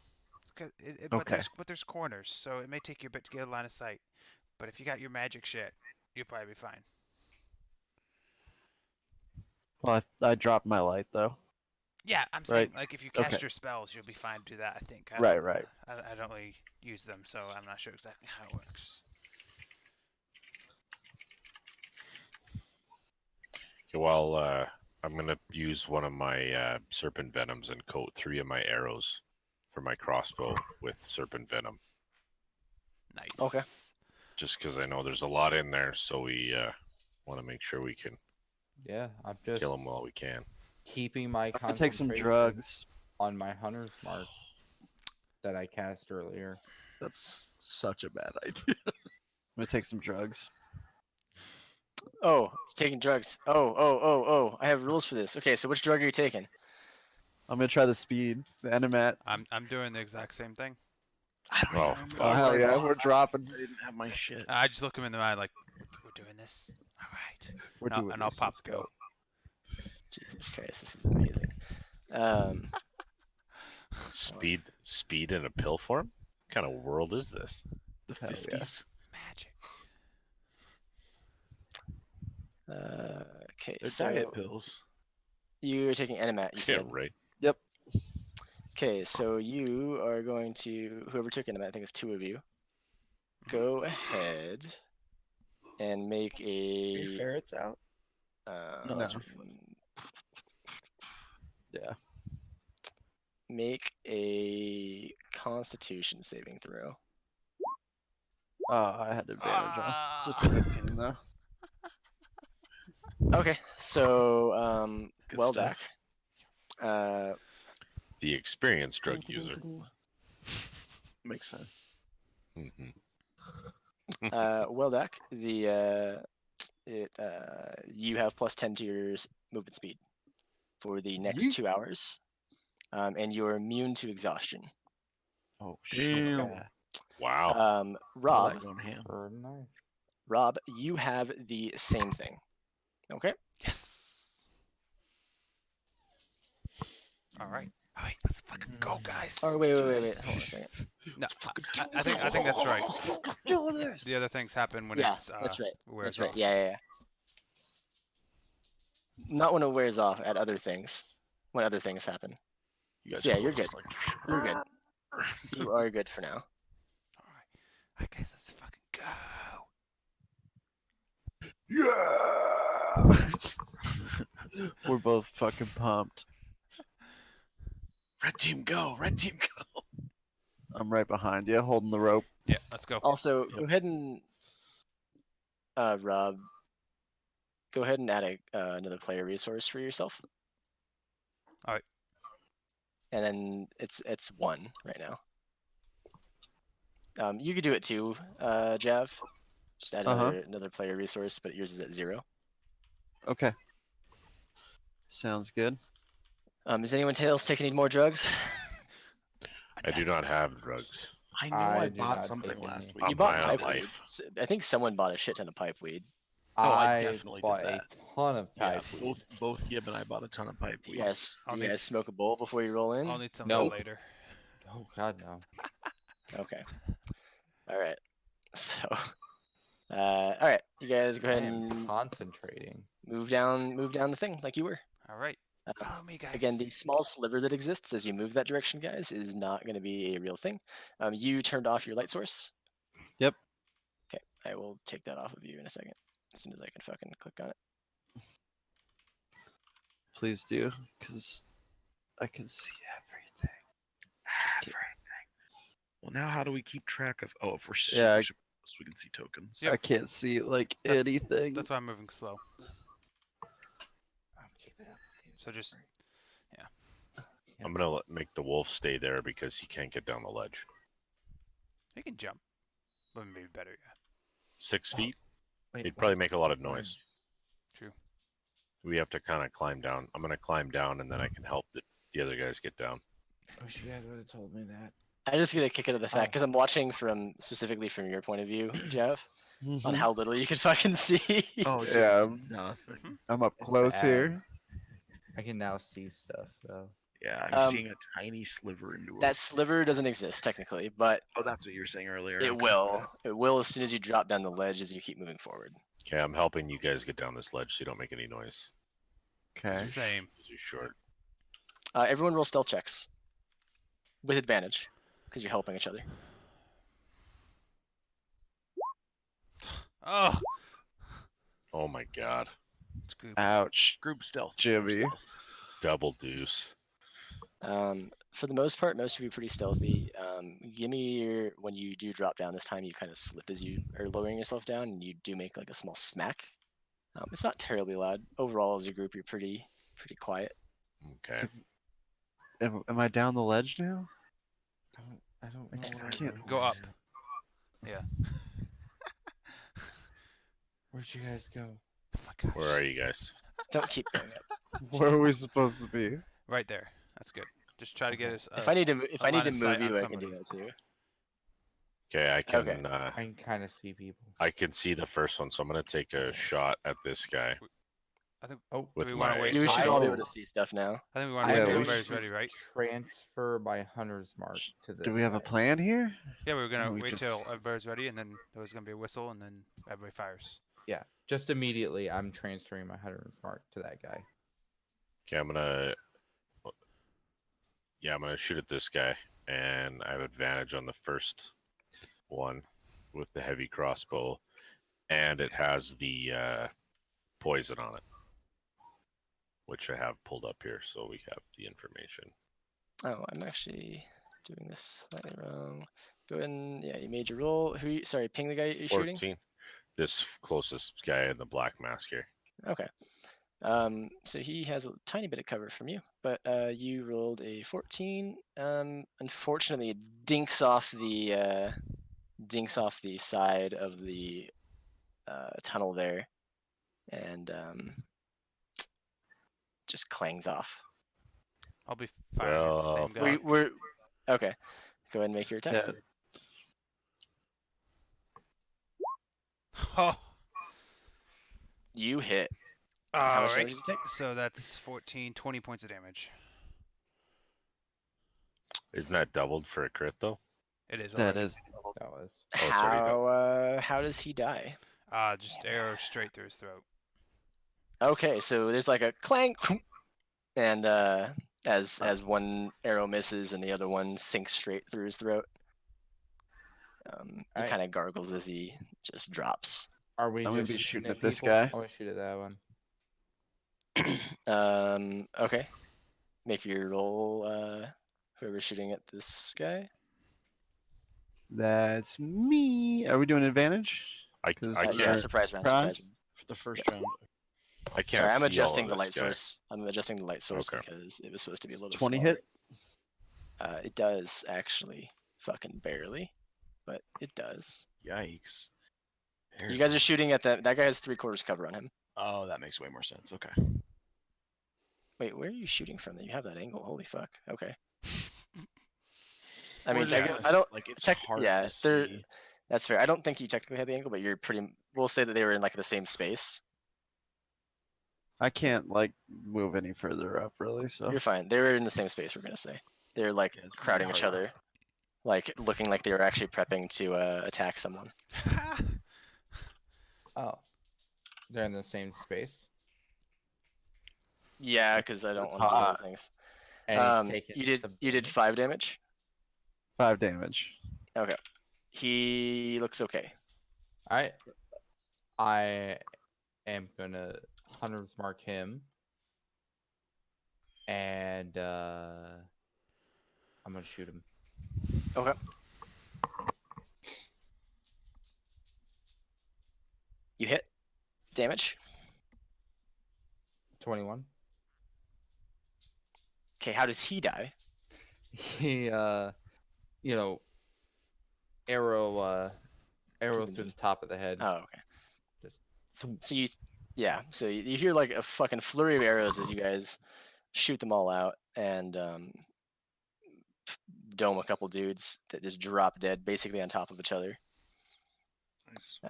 But Okay. there's corners, so it may take you a bit to get a line of sight. But if you got your magic shit, you'll probably be fine. Well, I dropped my light though. Yeah, I'm saying Right. like if you cast Okay. your spells, you'll be fine to do that. I think. Right. I don't really use them, so I'm not sure exactly how it works. Okay, well, I'm gonna use one of my serpent venoms and coat 3 of my arrows for my crossbow with serpent venom. Nice. Okay. Just because I know there's a lot in there, so we want to make sure we can Yeah, I'm just kill them while we can. keeping my I'll take some concentration drugs. on my hunter's mark that I cast earlier. That's such a bad idea. I'm gonna take some drugs. Oh, taking drugs. Oh. I have rules for this. Okay, so which drug are you taking? I'm gonna try the speed, the Animat. I'm doing the exact same thing. I don't Oh, even remember. Oh hell what I yeah, bought. we're dropping. I didn't have my shit. I just look them in the eye like, we're doing this. All right. We're doing and I'll this. pop Let's the go. goat. Jesus Christ, this is amazing. Um, Speed in a pill form? What kind of world is this? The Hell yeah. 50s. Magic. okay, They're so diet pills. you're taking Animat, you Yeah, said. right. Okay, so you are going to, whoever took Animat, I think it's 2 of you, go ahead and make Are your a. ferrets out? No, that's your foot. Yeah. Make a Constitution saving throw. Oh, I had advantage on. It's just a 15 though. Okay, so Good well back. stuff. The experienced drug user. Makes sense. hmm Weldak, you have +10 to your movement speed for the next Yeet. 2 hours, and you're immune to exhaustion. Oh shit. Damn. Yeah. Wow. All Rob, that going ham. For nice. Rob, you have the same thing. Okay. Yes. All right. All right. Let's fucking go, guys. Oh wait. Let's Hold do on a this. second. No, fucking I think that's right. Let's fucking do this. The other things happen when Yeah, it's that's right. wears That's right. off. Yeah. Not when it wears off at other things. When other things happen. You guys Yeah, are you're both good. just like, You're good. You are good for now. All right, guys, let's fucking go. Yeah. We're both fucking pumped. Red team go. Red team go. I'm right behind you, holding the rope. Yeah, let's go. Also, go ahead and Rob, go ahead and add another player resource for yourself. All right. And then it's 1 right now. You could do it too, Jav. Just add another player resource, but yours is at 0. Okay. Sounds good. Is anyone else taking any more drugs? I do not have drugs. I know I I do bought not something take last any. week. I'm You bought high on pipe weed. life. I think someone bought a shit ton of pipe weed. Oh, I I definitely did bought that. a ton of Yeah, pipe weed. both Gib and I bought a ton of pipe You weed. guys, I'll you need guys s- smoke a bowl before you roll in? I'll need some Nope. later. Oh God, no. Okay. All right. So, all right. You guys go I ahead am and concentrating. move down the thing like you were. All right. Uh, Follow me, guys. Again, the small sliver that exists as you move that direction, guys, is not going to be a real thing. You turned off your light source. Yep. Okay, I will take that off of you in a second, as soon as I can fucking click on it. Please do, because I can see everything. Just kidding. Well, now how do we keep track of? Oh, if we're Yeah, so we can see tokens. Yep. I can't see like That- anything. That's why I'm moving slow. So just I'm gonna make the wolf stay there because he can't get down the ledge. he can jump, but maybe better. Yeah. 6 Oh, feet. Wait, He'd probably what? make a lot of Ledge. noise. True. We have to kind of climb down. I'm gonna climb down, and then I can help the other guys get down. I wish you guys would have told me that. I just get a kick out of the fact Oh. because I'm watching specifically from your point of view, Jeff, on Mhm. how little you can fucking see. Oh, dude, Yeah, it's nothing. I'm up It's close bad. here. I can now see stuff though. Yeah, I'm Um, seeing a tiny sliver into it. That sliver doesn't exist technically, but Oh, that's what you were saying earlier. it okay. will. It will as soon as you drop down the ledge as you keep moving forward. Okay, I'm helping you guys get down this ledge so you don't make any noise. Okay. Same. Because you're short. Everyone roll stealth checks with advantage because you're helping each other. Oh, Oh my god. it's group. Ouch. Group stealth. Jimmy. Stealth. Double deuce. For the most part, most of you are pretty stealthy. Give me your when you do drop down. This time you kind of slip as you are lowering yourself down, and you do make like a small smack. It's not terribly loud. Overall, as a group, you're pretty quiet. Okay. Am I down the ledge now? I don't I know. can't- where I I'm can't Go going. up. Yeah. Where'd you guys go? Oh my gosh. Where are you guys? Don't keep going up. Where are we supposed to be? Right there. That's good. Just try to get us. If I need to, if a I need line to of sight move on you, I can do somebody. that too. Okay, I can. Okay. I can kind of see people. I can see the first one, so I'm gonna take a shot at this guy. I think. Oh, Do With we want my- to wait? You till- should all be able Oh. to see stuff now. I think we want to Yeah, wait till we everybody's should ready, right? transfer my hunter's mark to this. Do we have a guy. plan here? Yeah, we were gonna We wait till just- everybody's ready, and then there was gonna be a whistle, and then everybody fires. Yeah, just immediately I'm transferring my hunter's mark to that guy. Okay, I'm gonna. Yeah, I'm gonna shoot at this guy, and I have advantage on the first one with the heavy crossbow, and it has the poison on it, which I have pulled up here, so we have the information. Oh, I'm actually doing this slightly wrong. Go ahead and yeah, you made your roll. Sorry, ping the guy you're shooting. 14. This closest guy in the black mask here. Okay. So he has a tiny bit of cover from you, but you rolled a 14. Unfortunately, it dinks off the side of the tunnel there, and just clangs off. I'll be firing at the Well, same guy. We're okay. Go ahead and make your attack. Yeah. Oh, You hit. all How much right. damage does it take? So that's 14, 20 points of damage. Isn't that doubled for a crit though? It is. That already. is. That was. Oh, it's already How does he die? Just arrow straight through his throat. Okay, so there's like a clank, and as one arrow misses and the other one sinks straight through his throat. He Alright. kind of gargles as he just drops. Are we I'm gonna just be shooting at at this people? guy. I want to shoot at that one. Okay. Make your roll. Whoever's shooting at this guy. That's me. Are we doing advantage? I 'Cause can't. Yeah, surprise round. Surprise. Surprise? For the first round. I can't. Sorry, I'm see all adjusting of the this light guy. source. I'm adjusting the light source Okay. because it was supposed to be a little. 20 smaller. hit? It does actually, fucking barely, but it does. Yikes. You guys are shooting at that. That guy has 3/4 cover on him. Oh, that makes way more sense. Okay. Wait, where are you shooting from? That you have that angle? Holy fuck. Okay. I mean, Or just, I don't. like it's tech- hard yeah, to they're- see. That's fair. I don't think you technically have the angle, but you're pretty. We'll say that they were in like the same space. I can't like move any further up really. So You're fine. They were in the same space. We're gonna say they're like Yeah, it's really crowding each hard. other, like looking like they were actually prepping to attack someone. Oh, they're in the same space. Yeah, because I don't That's want to do hot. those things. And he's taking You did 5 damage. 5 damage. Okay. He looks okay. I am gonna hunter's mark him, and I'm gonna shoot him. Okay. You hit. Damage. 21. Okay, how does he die? He you know, arrow the through knee? the top of the head. Oh, okay. Just thump. So you hear like a fucking flurry of arrows as you guys shoot them all out and dome a couple dudes that just drop dead basically on top of each other. Nice.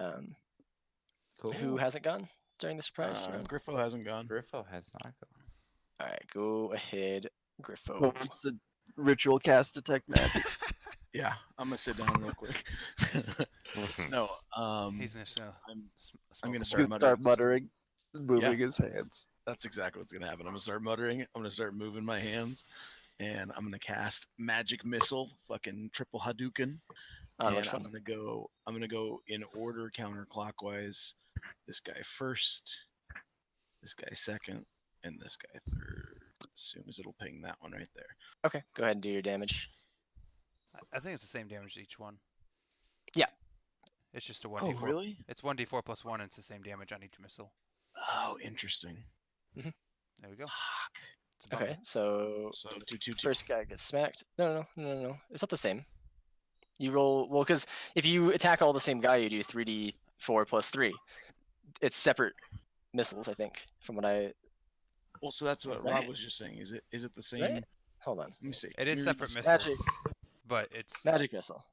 Cool. Who hasn't gone during the surprise round? Griffo hasn't gone. Griffo has not gone. All right, go ahead, Griffo. Who wants to ritual cast detect magic? Yeah, I'm gonna sit down real quick. No, He's gonna smoke. I'm gonna He's start gonna start muttering. muttering, moving his hands. That's exactly what's gonna happen. I'm gonna start muttering. I'm gonna start moving my hands, and I'm gonna cast magic missile, fucking triple Hadouken. On And which I'm one? gonna go in order counterclockwise. This guy first, this guy second, and this guy third. As soon as it'll ping that one right there. Okay, go ahead and do your damage. I think it's the same damage each one. Yeah. It's just a Oh, 1d4. really? It's 1d4 plus 1, and it's the same damage on each missile. Oh, interesting. There we go. Fuck. It's a bummer. Okay, so So 2, 2, 2. first guy gets smacked. No. It's not the same. You roll well because if you attack all the same guy, you do 3d4 plus 3. It's separate missiles, I think, from what I. Well, so that's what Right. Rob was just saying. Is it the same? Right? Hold on. Let me see. It is Let me read separate this. missiles, Magic. but it's Magic missile.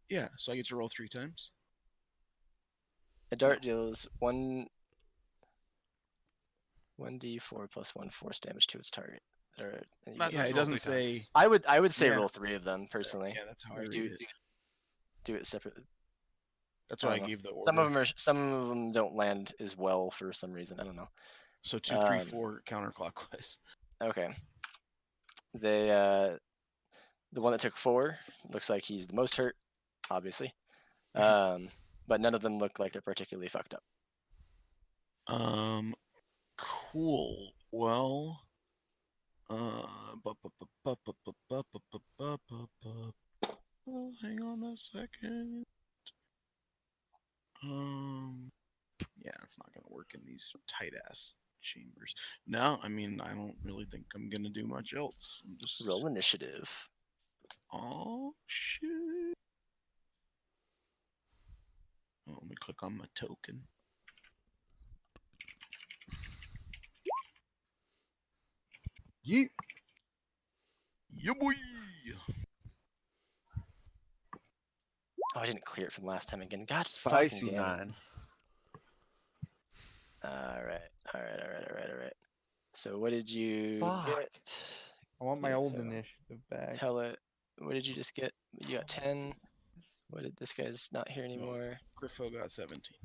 Yeah, so I get to roll 3 times. A dart deals 1d4 plus 1 force damage to its target. And you Might as get- well Yeah, it roll doesn't 3 times. say. I would say Yeah. roll 3 of them personally. Yeah, that's how I Or read do, it. do it separately. That's what I don't know. gave the order. Some of them don't land as well for some reason. I don't know. So 2, 3, um, 4 counterclockwise. Okay. They the one that took 4 looks like he's the most hurt, obviously. But none of them look like they're particularly fucked up. Cool. Well, hang on a second. Yeah, it's not gonna work in these tight ass chambers. No, I mean, I don't really think I'm gonna do much else. I'm just Roll initiative. Oh shit. Oh, let me click on my token. Yeet. Yeah, boy. Oh, I didn't clear it from last time again. God, Spicy fucking damn it. 9. All right. So what did you Fuck. get? I want my Yeah, old so- initiative back. Hella, what did you just get? You got 10. What did this guy's not here anymore? Griffo got 17.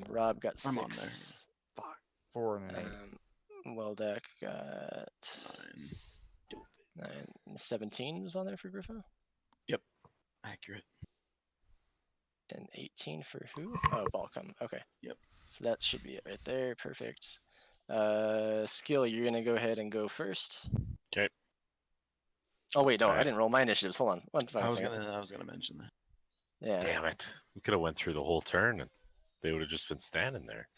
Rob got I'm on 6. Fuck. 4 and an 8. Weldeck got 9. 17 was on there for Griffo. Accurate. And 18 for who? Oh, Balcom. Okay. Yep. So that should be it right there. Perfect. Skill, you're gonna go ahead and go first. 'Kay. Oh wait, no, I Alright. didn't roll my initiatives. Hold on. One I fucking was second. gonna mention that. Yeah. Damn it. We could have went through the whole turn and they would have just been standing there.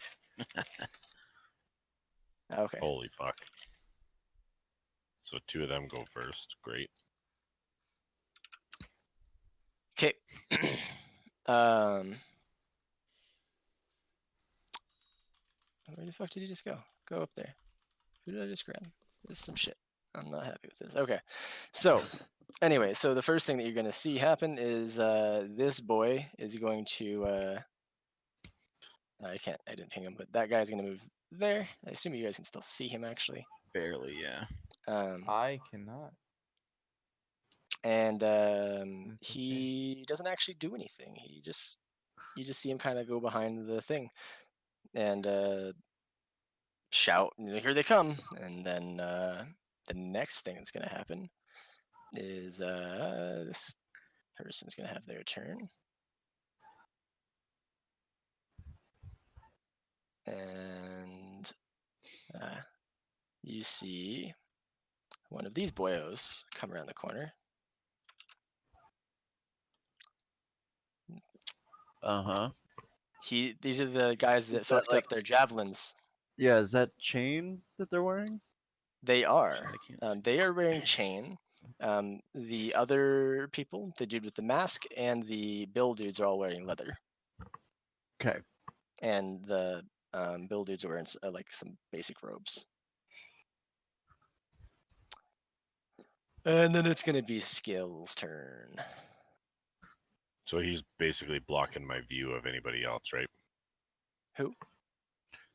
Okay. Holy fuck. So 2 of them go first. Great. Okay. Where the fuck did he just go? Go up there. Who did I just grab? This is some shit. I'm not happy with this. Okay. So, anyway, so the first thing that you're going to see happen is this boy is going to. I didn't ping him, but that guy's going to move there. I assume you guys can still see him actually. Barely, yeah. I cannot. And okay. he doesn't actually do anything. You just see him kind of go behind the thing and shout, "Here they come!" And then the next thing that's gonna happen is this person's gonna have their turn, and you see one of these boyos come around the corner. Uh-huh. These are the guys that Is that fucked up their javelins. Yeah, is that chain that they're wearing? They are. I can't see. They are wearing chain. The other people, the dude with the mask and the Bill dudes, are all wearing leather. Okay. And the Bill dudes are wearing like some basic robes. And then it's gonna be Skill's turn. So he's basically blocking my view of anybody else, right? Who?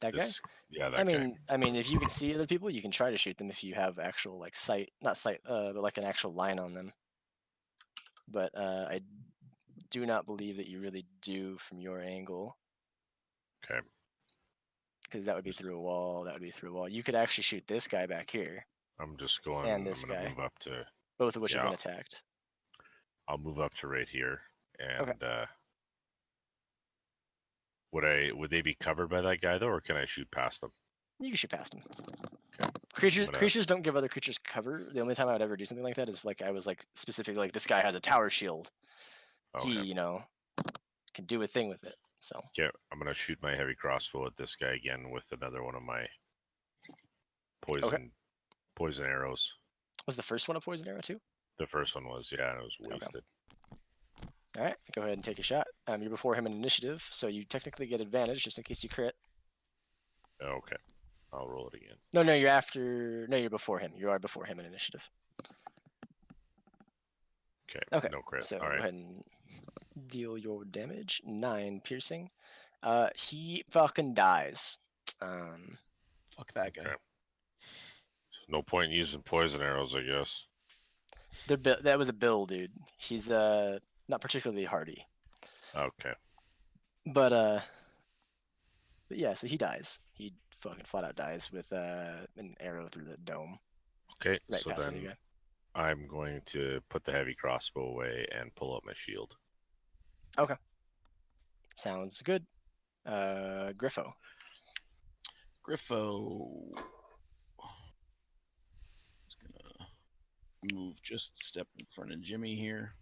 That guy? Yeah, that I guy. mean, if you can see other people, you can try to shoot them if you have actual like sight, not sight, but like an actual line on them. But I do not believe that you really do from your angle. Okay. Because that would be through a wall. That would be through a wall. You could actually shoot this guy back here, I'm just going. and this I'm gonna guy. move up to. Both of which have Yeah. been attacked. I'll move up to right here, and Okay. would they be covered by that guy though, or can I shoot past them? You can shoot past them. Okay. Creatures don't give other creatures cover. The only time I would ever do something like that is like I was like specifically like this guy has a tower shield. Okay. He, can do a thing with it. So Yeah, I'm gonna shoot my heavy crossbow at this guy again with another one of my poison arrows. was the first one a poison arrow too? The first one was, yeah, and it was wasted. All right, go ahead and take a shot. You're before him in initiative, so you technically get advantage just in case you crit. Okay, I'll roll it again. No, you're after. No, you're before him. You are before him in initiative. Okay. No crit. So All go right. ahead and deal your damage. 9 piercing. He fucking dies. Fuck that guy. Okay. No point in using poison arrows, I guess. That was a Bill dude. He's not particularly hardy. Okay. But yeah, so he dies. He fucking flat out dies with an arrow through the dome. Okay, Right so past the then guy. I'm going to put the heavy crossbow away and pull out my shield. Sounds good. Griffo. Griffo is gonna move just a step in front of Jimmy here,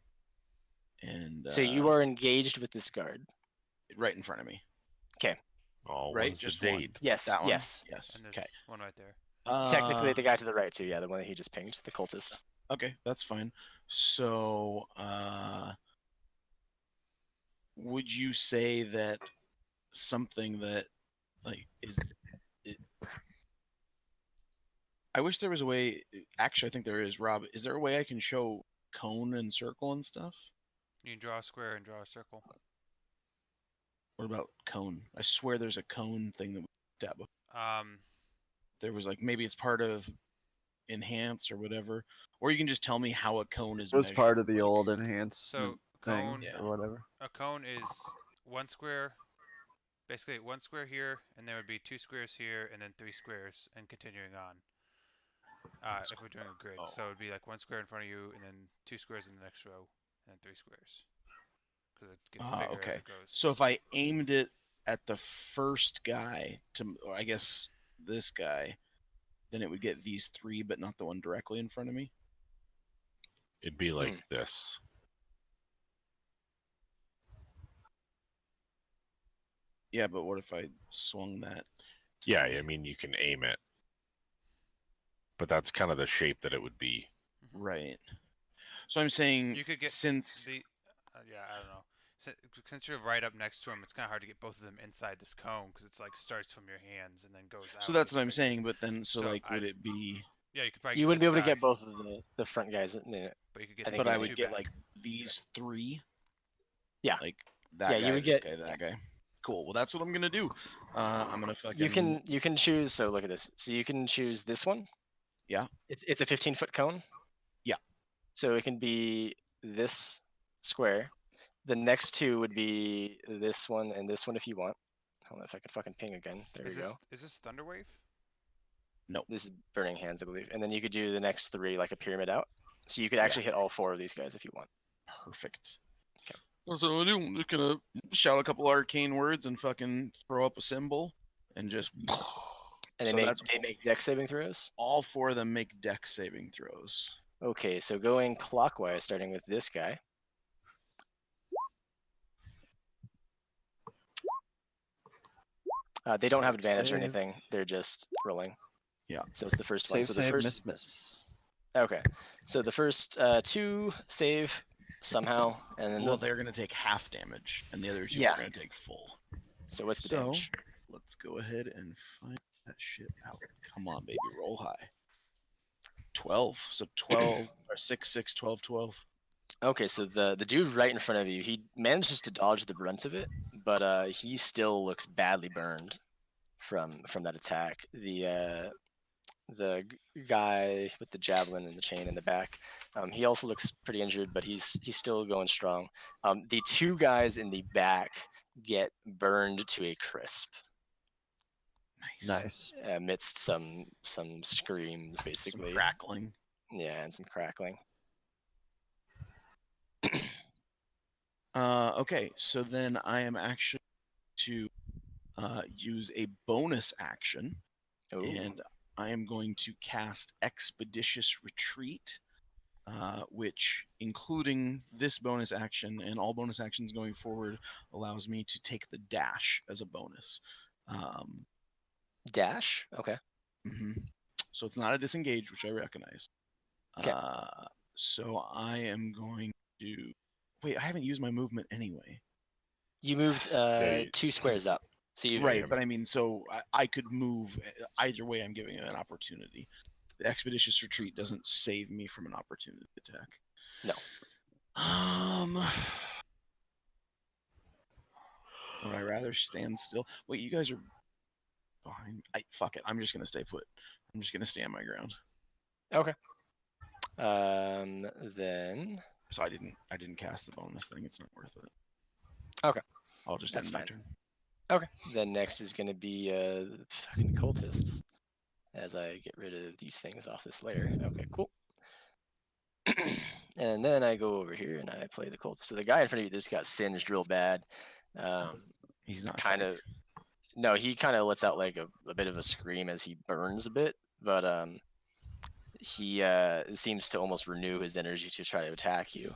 and So you are engaged with this guard. right in front of me. Oh, Right, when's the just one. date? Yes. That one? Yes. Yes. And there's Okay. one right there. Technically, the guy to the right too. Yeah, the one that he just pinged, the cultist. Okay, that's fine. So, would you say that something that like is it, I wish there was a way. Actually, I think there is. Rob, is there a way I can show cone and circle and stuff? You can draw a square and draw a circle. What about cone? I swear there's a cone thing that we looked at before. There was like maybe it's part of enhance or whatever, or you can just tell me how a cone is. It was part of measured, the like- old enhancement So thing cone, Yeah. or whatever. a cone is one square, basically one square here, and there would be 2 squares here, and then 3 squares, and continuing on. If we're doing a grid, Oh. so it'd be like 1 square in front of you, and then 2 squares in the next row, and then 3 squares. Because it gets bigger as Okay. it goes. So if I aimed it at the first guy or I guess this guy, then it would get these 3, but not the one directly in front of me. It'd be like this. Yeah, but what if I swung that? Yeah, I mean, you can aim it. But that's kind of the shape that it would be. Right. So I'm saying You could get since the yeah, I don't know. Since you're right up next to him, it's kind of hard to get both of them inside this cone because it's like starts from your hands and then goes out. so that's this what I'm way. saying. But then So like would it be? Yeah, you could probably. You wouldn't be this able to guy, get both of the front guys in it. But you could get. I think But you I get would 2 get back. like these 3. Yeah. Like that Yeah, guy, you would this get- guy, that guy. Cool. Well, that's what I'm gonna do. I'm gonna fucking. You can choose. So look at this. So you can choose this one. Yeah. It's a 15-foot cone. Yeah. So it can be this square. The next 2 would be this one and this one if you want. Hold on, if I can fucking ping again. There we go. Is this Thunderwave? This is Burning Hands, I believe. And then you could do the next 3 like a pyramid out. So you could actually hit all 4 of these guys if you want. Perfect. Okay. That's what I'm gonna do. I'm just gonna shout a couple arcane words and fucking throw up a symbol and just. And So they that's make dex saving throws. all 4 of them make dex saving throws. Okay, so going clockwise, starting with this guy. They don't have Dex advantage or save. anything. They're just rolling. Yeah. So it's the first one. Save, So the save, first. miss. Okay. So the first 2 save somehow, and then Well, they're gonna take half damage, and the other 2 Yeah. are gonna take full. so what's the So damage? let's go ahead and find that shit out. Come on, baby, roll high. 12. So 12 or 6, 6, 12, 12. Okay, so the dude right in front of you, he manages to dodge the brunt of it, but he still looks badly burned from that attack. The guy with the javelin and the chain in the back, he also looks pretty injured, but he's still going strong. The 2 guys in the back get burned to a crisp Nice. amidst some screams, Some basically. crackling. Yeah, and some crackling. Okay, so then I am actually to use a bonus action, Ooh. and I am going to cast Expeditious Retreat, which, including this bonus action and all bonus actions going forward, allows me to take the dash as a bonus. Dash? Okay. Mhm. So it's not a disengage, which I recognize. 'Kay. So I am going to wait. I haven't used my movement anyway. You moved Yeah, 2 squares up. So you Right, but I mean, so I could move either way. I'm giving it an opportunity. The Expeditious Retreat doesn't save me from an opportunity attack. No. Would I rather stand still? Wait, you guys are behind. Fuck it. I'm just gonna stay put. I'm just gonna stand my ground. Okay. Then So I didn't cast the bonus thing. It's not worth it. Okay. I'll just That's end my fine. turn. Okay. Then next is going to be the fucking cultists. As I get rid of these things off this layer. Okay, cool. And then I go over here and I play the cultist. So the guy in front of you just got singed real bad. He's not Kind of. No, he kind of lets out like a bit of a scream as he burns a bit, but he seems to almost renew his energy to try to attack you.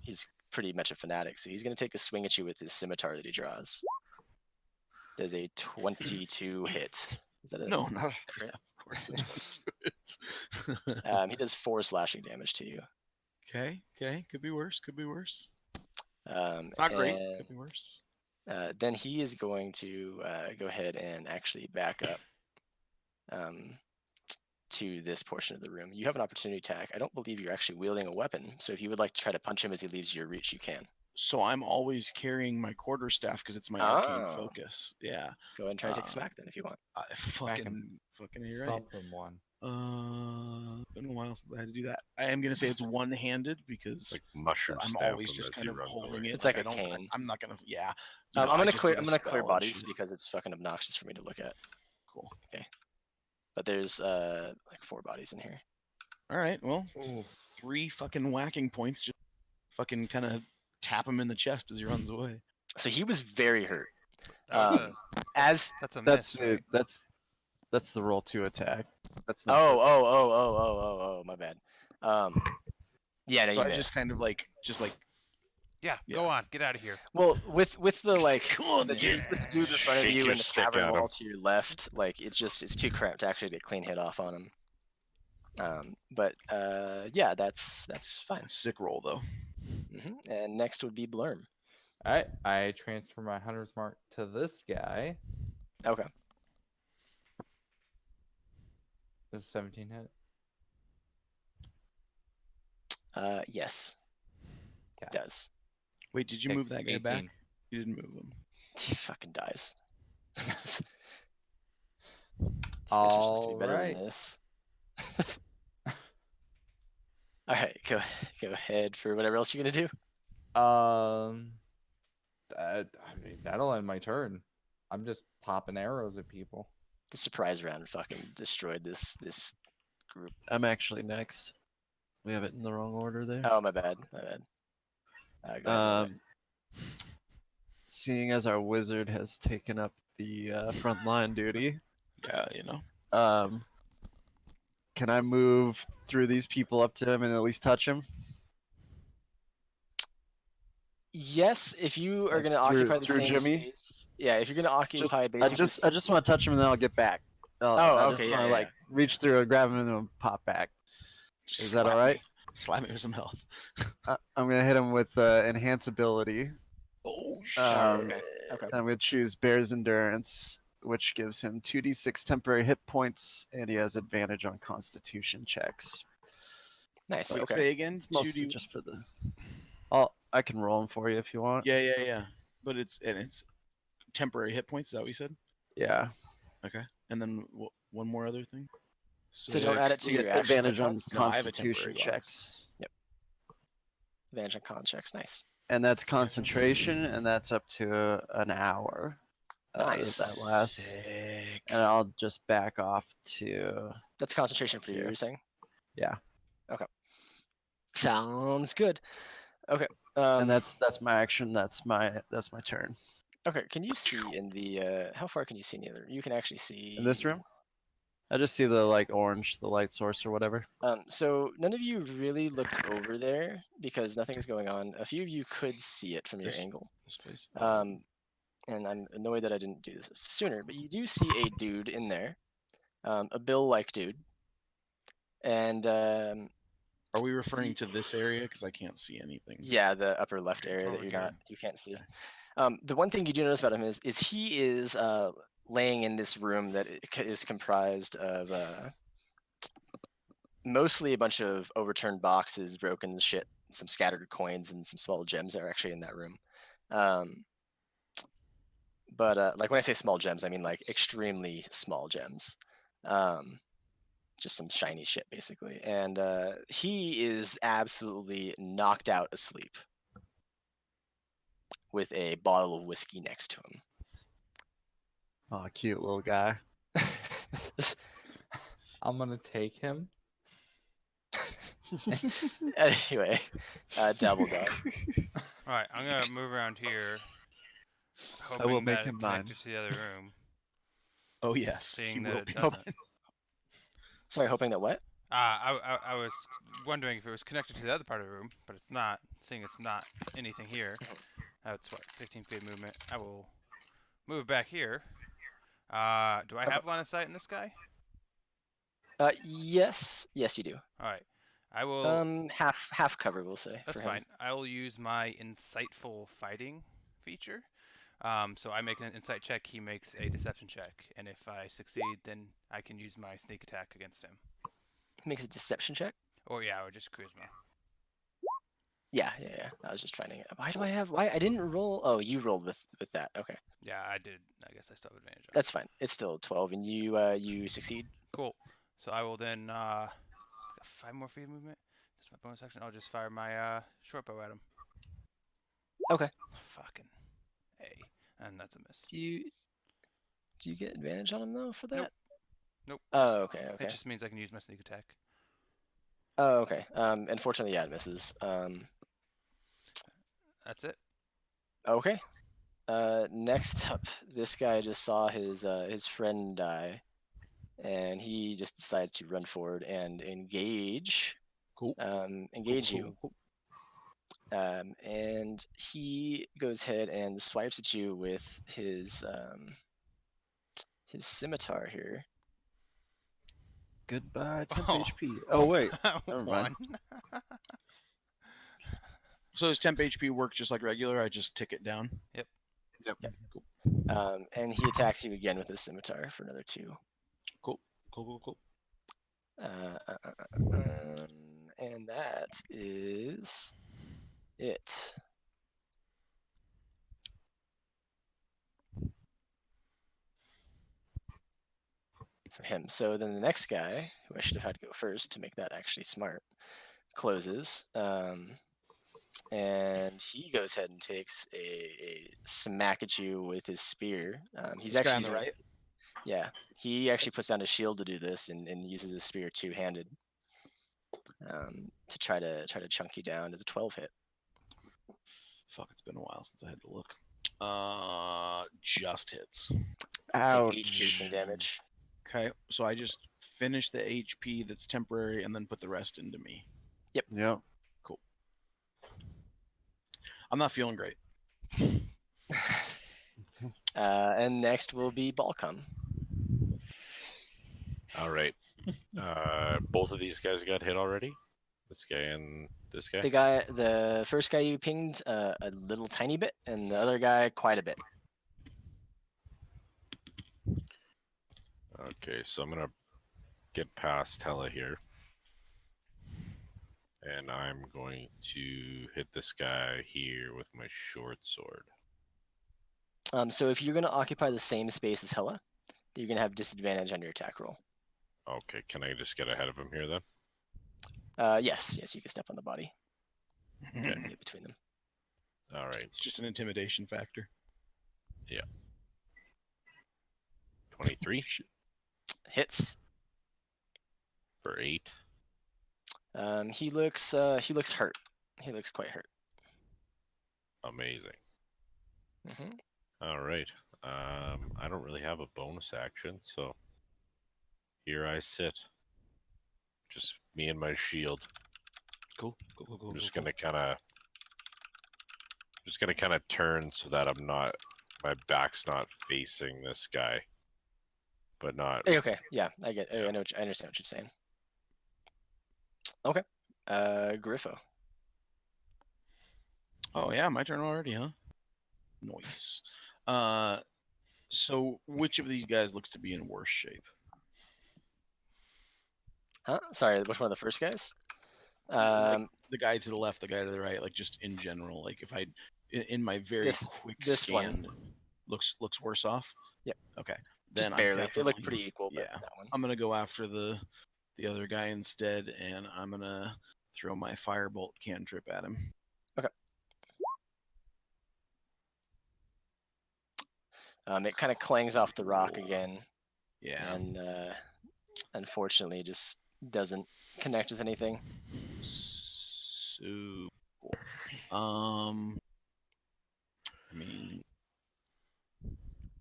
He's pretty much a fanatic, so he's going to take a swing at you with his scimitar that he draws. Does a 22 hit? Is that a No, not crit? of course. It's 22. He does 4 slashing damage to you. Okay. Could be worse. Could be worse. Not Not great. Could be worse. Then he is going to go ahead and actually back up to this portion of the room. You have an opportunity attack. I don't believe you're actually wielding a weapon, so if you would like to try to punch him as he leaves your reach, you can. So I'm always carrying my quarterstaff because it's my arcane Oh. focus. Yeah. Go ahead and try to take a smack then if you want. Fucking, you're right. Thump him one. Been a while since I had to do that. I am gonna say it's one-handed because Like mushroom I'm stab always him just as kind he of runs holding away. it. It's like I a don't. cane. I'm not gonna. Yeah. I'm I gonna just clear. did a I'm gonna clear spell and bodies shoot. because it's fucking obnoxious for me to look at. Cool. But there's like 4 bodies in here. All right. Well, 3 fucking whacking points. Just fucking kind of tap him in the chest as he runs away. So he was very hurt. That was As that's a That's miss, right? that's the roll 2 attack. That's not. oh, my bad. Yeah, no, So you I missed. just kind of like, Yeah, Yeah. go on, get out of here. Well, with the like Come on, the then. dude in front of Shake you your and the stick tavern at wall him. to your left, like it's too cramped to actually get a clean hit off on him. But yeah, that's fine. sick roll though. And next would be Blurm. All right, I transfer my hunter's mark to this guy. Okay. Does 17 hit? Yes, it Okay. does. Wait, did you move Takes that guy back? 18. You didn't move him. He fucking dies. This guy's supposed to be better Alright. than this. All right, go ahead for whatever else you're gonna do. I mean, that'll end my turn. I'm just popping arrows at people. The surprise round fucking destroyed this group. I'm actually next. We have it in the wrong order there. Oh, my bad. Go ahead, Heather. Seeing as our wizard has taken up the front line duty, Yeah, you know. can I move through these people up to him and at least touch him? Yes, if you are Like gonna through- occupy the through same Jimmy? space. Yeah, if you're gonna occupy I basically. just want to touch him and then I'll get back. I okay, just yeah, want to yeah, like reach through and grab him and then pop back. Just Is that slap all right? me. Slap me with some health. I'm gonna hit him with enhance ability. Oh Oh, shit. okay. Okay. I'm gonna choose Bear's Endurance, which gives him 2d6 temporary hit points, and he has advantage on Constitution checks. Nice. Wait, Okay. say again. It's mostly 2D. just for the. I can roll them for you if you want. Yeah. But it's temporary hit points. Is that what you said? Yeah. Okay. And then one more other thing. So don't add it to You your get actual advantage hit on points? No, I have a Constitution temporary bonus. checks, Advantage on con checks. Nice. and that's concentration, and that's up to an hour. Nice. That lasts, Sick. and I'll just back off to. That's concentration for you. Here. You're saying? Yeah. Okay. Sounds good. Okay. And that's my action. That's my turn. Okay. Can you see in the? How far can you see in the other? You can actually see In this room, I just see the like orange, the light source or whatever. So none of you really looked over there because nothing is going on. A few of you could see it from your This- angle. This place. And I'm annoyed that I didn't do this sooner. But you do see a dude in there, a Bill-like dude, and Are we referring to this area? Because I can't see anything. yeah, the upper left Okay, area that over you here. can't see. Okay. The one thing you do notice about him is he is laying in this room that is comprised of mostly a bunch of overturned boxes, broken shit, some scattered coins, and some small gems that are actually in that room. But like when I say small gems, I mean like extremely small gems. Just some shiny shit, basically. And he is absolutely knocked out asleep with a bottle of whiskey next to him. Oh, cute little guy. I'm gonna take him. Anyway, double dog. All right, I'm gonna move around here, will hoping make that him it mine. connected to the other room. Oh yes. Seeing he that will it be doesn't. mine. Sorry, hoping that what? I was wondering if it was connected to the other part of the room, but it's not. Seeing it's not anything here. That's what 15 feet movement. I will move back here. Do I have line of sight in this guy? Yes, you do. All right, I will. Half cover, we'll say. That's for him. fine. I will use my insightful fighting feature. So I make an insight check, he makes a deception check, and if I succeed, then I can use my sneak attack against him. Makes a deception check. Or just charisma. Yeah. I was just finding it. Why do I have? Why I didn't roll? Oh, you rolled with that. Okay, Yeah, I did. I guess I still have advantage on it. that's fine. It's still 12, and you succeed. Cool. So I will then got 5 more feet of movement. That's my bonus action. I'll just fire my short bow at him. Okay. Fucking A. And that's a miss. Do you get advantage on him though for that? Nope. Oh, okay. It just means I can use my sneak attack. Oh, okay. Unfortunately, yeah, it misses. That's it. Okay. Next up, this guy just saw his friend die, and he just decides to run forward and engage. Cool. Engage Cool, you. cool. And he goes ahead and swipes at you with his scimitar here. Goodbye, 10 Oh. HP. Oh wait, never One. mind. So does temp HP work just like regular? I just tick it down. Yep. Cool. And he attacks you again with his scimitar for another 2. Cool. And that is it. For him. So then the next guy, who I should have had go first to make that actually smart, closes. And he goes ahead and takes a smack at you with his spear. He's This guy actually on the right. Yeah, he actually puts down his shield to do this and uses his spear two-handed to try to chunk you down as a 12 hit. Fuck, it's been a while since I had to look. Just hits. Ouch. Take 8 piercing damage. Okay, so I just finish the HP that's temporary and then put the rest into me. Yep. I'm not feeling great. And next will be Balcom. All right. Both of these guys got hit already. This guy and this guy. The first guy you pinged a little tiny bit, and the other guy quite a bit. Okay, so I'm gonna get past Hella here, and I'm going to hit this guy here with my short sword. So if you're gonna occupy the same space as Hella, you're gonna have disadvantage on your attack roll. Okay, can I just get ahead of him here then? Yes, you can step on the body. Get between them. All right, It's just an intimidation factor. 23 Hits. for 8. He looks hurt. He looks quite hurt. Amazing. hmm All right. I don't really have a bonus action, so here I sit. Just me and my shield. Cool. I'm just gonna kind of turn so that my back's not facing this guy, but not. Hey, okay, yeah, I get. Yeah. I understand what you're saying. Okay, Griffo. Oh yeah, my turn already, huh? Nice. So which of these guys looks to be in worse shape? Huh? Sorry, which one of the first guys? Like the guy to the left, the guy to the right, like just in general. Like if I, in my very quick this scan, one. looks worse off. Yep. Okay. Just Then I'm barely. They look definitely- pretty equal, but Yeah. that one. I'm gonna go after the other guy instead, and I'm gonna throw my firebolt cantrip at him. It kind of clangs off the rock Cool. again, Yeah. and unfortunately, just doesn't connect with anything. So cool. I mean,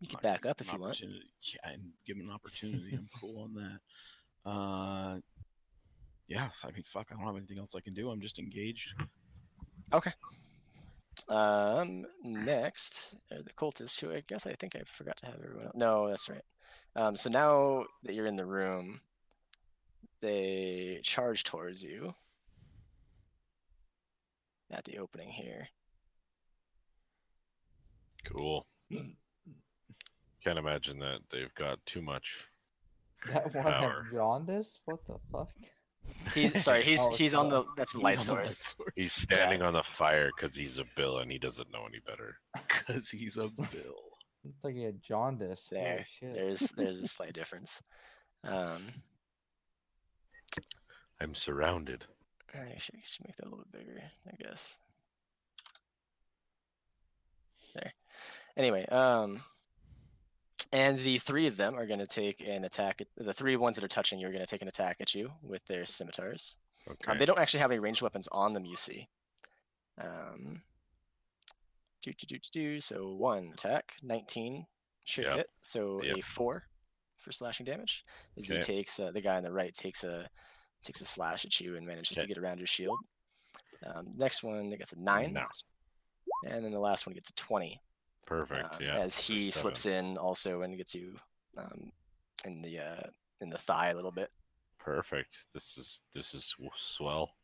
You can I'll back give up him if an you want. opportunity. Yeah, and give him an opportunity. I'm cool on that. Yeah. I mean, fuck. I don't have anything else I can do. I'm just engaged. Okay. Next are the cultists, who I guess I think I forgot to have everyone else. No, that's right. So now that you're in the room, they charge towards you at the opening here. Cool. Can't imagine that they've got too much. That one Power. had jaundice? What the fuck? He's Oh, he's on the so- that's the He's light on the light source. He's standing on the fire because he's a bill and he doesn't know any better. Because he's a bill. It's like he had jaundice. Holy There, shit. there's a slight difference. I'm surrounded. I should make that a little bit bigger, I guess. There. Anyway, and the three of them are going to take an attack. The three ones that are touching you are going to take an attack at you with their scimitars. Okay. They don't actually have any ranged weapons on them, you see. So one attack, 19 should Yep. hit. So Yep. a 4 for slashing damage. As he Okay. takes the guy on the right takes a slash at you and manages to Okay. get around your shield. Next one gets a 9, No. and then the last one gets a 20. Perfect. Yeah. As he There's slips 7. in also and gets you in the thigh a little bit. Perfect. This is swell.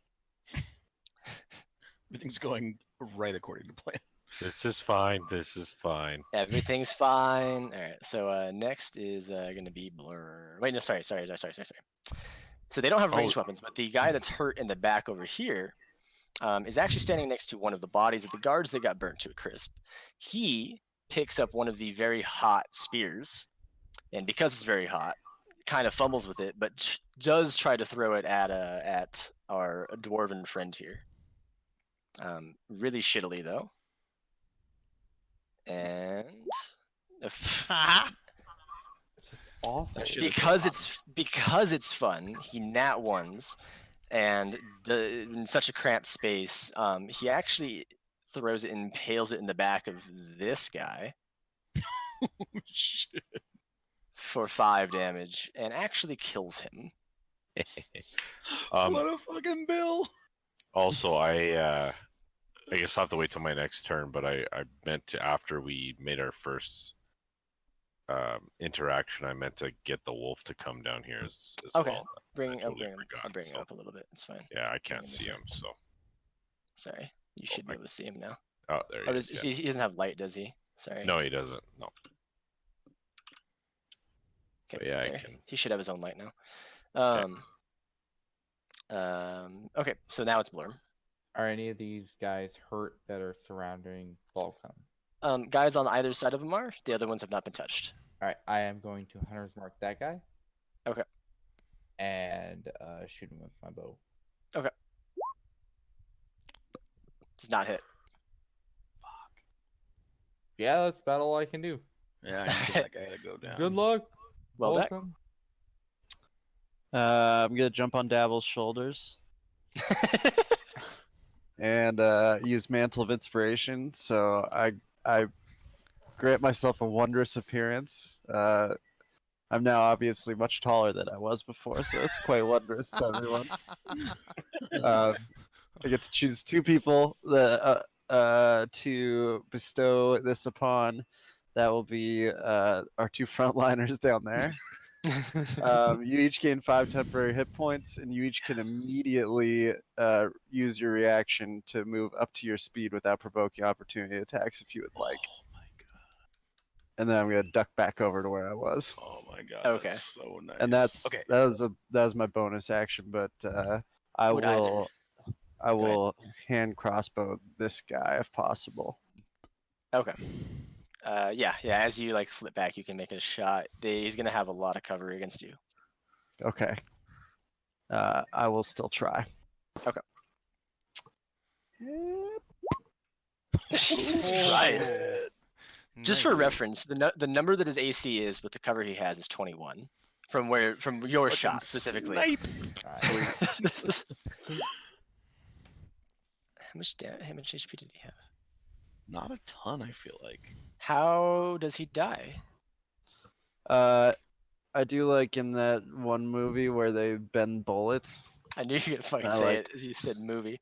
Everything's going right according to plan. This is fine. This is fine. Everything's fine. All right. So next is going to be Blur. Wait, no, sorry. So they don't have ranged weapons, but the guy that's hurt in the back over here is actually standing next to one of the bodies of the guards that got burnt to a crisp. He picks up one of the very hot spears, and because it's very hot, kind of fumbles with it, but does try to throw it at our dwarven friend here. Really shittily though. And It's just awful. That shit because it's fun, he nat ones, and in such a cramped space, he actually throws it and impales it in the back of this guy Shit. for 5 damage, and actually kills him. What a fucking bill. Also, I guess I'll have to wait till my next turn, but I meant to, after we made our first interaction, I meant to get the wolf to come down here as Okay. well. I'll totally bring him. I'll forgot, bring him so- up a little bit. It's fine. Yeah, I Bring can't him this see way. him, so. Sorry. You Oh should be my- able to see him now. Oh, there Oh, he is. he doesn't have light, does he? Sorry. No, he doesn't. No. Okay, But yeah, I there. can. He should have his own light now. Okay. Okay, so now it's Blurm. Are any of these guys hurt that are surrounding Volcom? Guys on either side of him are. The other ones have not been touched. All right, I am going to hunter's mark that guy. Okay. And shoot him with my bow. Does not hit. Yeah, that's about all I can do. Yeah, I need that guy to go down. Good luck. Well, that. Volcom. I'm gonna jump on Dabble's shoulders and use Mantle of Inspiration. So I grant myself a wondrous appearance. I'm now obviously much taller than I was before, so it's quite wondrous to everyone. I get to choose two people that, to bestow this upon. That will be our two frontliners down there. You each gain 5 temporary hit points, and you each can immediately use your reaction to move up to your speed without provoking opportunity attacks if you would like. Oh my god. And then I'm gonna duck back over to where I was. Oh my god. Okay. That's so nice. And that's okay. that was my bonus action, but I Would either. will I ahead. will hand crossbow this guy if possible. Okay. Yeah. As you like flip back, you can make a shot. He's gonna have a lot of cover against you. Okay. I will still try. Okay. Yep. Jesus Oh. Christ! Just for Nice. reference, the number that his AC is with the cover he has is 21. From your Fucking shot specifically. snipe. Alright. How much HP did he have? Not a ton, I feel like. How does he die? I do like in that one movie where they bend bullets I knew you were gonna fucking I say like- it as you said movie.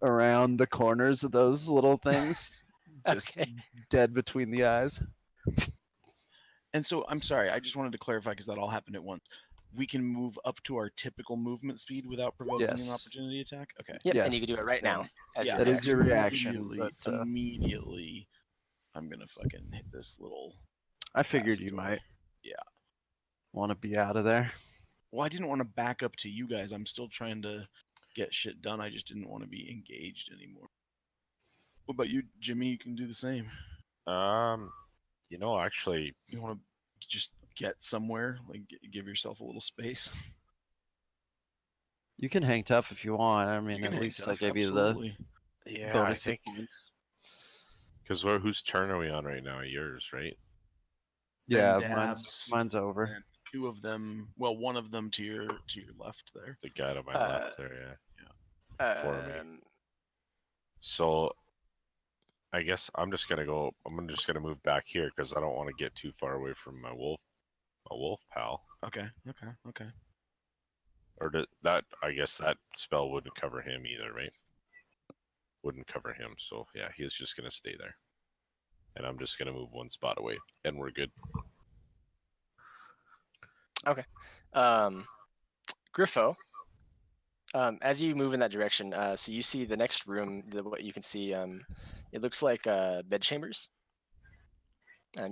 around the corners of those little things, just Okay. dead between the eyes. And so I'm sorry, I just wanted to clarify because that all happened at once. We can move up to our typical movement speed without provoking an Yes. opportunity attack? Okay. Yep, and you can do Yes, it right yeah. now. As Yeah, your That is your reaction, Immediately, but, immediately, I'm gonna fucking hit this little. I figured you passageway. might. Yeah. Want to be out of there. Well, I didn't want to back up to you guys. I'm still trying to get shit done. I just didn't want to be engaged anymore. What about you, Jimmy? You can do the same. Actually, You want to just get somewhere, like give yourself a little space. You can hang tough if you want. I You mean, can at hang least I tough, gave you absolutely. yeah, I bonus think hit points. because whose turn are we on right now? Yours, right? Yeah, Dabs, mine's over. and two of them. Well, one of them to your left there. The guy to my Uh, left there, yeah. For me. Um, So, I guess I'm just gonna go. I'm just gonna move back here because I don't want to get too far away from my wolf pal. Okay. Or that? I guess that spell wouldn't cover him either, right? Wouldn't cover him. So yeah, he's just gonna stay there, and I'm just gonna move one spot away, and we're good. Griffo. As you move in that direction, so you see the next room. What you can see, it looks like bed chambers.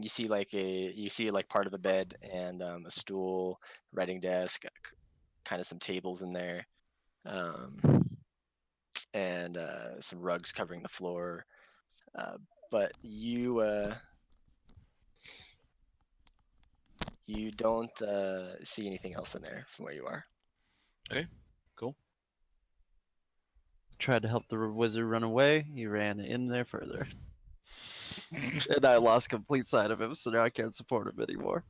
You see like part of a bed and a stool, writing desk, kind of some tables in there, and some rugs covering the floor. But you don't see anything else in there from where you are. Cool. Tried to help the wizard run away. He ran in there further. And I lost complete sight of him, so now I can't support him anymore.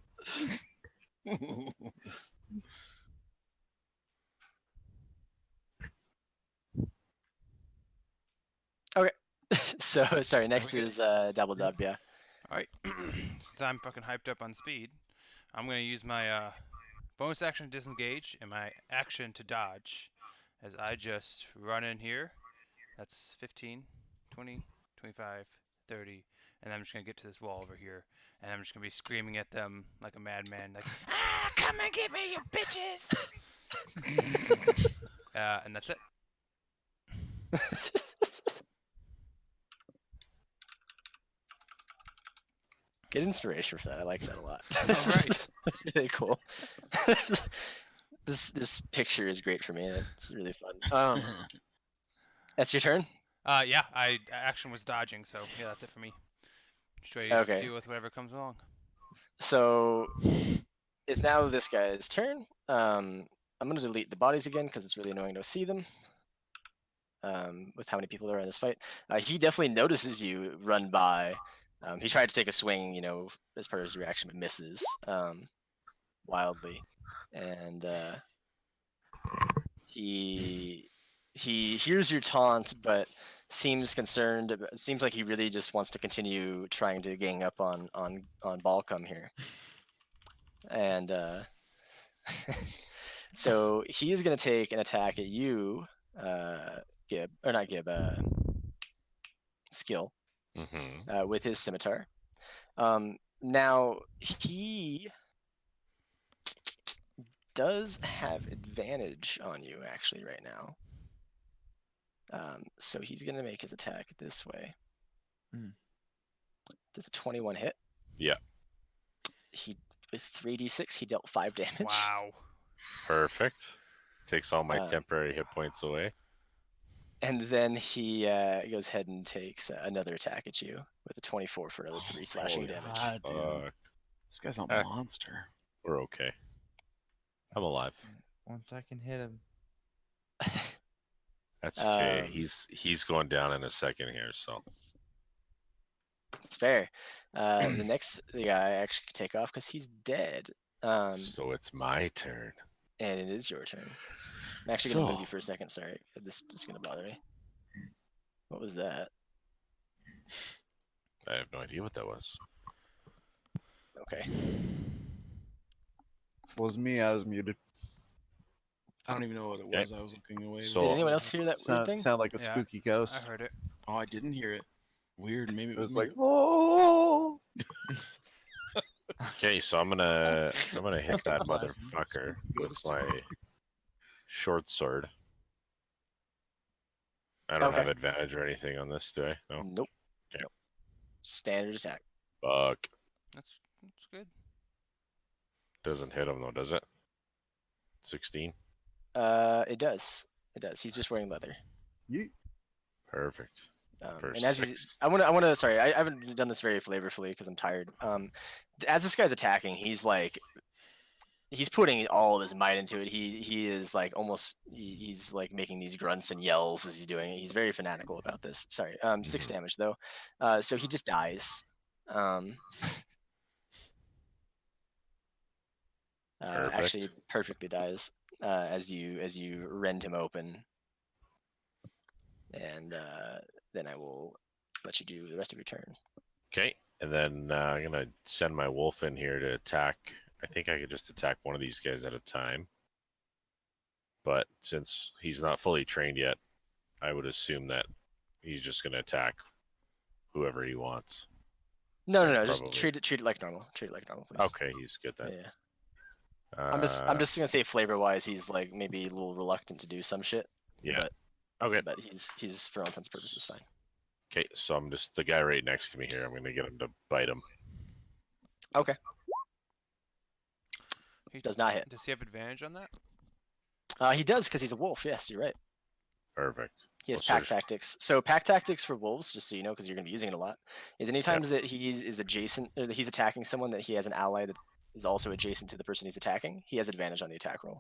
So sorry. Next we good? is Double Dub. Yeah. Alright, since I'm fucking hyped up on speed, I'm going to use my bonus action to disengage and my action to dodge as I just run in here. That's 15, 20, 25, 30, and I'm just gonna get to this wall over here, and I'm just gonna be screaming at them like a madman, like, "Ah, come and get me, you bitches!" And that's it. Good inspiration for that. I like that a lot. Alright. That's really cool. This picture is great for me. It's really fun. That's your turn. Yeah, action was dodging, so yeah, that's it for me. Just ready to Okay. deal with whatever comes along. So it's now this guy's turn. I'm gonna delete the bodies again because it's really annoying to see them. With how many people there are in this fight, he definitely notices you run by. He tried to take a swing, as part of his reaction, but misses wildly, and he hears your taunt, but seems concerned. It seems like he really just wants to continue trying to gang up on Balcom here, and so he is going to take an attack at you, Gib, or not Gib, Skill, with his scimitar. Now he does have advantage on you actually right now. So he's gonna make his attack this way. Does a 21 hit? Yeah. He with 3d6 he dealt 5 damage. Wow. Perfect. Takes all my temporary hit points away. And then he goes ahead and takes another attack at you with a 24 for another 3 slashing damage. God, dude. This guy's a monster. We're okay. I'm alive. Once I can hit him. That's okay. He's going down in a second here, so It's fair. The next guy actually can take off because he's dead. so it's my turn. And it is your turn. I'm actually going to move you for a second. Sorry. This is going to bother me. What was that? I have no idea what that was. Okay. Was me. I was muted. I don't even know what it was. I was looking away. So- Did anyone else hear that weird thing? Sound like a Yeah, spooky I ghost. heard it. Oh, I didn't hear it. Weird. Maybe It was me. like, oh. Okay, so I'm gonna hit that motherfucker with my short sword. I don't have Okay. advantage or anything on this, do I? No. Nope. Okay. Nope. Standard attack. Fuck. That's good. Doesn't hit him though, does it? 16. It does. It does. He's just wearing leather. Perfect. For And as 6. I want to. Sorry, I haven't done this very flavorfully because I'm tired. As this guy's attacking, he's putting all of his might into it. He is like almost he's like making these grunts and yells as he's doing it. He's very fanatical about this. Sorry. 6 damage though. So he just dies. Actually, perfectly dies as you rend him open. And then I will let you do the rest of your turn. Okay, and then I'm gonna send my wolf in here to attack. I think I could just attack one of these guys at a time. But since he's not fully trained yet, I would assume that he's just gonna attack whoever he wants. No. Probably. Just treat it like normal. Treat it like normal, please. Okay, he's good then. Yeah. I'm just gonna say flavor wise, he's like maybe a little reluctant to do some shit. Yeah. Okay. But he's for all intents and purposes fine. Okay, so I'm just the guy right next to me here. I'm gonna get him to bite him. Okay. He Does not hit. Does he have advantage on that? He does because he's a wolf. Yes, you're right. Perfect. He has Well, pack tactics. So pack tactics for wolves, just so you know, because you're gonna be using it a lot, is any times that he is adjacent or that he's attacking someone that he has an ally that is also adjacent to the person he's attacking, he has advantage on the attack roll.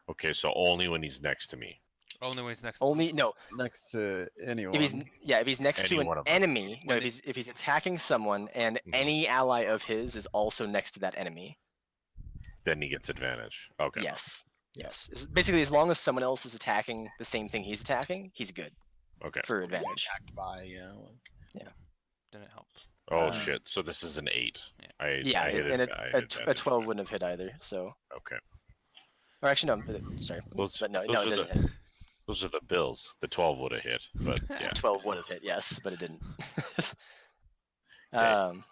Okay, so only when he's next to me. Only when he's next. Next to anyone. If he's next to Any an one of them. enemy, no, if he's attacking someone and any ally of his is also next to that enemy. Then he gets advantage. Okay. Yes. Basically, as long as someone else is attacking the same thing he's attacking, he's good Okay. for advantage. Attacked by Didn't help. Oh shit! So this is an 8. Yeah. I hit And it. I hit a advantage. 12 wouldn't have hit either. So, Okay. or actually, no. Sorry, Those, but no, those it are doesn't the, hit. Those are the bills. The 12 would have hit, but yeah. 12 would have hit, yes, but it didn't. Um.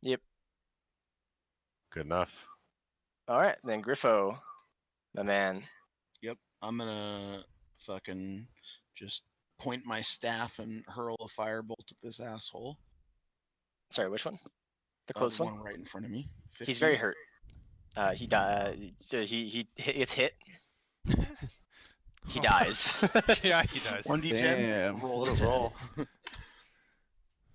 Yep. Good enough. All right, then Griffo, my man. Yep, I'm gonna fucking just point my staff and hurl a firebolt at this asshole. Sorry, which one? The close The one. one right in front of me. He's very 15. hurt. He died. So he gets hit. He dies. Yeah, he does. 1d10. Damn. Roll What a a 10. roll.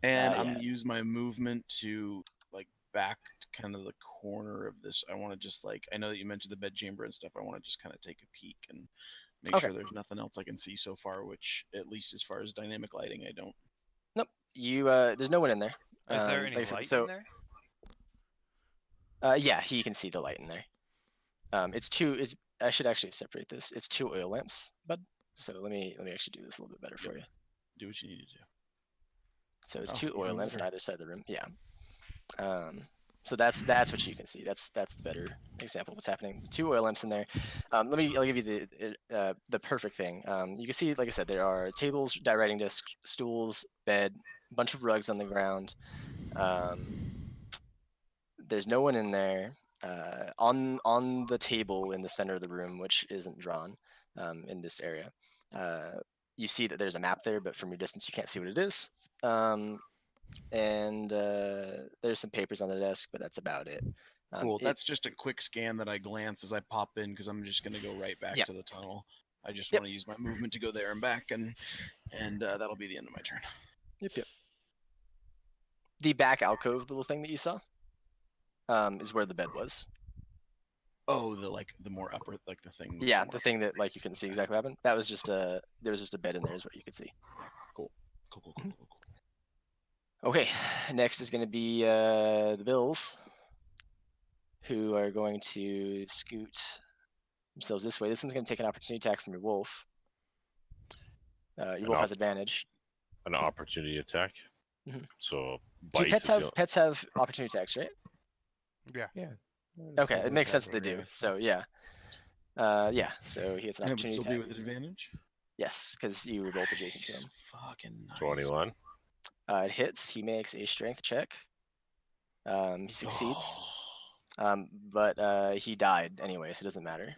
And I'm Yeah. gonna use my movement to like back to kind of the corner of this. I want to just like, I know that you mentioned the bedchamber and stuff. I want to just kind of take a peek and make Okay. sure there's nothing else I can see so far. Which, at least as far as dynamic lighting, I don't. Nope. There's no one in there. Is there Like any I said, light so, in there? Yeah, he can see the light in there. It's two. Is I should actually separate this. It's 2 oil lamps, bud. So let me actually do this a little bit better for you. Do what you need to do. So it's Oh, 2 oil even lamps on better. either side of the room. Yeah. So that's what you can see. That's the better example of what's happening. 2 oil lamps in there. I'll give you the perfect thing. You can see, like I said, there are tables, writing desk, stools, bed, a bunch of rugs on the ground. There's no one in there. On the table in the center of the room, which isn't drawn in this area, you see that there's a map there, but from your distance you can't see what it is. And there's some papers on the desk, but that's about it. Cool. That's just a quick scan that I glance as I pop in because I'm just gonna go right back Yep. to the tunnel. I just Yep. want to use my movement to go there and back, and that'll be the end of my turn. Yep. The back alcove little thing that you saw is where the bed was. Oh, the more upper, like the thing. Yeah, somewhere the up thing that like you couldn't see exactly what happened. That was just there was just a bed in there is what you could see. Cool. Okay, next is going to be the Bills, who are going to scoot themselves this way. This one's going to take an opportunity attack from your wolf. Your wolf has advantage. An opportunity attack. Mhm. So Do bite pets is the- pets have opportunity attacks, right? Yeah. Okay, it makes sense that they do. So yeah, So he gets an And it would opportunity still be attack. with advantage. Yes, because you were both adjacent to him. Fucking nice. 21. It hits. He makes a strength check. He succeeds. Oh. But he died anyway, so it doesn't matter.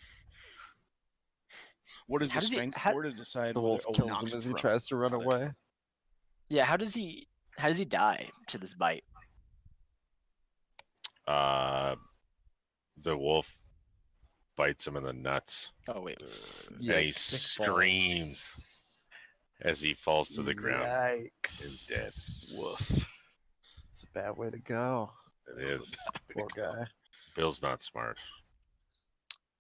What is How the does he- strength how- for to decide The wolf whether kills knocks him as he prone. tries to run Got it. away. Yeah, how does he die to this bite? The wolf bites him in the nuts, Oh wait. and he screams as he falls to the ground. Yikes. Is dead. Woof. It's a bad way to go. It is. Poor guy. Bill's not smart.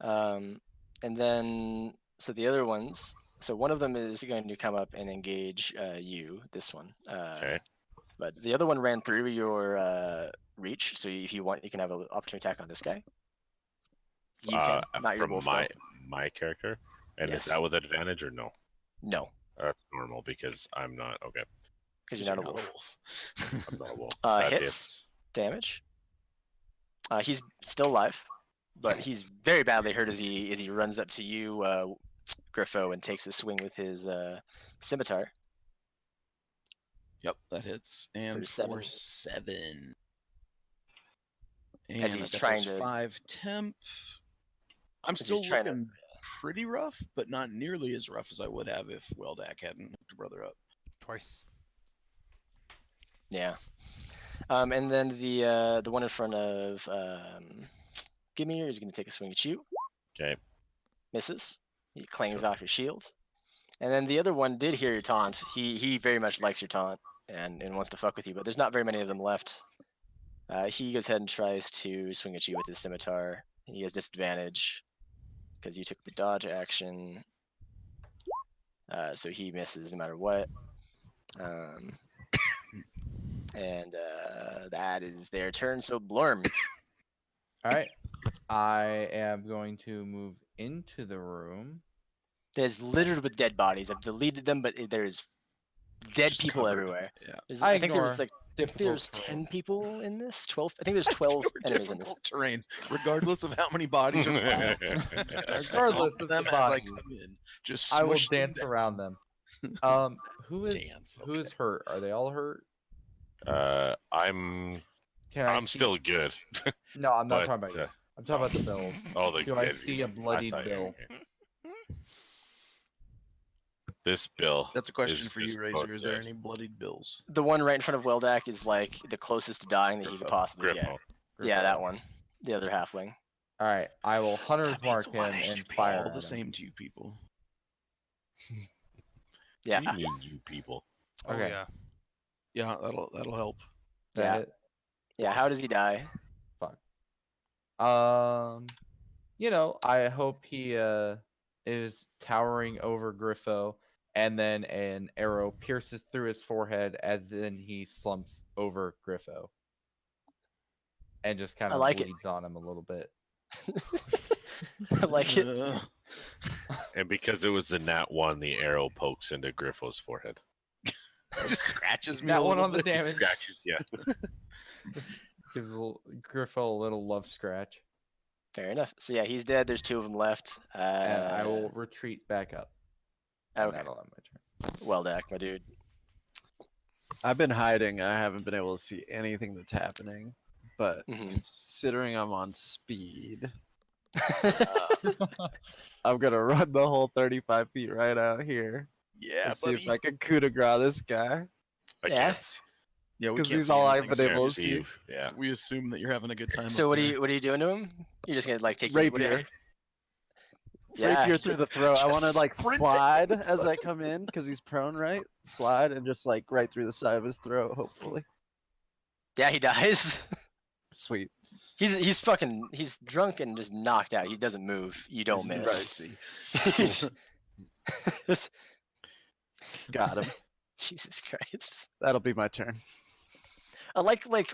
And then so the other ones. So one of them is going to come up and engage you. This one. Okay. But the other one ran through your reach. So if you want, you can have an opportunity attack on this guy. You can, not your from wolf. my character. And Yes. is that with advantage or no? No, That's normal because I'm not okay. because you're not a wolf. I'm not a wolf. Hits. That hits. Damage. He's still alive, but he's very badly hurt as he runs up to you, Griffo, and takes a swing with his scimitar. Yep, that hits. And For 7. As And he's I've got trying those to- 5 temp. I'm As still he's trying to- looking pretty rough, but not nearly as rough as I would have if Weldak hadn't hooked a brother up. Twice. Yeah. And then the one in front of Gimme is going to take a swing at you. Okay. Misses. He clangs off your shield. And then the other one did hear your taunt. He very much likes your taunt and wants to fuck with you, but there's not very many of them left. He goes ahead and tries to swing at you with his scimitar. He has disadvantage because you took the dodge action. So he misses no matter what. And that is their turn. So Blorm. All right. I am going to move into the room. There's littered with dead bodies. I've deleted them, but there's dead Just people covered. everywhere. Yeah. I think there was ignore like there's 10 people in this. 12. I think there's 12 enemies in this. Difficult terrain, regardless of how many bodies are found. Regardless All of them the as I bodies, come in, just I will smush them dance down. around them. Who is Dance, who okay. is hurt? Are they all hurt? I'm Can I I'm see... still good. No, I'm not but, talking about you. I'm talking about the bills. Oh, the Do I dead see a people. bloodied thought you- bill? This bill. That's a question is for you, just Razor. about Is there dead. any bloodied bills? The one right in front of Weldak is like the closest to dying that he could Griffo. possibly get. Griffo. Yeah, that one. The other halfling. All right, I will hunter's That means mark one him and HP, fire all at the him. same to you people. Yeah. You mean you people. Oh Okay. yeah. Yeah, that'll help. That Yeah. hit? Yeah. How does he die? Fuck. I hope he is towering over Griffo, and then an arrow pierces through his forehead as then he slumps over Griffo, and just kind I of like it. bleeds on him a little bit. I like it. And because it was the nat 1, the arrow pokes into Griffo's forehead. Just scratches me. That a one little on the bit. damage. Scratches, yeah. Just gives Griffo a little love scratch, Fair enough. So yeah, he's dead. There's 2 of them left. and I will retreat back up. And Okay. that'll end my turn. Weldak, my dude. I've been hiding. I haven't been able to see anything that's happening. But Mhm. considering I'm on speed, I'm gonna run the whole 35 feet right out here Yeah, and see buddy. if I can coup de grace this guy. I Yeah. can't see. Yeah, we 'Cause can't he's see all I've anything, been so able we to see. See, yeah. We assume that you're having a good time. So up what are there. you doing to him? You're just gonna like take Rapier. Yeah. Rapier through the throat. I want to Just like sprint slide as I come in because he's prone, right? Slide and just like right through the side of his throat, hopefully. Yeah, he dies. Sweet. He's drunk and just knocked out. He doesn't move. You don't Right, miss. see. Got him. Jesus Christ. That'll be my turn. I like when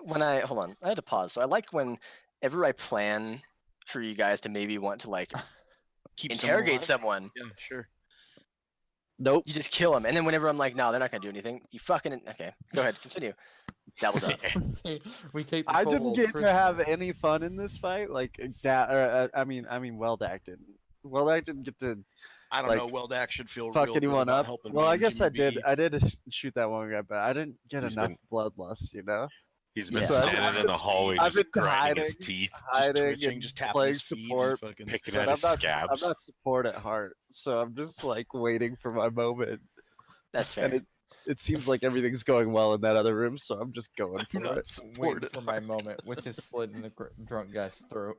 hold on. I had to pause. So I like whenever I plan for you guys to maybe want to like Keep interrogate someone someone. alive. Yeah, sure. Nope. You just kill them, and then whenever I'm like, no, they're not gonna do anything. You fucking okay. Go ahead, continue. Double up. We take the I didn't kobold get to prisoner. have any fun in this fight. Like I mean, Weldak didn't. Weldak didn't get to I don't Like, know. Weldak should feel fuck real good anyone about up. helping Well, me I and guess I Jimmy did. B. I did shoot that one guy, but I didn't get He's enough been- bloodlust. You know, He's been Yeah. standing I've in been- the hallway I've just been grinding his hiding. teeth, Just hiding twitching, and just tapping playing his feet, support. and fucking. picking But at I'm his not. scabs. I'm not support at heart, so I'm just like waiting for my moment. That's fair. And it seems like everything's going well in that other room, so I'm just going I'm for not it. Waiting supported. for my moment, which is slit in the drunk guy's throat.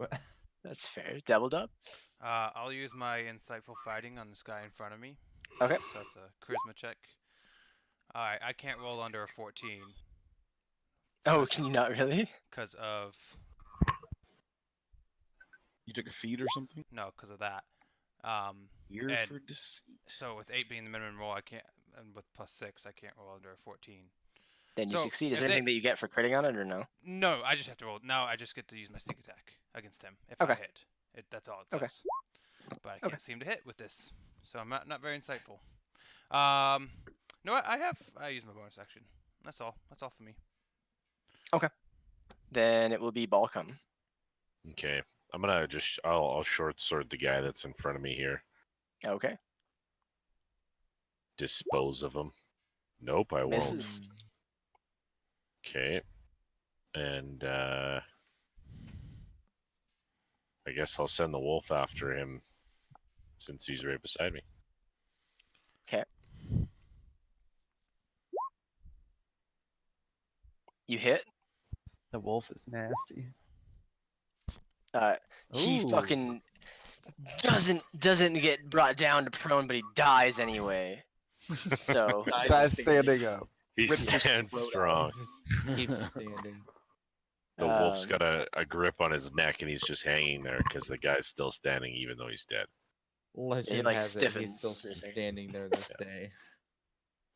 That's fair. Doubled up. I'll use my insightful fighting on this guy in front of me. Okay. So that's a charisma check. Alright, I can't roll under a 14 Oh, can you not really? because of You took a feed or something? because of that. Ear And- for deceit. So with 8 being the minimum roll, I can't, and with +6, I can't roll under a 14. Then you So, succeed. Is if there they- anything that you get for critting on it or no? No, I just have to roll. Now I just get to use my sneak attack against him if I Okay. hit. That's all it Okay. does. But I Okay. can't seem to hit with this, so I'm not very insightful. No, I use my bonus action. That's all. That's all for me. Then it will be Balcom. Okay, I'm gonna just I'll short sword the guy that's in front of me here. Okay. Dispose of him. Nope, I won't. Misses. Okay, and I guess I'll send the wolf after him since he's right beside me. You hit. The wolf is nasty. He Ooh. fucking doesn't get brought down to prone, but he dies anyway. So Die standing up. He Rip his stands throat out. strong. Just keep standing. The wolf's Um, got a grip on his neck and he's just hanging there because the guy's still standing even though he's dead. Legend like, has it stiffens he's still for a second. standing there this day.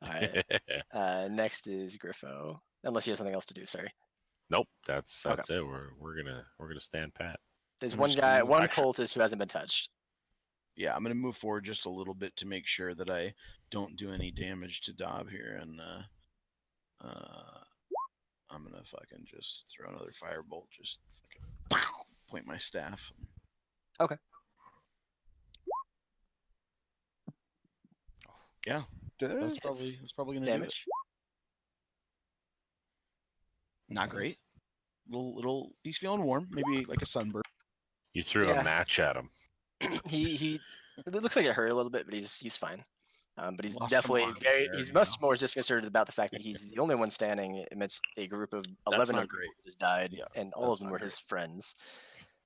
all right. Next is Griffo. Unless you have something else to do. Sorry. Nope, that's it. We're gonna stand pat. There's I'm one just guy, gonna- one Actually- cultist who hasn't been touched. Yeah, I'm gonna move forward just a little bit to make sure that I don't do any damage to Dob here, and I'm gonna fucking just throw another firebolt. Just fucking point my staff. Okay. Yeah, That's probably gonna do it. Damage. Not great. Little. He's feeling warm. Maybe like a sunburn. You threw Yeah. a match at him. He it looks like it hurt a little bit, but he's fine. But he's Lost some definitely arms very there, he's you much know? more disconcerted about the fact that he's the only one standing amidst a group of 11 not other people great. who just died, Yeah, and all that's of them not were great. his friends.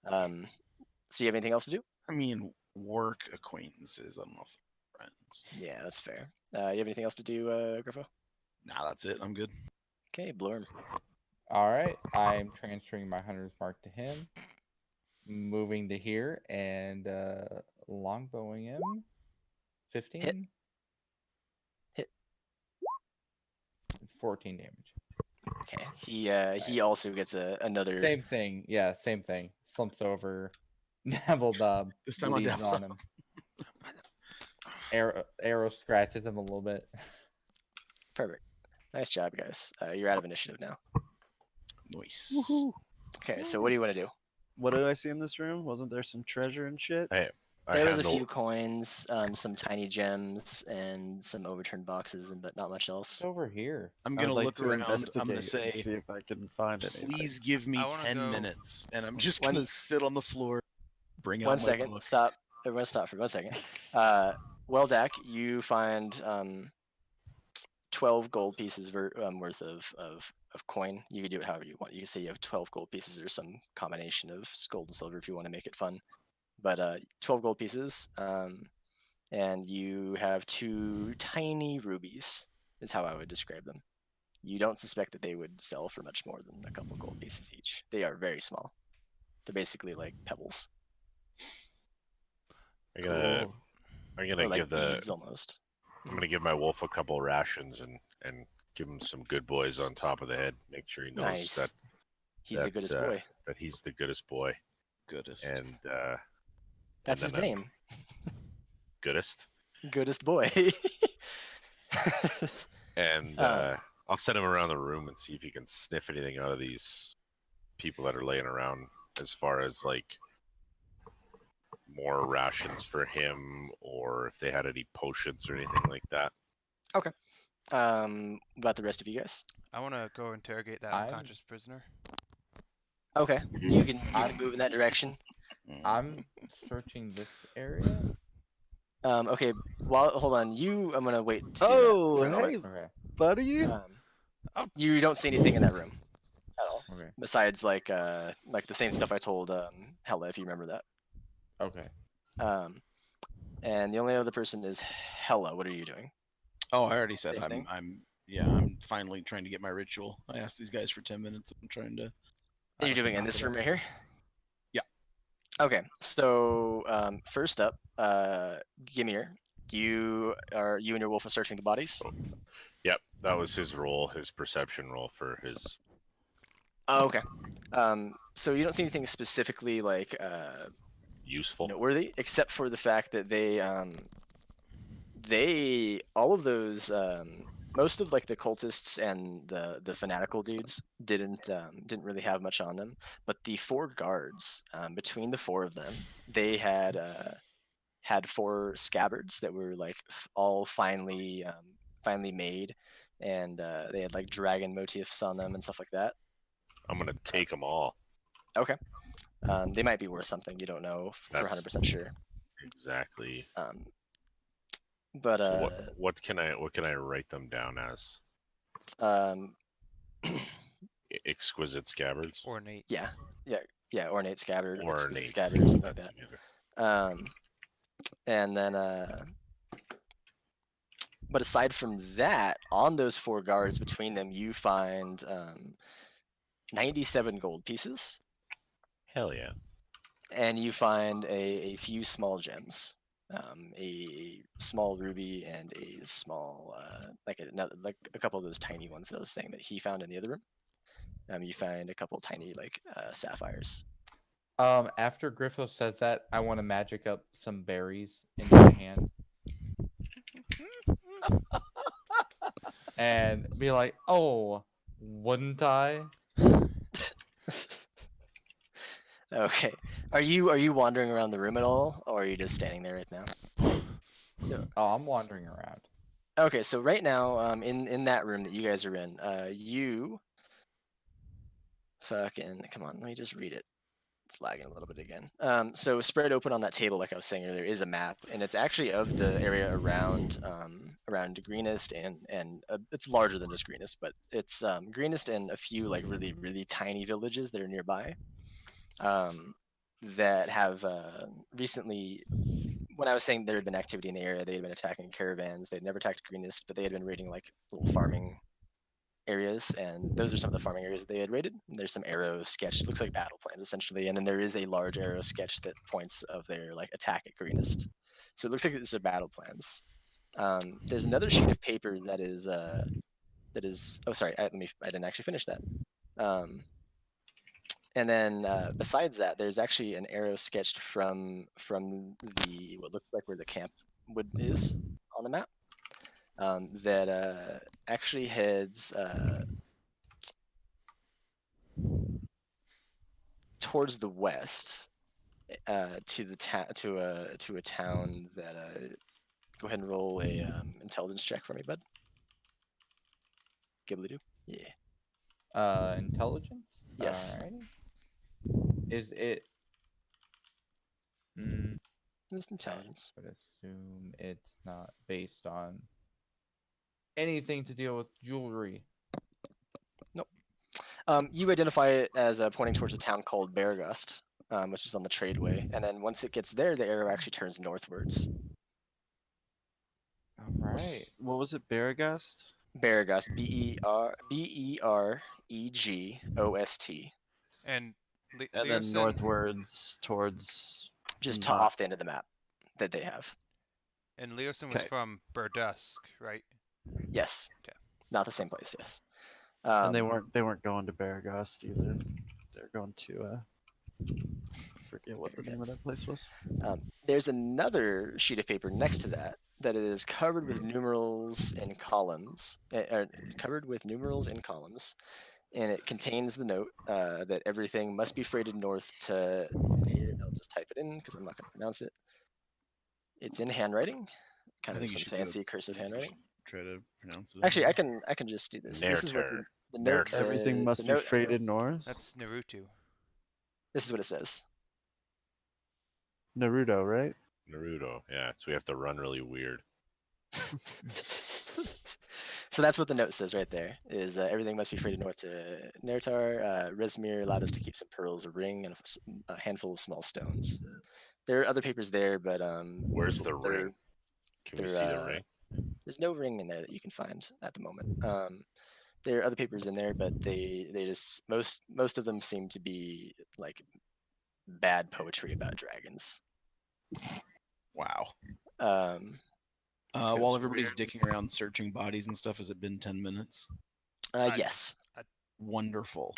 So you have anything else to do? I mean, work acquaintances. I don't know if friends. Yeah, that's fair. You have anything else to do, Griffo? Nah, that's it. I'm good. Okay, Blurm. All right, I'm transferring my hunter's mark to him, moving to here, and longbowing him. 15. Hit. 14 damage. Okay, he also gets another. Same thing. Yeah, same thing. Slumps over. Dabbledub This time on bleeds on him. Arrow scratches him a little bit. Perfect. Nice job, guys. You're out of initiative now. Nice. Okay, so what do you want to do? What did I see in this room? Wasn't there some treasure and shit? Hey, There was a few coins, some tiny gems, and some overturned boxes, but not much else. It's over here. I'm I gonna would like look to around. I'm investigate gonna and say, see if I can find anything. please give me I wanna 10 go- minutes, and I'm just One- gonna sit on the floor, bring out One my second. book. Stop. Everyone stop for 1 second. Well, Dak, you find 12 gold pieces worth of coin. You can do it however you want. You can say you have 12 gold pieces or some combination of gold and silver if you want to make it fun. But 12 gold pieces, and you have 2 tiny rubies, is how I would describe them. You don't suspect that they would sell for much more than a couple gold pieces each. They are very small. They're basically like pebbles. I'm gonna Cool. Or give like beads almost. I'm gonna give my wolf a couple rations and give him some good boys on top of the head. Make sure he knows Nice. that He's the that, goodest uh, boy. that he's the goodest boy Goodest. and That's his then name. goodest. Goodest boy. And Um, I'll send him around the room and see if he can sniff anything out of these people that are laying around, as far as like more rations for him, or if they had any potions or anything like that. About the rest of you guys. I want to go interrogate that I'm- unconscious prisoner. Okay, you can move in that direction. I'm searching this area. Okay, hold on. I'm gonna wait. To do Oh, that. hey, Okay. buddy. You don't see anything in that room at all, Okay. besides like the same stuff I told Hella, if you remember that. Okay. And the only other person is Hella. What are you doing? Oh, I already said Same thing? I'm finally trying to get my ritual. I asked these guys for 10 minutes. I'm trying to. Are you doing it in this room right here? Yeah. Okay, so first up, Gimir, you and your wolf are searching the bodies. Yep, that was his role, his perception role for his. Oh, okay. So you don't see anything specifically like Useful. noteworthy, except for the fact that they all of those most of like the cultists and the fanatical dudes didn't really have much on them, but the 4 guards, between the 4 of them, they had 4 scabbards that were like all finely made, and they had like dragon motifs on them and stuff like that. I'm gonna take them all. Okay. They might be worth something. You don't know for That's- 100% sure. Exactly. But So what can I write them down as? Exquisite scabbards. Ornate. yeah, ornate scabbard, exquisite Ornate. scabbard, or something like That's that. together. And then, but aside from that, on those 4 guards, between them, you find 97 gold pieces, Hell yeah. and you find a few small gems, a small ruby and a small like a couple of those tiny ones that I was saying that he found in the other room. You find a couple tiny like sapphires. After Griffo says that, I want to magic up some berries into my hand. And be like, oh, wouldn't I? Okay. Are you wandering around the room at all, or are you just standing there right now? So Oh, I'm wandering around. Okay, so right now, in that room that you guys are in, you fucking come on, let me just read it. It's lagging a little bit again. So spread open on that table, like I was saying earlier, is a map, and it's actually of the area around Greenest, and it's larger than just Greenest, but it's Greenest and a few like really tiny villages that are nearby, that have recently. When I was saying there had been activity in the area, they had been attacking caravans. They'd never attacked Greenest, but they had been raiding like little farming areas, and those are some of the farming areas that they had raided. There's some arrows sketched. It looks like battle plans essentially, and then there is a large arrow sketch that points of their like attack at Greenest. So it looks like these are battle plans. There's another sheet of paper that is oh sorry, I didn't actually finish that. And then besides that, there's actually an arrow sketched from the what looks like where the camp wood is on the map, that actually heads towards the west, to the to a town that go ahead and roll a intelligence check for me, bud. Ghibli do. Yeah. Intelligence. Yes. Alrighty. Is it? Just intelligence. I would assume it's not based on anything to deal with jewelry. Nope. You identify it as pointing towards a town called Beargust, which is on the tradeway, and then once it gets there, the arrow actually turns northwards. All right. What was it? Baragast? Beargust, Beregost, And And then northwards towards just not- off the end of the map that they have. And Leosin was Okay. from Burdusk, right? Yes. Okay. Not the same place. Yes. and they weren't going to Baragast either. They're going to forget what the name of that place was. There's another sheet of paper next to that that is covered with numerals and columns. And it contains the note that everything must be freighted north to. Here, I'll just type it in because I'm not going to pronounce it. It's in handwriting, kind I of think some you should fancy go- cursive I think you handwriting. should Try to pronounce it. Actually, I can just do this. This is what Narrator. the note says. Everything must the be note- freighted north. That's Naruto. This is what it says. Naruto, right? Naruto. Yeah, so we have to run really weird. So that's what the note says right there. Is everything must be freighted north to Nertar. Rezmir allowed us to keep some pearls, a ring, and a handful of small stones. There are other papers there, but Where's the they're- ring? Can we they're, see the ring? There's no ring in there that you can find at the moment. There are other papers in there, but they just most of them seem to be like bad poetry about dragons. Wow. Um, got While some everybody's weird- dicking around searching bodies and stuff, has it been 10 minutes? yes, Wonderful.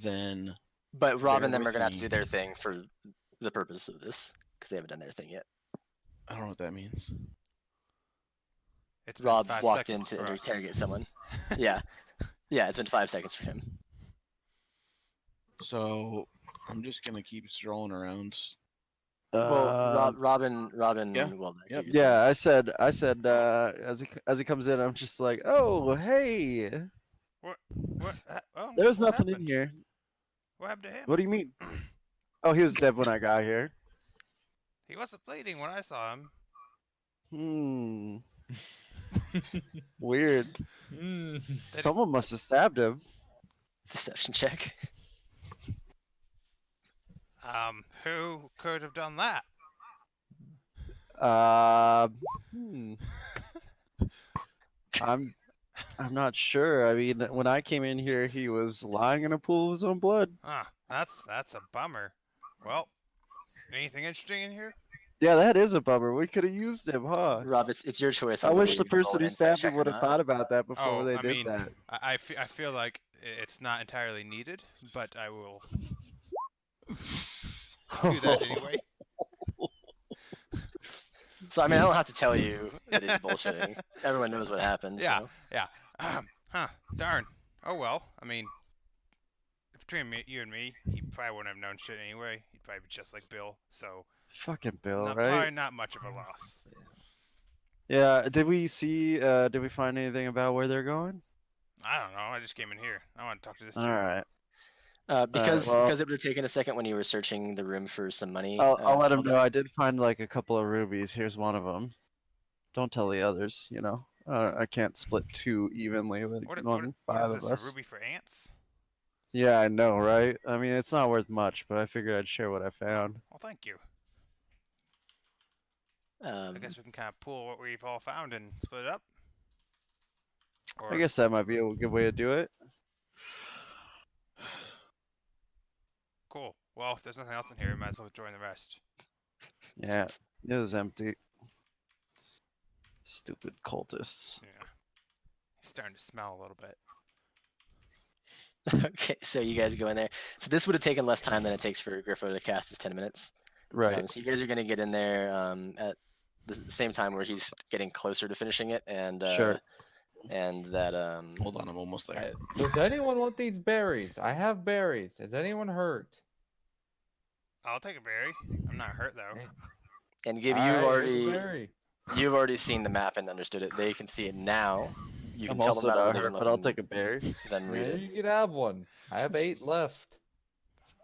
Then but Rob and bear them are with gonna have to me. do their thing for the purpose of this because they haven't done their thing yet. I don't know what that means. It's been Rob 5 walked seconds in to for us. interrogate someone. Yeah, it's been 5 seconds for him. So I'm just gonna keep strolling around. Well, Robin, yeah, well, yep. do your Yeah, I said as he comes in, I'm just like, oh hey, What? Oh, there's what nothing in happened? here. What happened to him? What do you mean? Oh, he was dead when I got here. He wasn't bleeding when I saw him. Weird. Someone must have stabbed him. deception check. Who could have done that? I'm not sure. I mean, when I came in here, he was lying in a pool of his own blood. Ah, that's a bummer. Well, anything interesting in here? Yeah, that is a bummer. We could have used him, huh? Rob, it's your choice. I on wish whether the you roll person an who insight stabbed him check or would have not. thought about that before Oh, they I did mean, that. I feel like it's not entirely needed, but I will do that anyway. So I mean, I don't have to tell you that he's bullshitting. Everyone knows what happened. Yeah. So. Darn. Oh well. I mean, between you and me, he probably wouldn't have known shit anyway. He'd probably be just like Bill. So Fucking Bill, probably right? not much of a loss. Yeah. Did we see? Did we find anything about where they're going? I don't know. I just came in here. I want to talk to this All dude. right. Because well- because it would have taken a second when you were searching the room for some money. I'll let him although- know. I did find like a couple of rubies. Here's one of them. Don't tell the others. You know, I can't split two evenly with What one is five this? of us. A ruby for ants? Yeah, I know, right? I mean, it's not worth much, but I figured I'd share what I found. Well, thank you. Um, I guess we can kind of pool what we've all found and split it up. Or, I guess that might be a good way to do it. Cool. Well, if there's nothing else in here, we might as well join the rest. Yeah, it was empty. Stupid cultists. Yeah. He's starting to smell a little bit. okay, so you guys go in there. So this would have taken less time than it takes for Griffo to cast his 10 minutes. Right. So you guys are going to get in there at the same time where he's getting closer to finishing it, and Sure. and that Hold on, I'm almost there. Does anyone want these berries? I have berries. Is anyone hurt? I'll take a berry. I'm not hurt though. and Gib, Alright, here's a berry. you've already seen the map and understood it. They can see it now. You can I'm tell also them about not it later hurt, and let but I'll them take a berry. then read Yeah, it. you could have one. I have 8 left.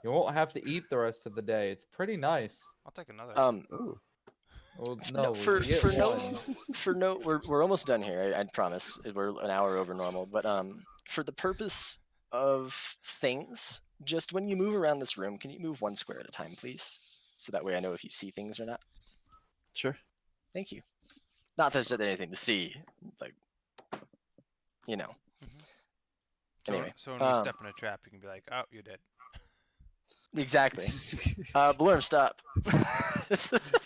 You won't have to eat the rest of the day. It's pretty nice. I'll take another. Ooh. Well, No, no, for you get for no one. for no we're almost done here. I promise. We're an hour over normal, but for the purpose of things, just when you move around this room, can you move 1 square at a time, please? So that way I know if you see things or not. Sure. Thank you. Not that there's anything to see, like you know. So, anyway, so when we step in a trap, you can be like, "Oh, you're dead." Exactly. Blurm, stop.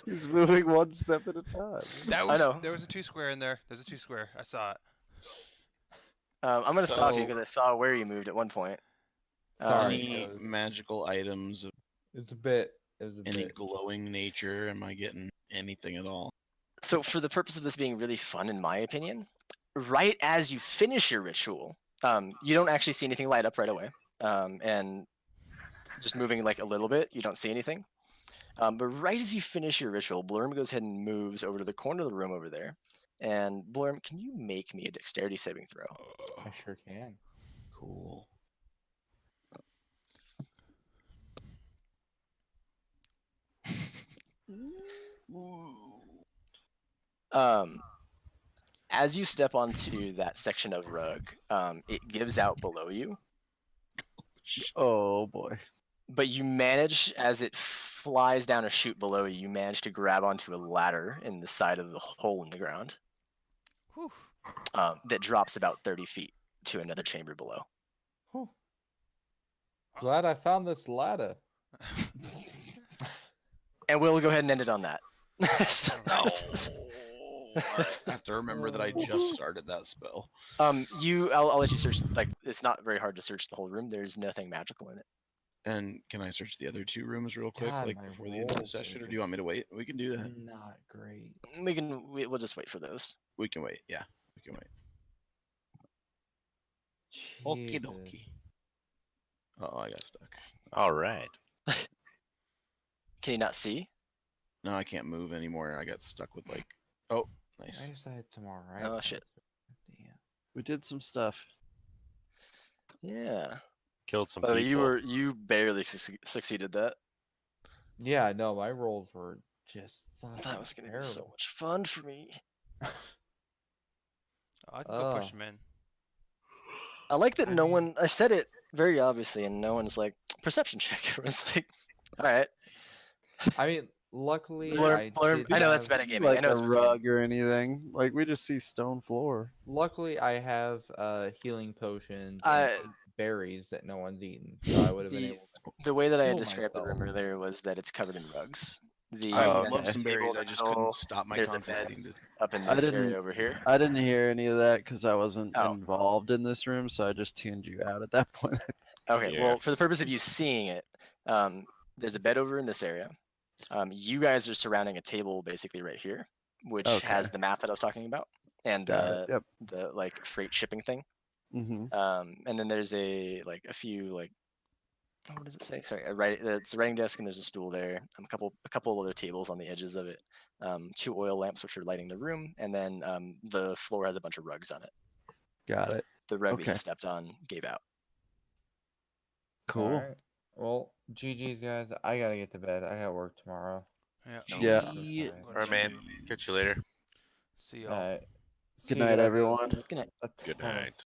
He's moving one step at a time. That I was. know. There was a 2 square in there. There's a 2 square. I saw it. I'm gonna stop you So- because I saw where you moved at one point. Sorry, Any it was- magical items of It's a bit. It was a any bit. glowing nature? Am I getting anything at all? So for the purpose of this being really fun, in my opinion, right as you finish your ritual, you don't actually see anything light up right away, and just moving like a little bit, you don't see anything. But right as you finish your ritual, Blurm goes ahead and moves over to the corner of the room over there. And Blurm, can you make me a dexterity saving throw? I sure can. Cool. As you step onto that section of rug, it gives out below you, Oh boy. but you manage, as it flies down a chute below you, you manage to grab onto a ladder in the side of the hole in the ground Whew. that drops about 30 feet to another chamber below. Whew. Glad I found this ladder. And we'll go ahead and end it on that. I have to remember that I just started that spell. I'll let you search. Like, it's not very hard to search the whole room. There's nothing magical in it. And can I search the other 2 rooms real quick, God, like my before the end of the rolls session, are or do you want me to wait? We can do that. Not great. We'll just wait for those. We can wait. Yeah, we can wait. Okie Jesus. dokie. Oh, I got stuck. All right. Can you not see? No, I can't move anymore. I got stuck with like. Oh, nice. I decided tomorrow, right? Oh, shit. Damn. We did some stuff. Yeah. Killed some By the way, people. you barely succeeded that. Yeah, no, my rolls were just fucking That was gonna be terrible. so much fun for me. Oh, I can go push Ugh. him in. I like that I no mean- one. I said it very obviously, and no one's like perception check. Everyone's like, all right. I mean, luckily, Blurm, I know that's have- metagaming. Like I know a it's rug or anything. Like we just see stone floor. Luckily, I have healing potions I- and berries that no one's eaten, so I would have been The- able to. The way that I had Heal described the room myself. earlier was that it's covered in rugs. The I Oh, would love okay. some table berries. in I the just middle, couldn't stop my there's a bed. concentrating. up in I this didn't- area over here. I didn't hear any of that because I wasn't Oh. involved in this room, so I just tuned you out at that point. Okay, Yeah. well, for the purpose of you seeing it, there's a bed over in this area. You guys are surrounding a table basically right here, which has Okay. the map that I was talking about and Got it. Yep. the like freight shipping thing. Mm-hmm. And then there's a few like what does it say? Sorry, it's a writing desk and there's a stool there. A couple other tables on the edges of it. 2 oil lamps which are lighting the room, and then the floor has a bunch of rugs on it. Got it. The rug that Okay. he stepped on gave out. Cool. Alright. Well, GG's guys. I gotta get to bed. I got work tomorrow. Yeah. Yeah. Alright. All right, man. Catch you later. See y'all. Alright. Good See you night, guys. everyone. Good night. A Good ton of night.